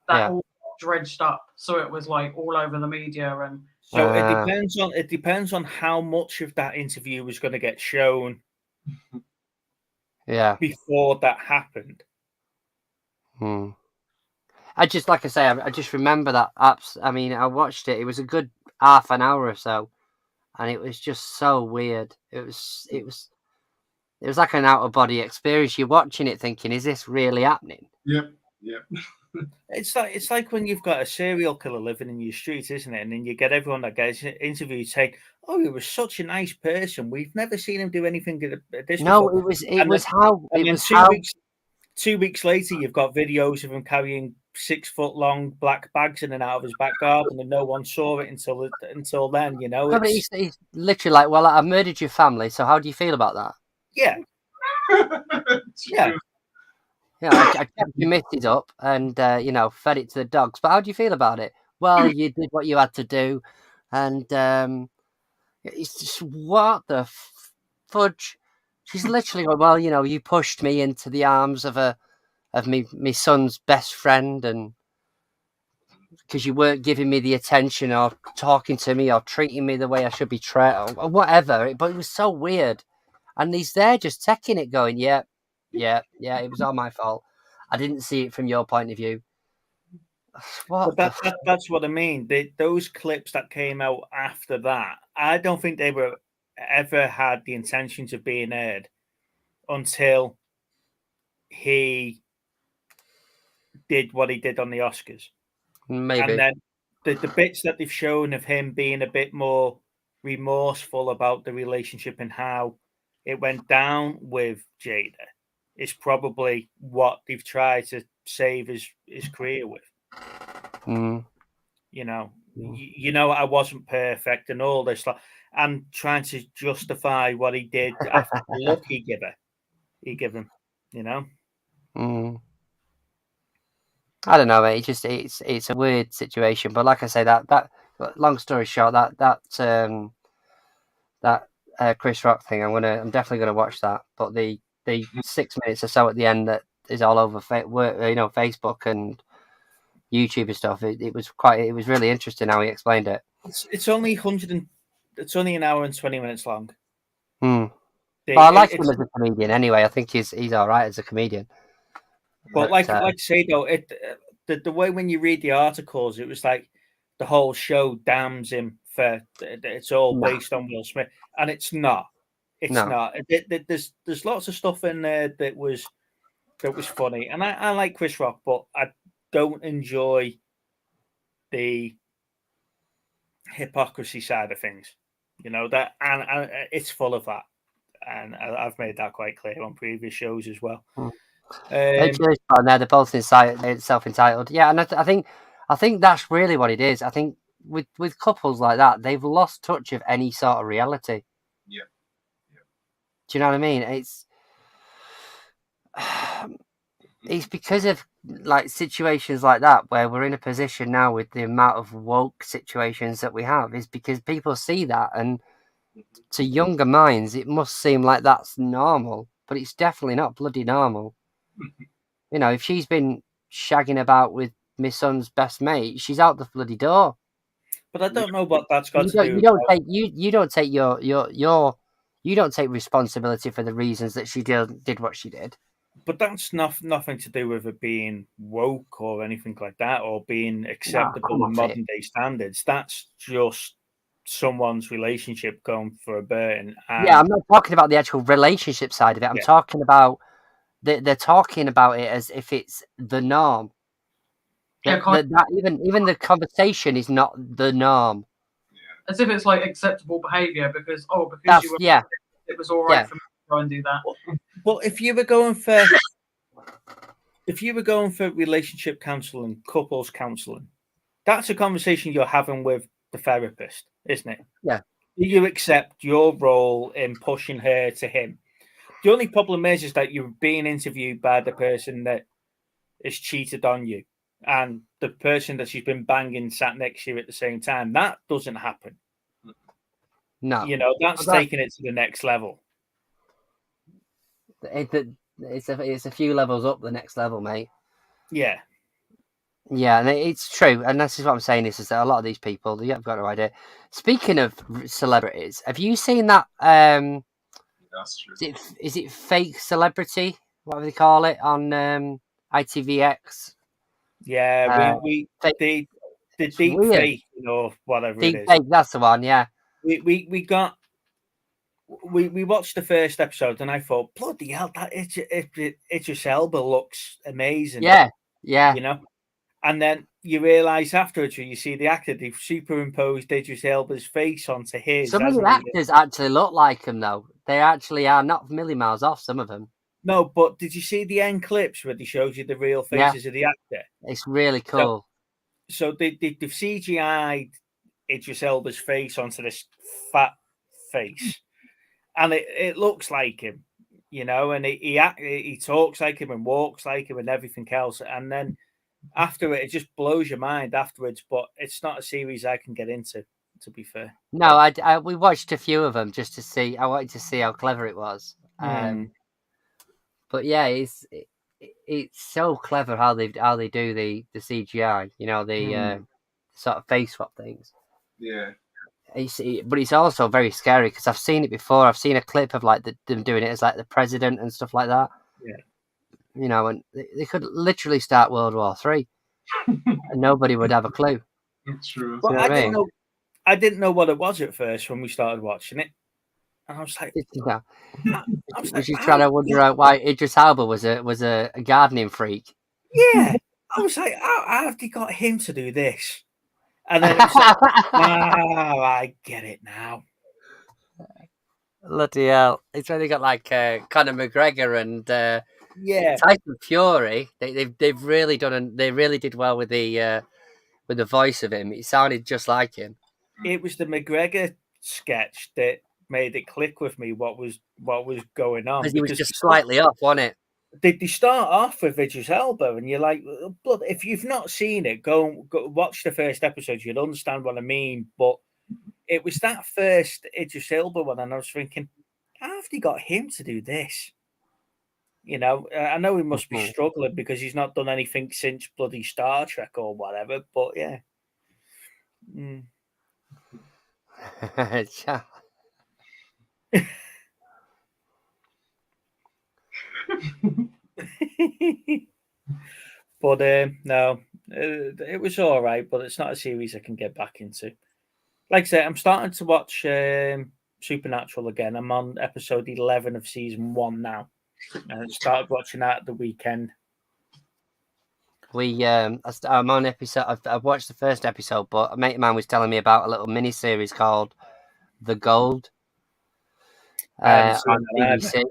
that all dredged up, so it was all over the media. And so it depends on how much of that interview was going to get shown. Yeah. Before that happened. I just, like I say, I just remember that. I mean, I watched it. It was a good half an hour or so, and it was just so weird. It was like an out of body experience. You're watching it, thinking, "Is this really happening?" Yep. It's like when you've got a serial killer living in your street, isn't it? And then you get everyone that gets interviewed saying, "Oh, he was such a nice person. We've never seen him do anything at this." No, before. it was how. 2 weeks later, you've got videos of him carrying 6 foot long black bags in and out of his back garden, and no one saw it until then. No, but he's literally like, "Well, I murdered your family, so how do you feel about that?" Yeah. Yeah. Yeah, I kept your missus up and, fed it to the dogs. But how do you feel about it? Well, you did what you had to do. And it's just, what the fudge? She's literally going, well, you pushed me into the arms of my son's best friend, and because you weren't giving me the attention or talking to me or treating me the way I should be treated or whatever. But it was so weird. And he's there just taking it, going, yeah, it was all my fault. I didn't see it from your point of view. That's what I mean. Those clips that came out after that, I don't think they were ever had the intentions of being aired until he did what he did on the Oscars. Maybe. And then the bits that they've shown of him being a bit more remorseful about the relationship and how it went down with Jada is probably what they've tried to save his career with. I wasn't perfect and all this, and trying to justify what he did after the look he gave him. I don't know, mate. It's a weird situation. But like I say, that long story short, that Chris Rock thing, I'm definitely gonna watch that. But the 6 minutes or so at the end that is all over Facebook and YouTube and stuff. It was really interesting how he explained it. It's only it's only an hour and 20 minutes long. But I like him as a comedian anyway. I think he's all right as a comedian. But like I say though, the way when you read the articles, it was like the whole show damns him for it's all based on Will Smith, and it's not. It's not. There's lots of stuff in there that was funny, and I like Chris Rock, but I don't enjoy the hypocrisy side of things. You know that, and it's full of that, and I've made that quite clear on previous shows as well. They're both self-entitled. Yeah, and I think that's really what it is. I think with couples like that, they've lost touch of any sort of reality. Yeah. Do you know what I mean? It's because of like situations like that where we're in a position now with the amount of woke situations that we have, is because people see that, and to younger minds it must seem like that's normal, but it's definitely not bloody normal. You know, if she's been shagging about with my son's best mate, she's out the bloody door. But I don't know what that's got to do. You don't take responsibility for the reasons that she did what she did. But that's nothing to do with it being woke or anything like that, or being acceptable in modern day standards. That's just someone's relationship going for a burn. Yeah, I'm not talking about the actual relationship side of it. I'm talking about they're talking about it as if it's the norm. Even the conversation is not the norm. As if it's like acceptable behaviour because it was all right for me to go and do that. Well, if you were going for relationship counselling, couples counselling, that's a conversation you're having with the therapist, isn't it? Yeah. Do you accept your role in pushing her to him? The only problem is that you're being interviewed by the person that has cheated on you, and the person that she's been banging sat next to you at the same time. That doesn't happen. No. You know, that's taking it to the next level. It's a few levels up the next level, mate. Yeah. Yeah, and it's true. And this is what I'm saying is that a lot of these people, you haven't got no idea. Speaking of celebrities, have you seen that? That's true. Is it Fake Celebrity? What do they call it on ITVX? Yeah, the deep fake, or whatever deep it is. Fake, that's the one. Yeah, we watched the first episode, and I thought, bloody hell, that Idris Elba looks amazing. Yeah. You know, and then you realise afterwards, when you see the actor, they've superimposed Idris Elba's face onto his. Some of the actors actually look like him, though. They actually are not a million miles off. Some of them. No, but did you see the end clips where they showed you the real faces of the actor? It's really cool. So they've CGI'd Idris Elba's face onto this fat face, and it looks like him, you know, and he talks like him and walks like him and everything else. And then after it just blows your mind afterwards. But it's not a series I can get into, to be fair. No, we watched a few of them just to see. I wanted to see how clever it was. But yeah, it's so clever how they do the CGI. You know, the sort of face swap things. Yeah. But it's also very scary because I've seen it before. I've seen a clip of like them doing it as like the president and stuff like that. Yeah. You know, and they could literally start World War III, and nobody would have a clue. It's true. Well, I didn't know what it was at first when we started watching it, and I was like, was you trying to wonder out why Idris Elba was a gardening freak? Yeah, I was like, how have they got him to do this? And then it was like, wow, I get it now. Bloody hell! It's really got like Conor McGregor and Tyson Fury. They've really done, they really did well with the voice of him. It sounded just like him. It was the McGregor sketch that made it click with me what was going on. Because he was just slightly off, wasn't it? they start off with Idris Elba, and you're like, blood. If you've not seen it, go watch the first episode. You'll understand what I mean. But it was that first Idris Elba one, and I was thinking, how have they got him to do this? You know, I know he must be struggling because he's not done anything since bloody Star Trek or whatever. But yeah. But no, it was all right, but it's not a series I can get back into. Like I said, I'm starting to watch Supernatural again. I'm on episode 11 of season 1 now, and I started watching that at the weekend. I'm on episode. I've watched the first episode, but a mate of mine was telling me about a little mini series called The Gold on BBC.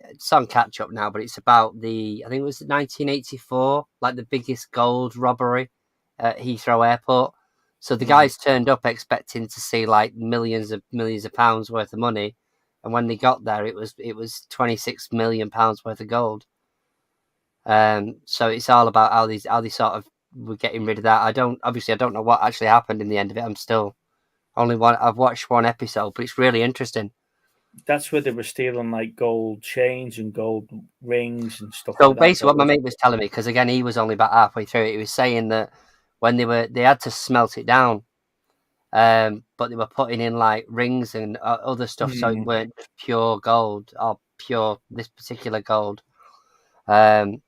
It's on catch up now, but it's about I think it was 1984, like the biggest gold robbery at Heathrow Airport. So the guys turned up expecting to see like millions of pounds worth of money, and when they got there, it was 26 million pounds worth of gold. So it's all about how they sort of were getting rid of that. I don't know what actually happened in the end of it. I've watched one episode, but it's really interesting. That's where they were stealing like gold chains and gold rings and stuff. So like basically, what my mate was telling me, because again he was only about halfway through it, he was saying that when they had to smelt it down, but they were putting in like rings and other stuff, so it weren't pure gold or pure this particular gold. But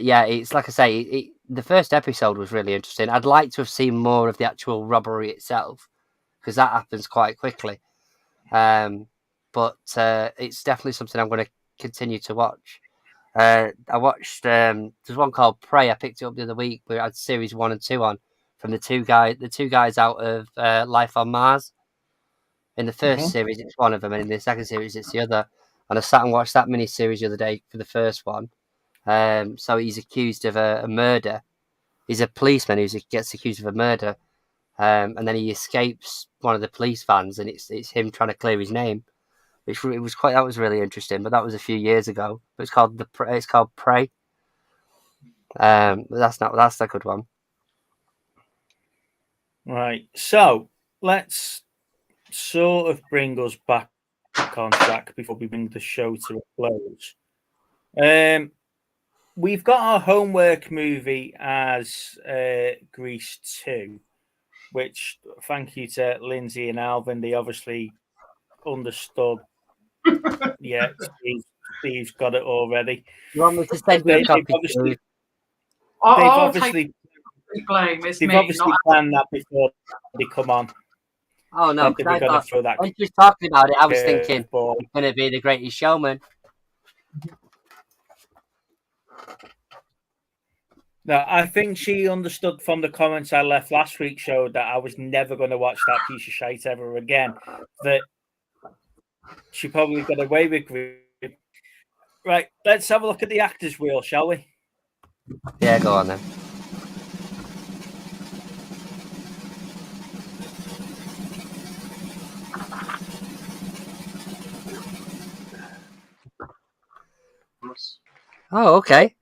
yeah, it's like I say, the first episode was really interesting. I'd like to have seen more of the actual robbery itself, because that happens quite quickly. But it's definitely something I'm going to continue to watch. I watched there's one called Prey. I picked it up the other week. We had series 1 and 2 on from the two guys out of Life on Mars. In the first series, it's one of them, and in the second series, it's the other. And I sat and watched that mini series the other day for the first one. So he's accused of a murder. He's a policeman who gets accused of a murder, and then he escapes one of the police vans, and it's him trying to clear his name. That was really interesting, but that was a few years ago. But it's called Prey. That's a good one. Right. So let's sort of bring us back on track before we bring the show to a close. We've got our homework movie as Grease 2, which thank you to Lindsay and Alvin. They obviously understood. Yeah, Steve's got it already. You want me to send you a copy? They've obviously blame. It's they've me, obviously planned that before they come on. Oh no! When you were talking about it, I was thinking it's going to be The Greatest Showman. No, I think she understood from the comments I left last week's show that I was never going to watch that piece of shite ever again. That she probably got away with Grease. Right, let's have a look at the actors' wheel, shall we? Yeah, go on then. Oh, okay.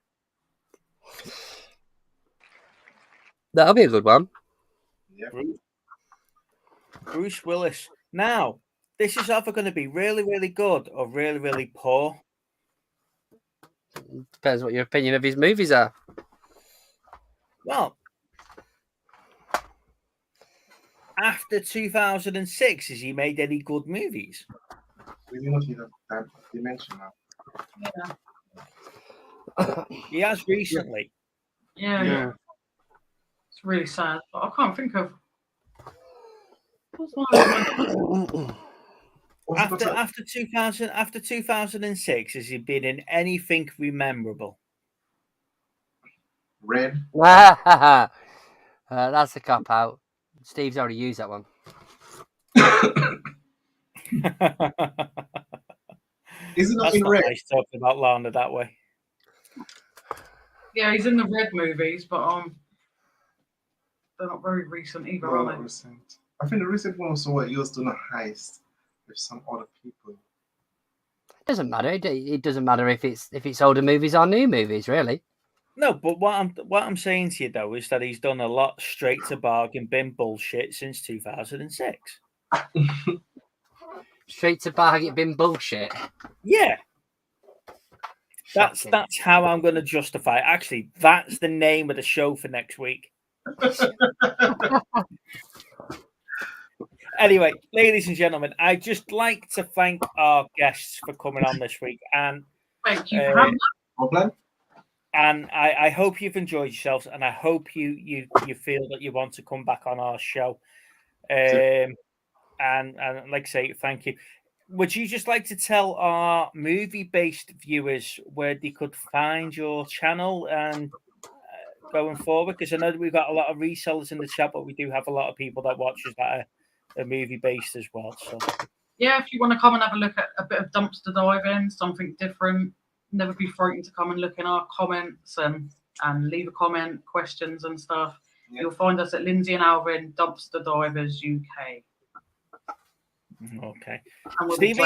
That'll be a good one. Yeah. Bruce Willis. Now, this is either going to be really, really good or really, really poor. Depends what your opinion of his movies are. Well, after 2006, has he made any good movies? We do not see that dimension now. Yeah. He has recently. Yeah. It's really sad, but I can't think of. What's one of After 2006, has he been in anything memorable? Red. That's a cop out. Steve's already used that one. Is it not in not Red? nice talking about Lana that way. Yeah, he's in the Red movies, but they're not very recent either, are they? Recent. I think the recent one was where he was doing a heist with some other people. Doesn't matter. It doesn't matter if it's older movies or new movies, really. No, but what I'm saying to you though is that he's done a lot straight to bargain bin bullshit since 2006. Straight to bargain bin bullshit. Yeah. Shocking. That's how I'm going to justify it. Actually, that's the name of the show for next week. Anyway, ladies and gentlemen, I'd just like to thank our guests for coming on this week. And thank you for having us. Problem? And I hope you've enjoyed yourselves, and I hope you feel that you want to come back on our show. And like I say, thank you. Would you just like to tell our movie-based viewers where they could find your channel and going forward? Because I know that we've got a lot of resellers in the chat, but we do have a lot of people that watch us that are movie-based as well. So yeah, if you want to come and have a look at a bit of dumpster diving, something different, never be frightened to come and look in our comments and leave a comment, questions and stuff. Yep. You'll find us at Lindsay and Alvin Dumpster Divers UK. Okay. And we'll Stevie,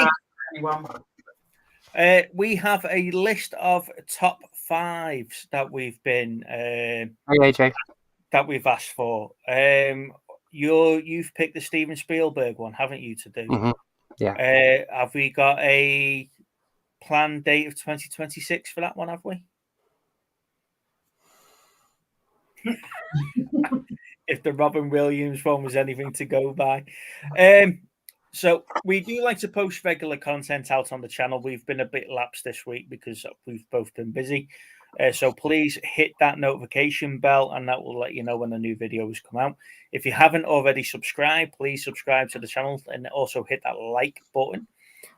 we have a list of top 5s that we've been that we've asked for. You've picked the Steven Spielberg one, haven't you? To do, mm-hmm. Yeah. Have we got a planned date of 2026 for that one? Have we? If the Robin Williams one was anything to go by. So we do like to post regular content out on the channel. We've been a bit lapsed this week because we've both been busy. So please hit that notification bell and that will let you know when the new videos come out. If you haven't already subscribed, please subscribe to the channel and also hit that like button.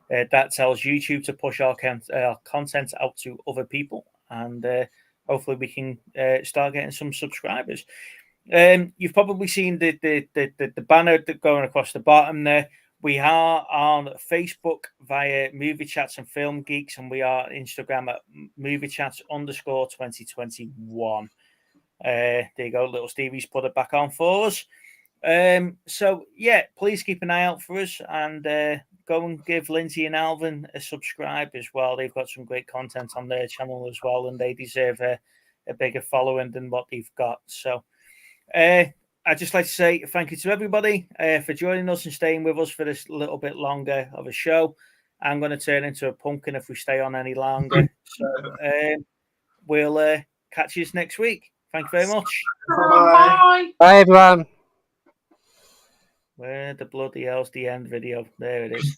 That tells YouTube to push our content out to other people, and hopefully we can start getting some subscribers. You've probably seen the banner going across the bottom there. We are on Facebook via Movie Chats and Film Geeks, and we are on Instagram at moviechats_2021. There you go, little Stevie's put it back on for us. So yeah, please keep an eye out for us and go and give Lindsay and Alvin a subscribe as well. They've got some great content on their channel as well, and they deserve a bigger following than what they've got. So I'd just like to say thank you to everybody for joining us and staying with us for this little bit longer of a show. I'm going to turn into a pumpkin if we stay on any longer. So we'll catch you next week. Thank you very much. Bye. Bye, everyone. Where the bloody hell's the end video? There it is.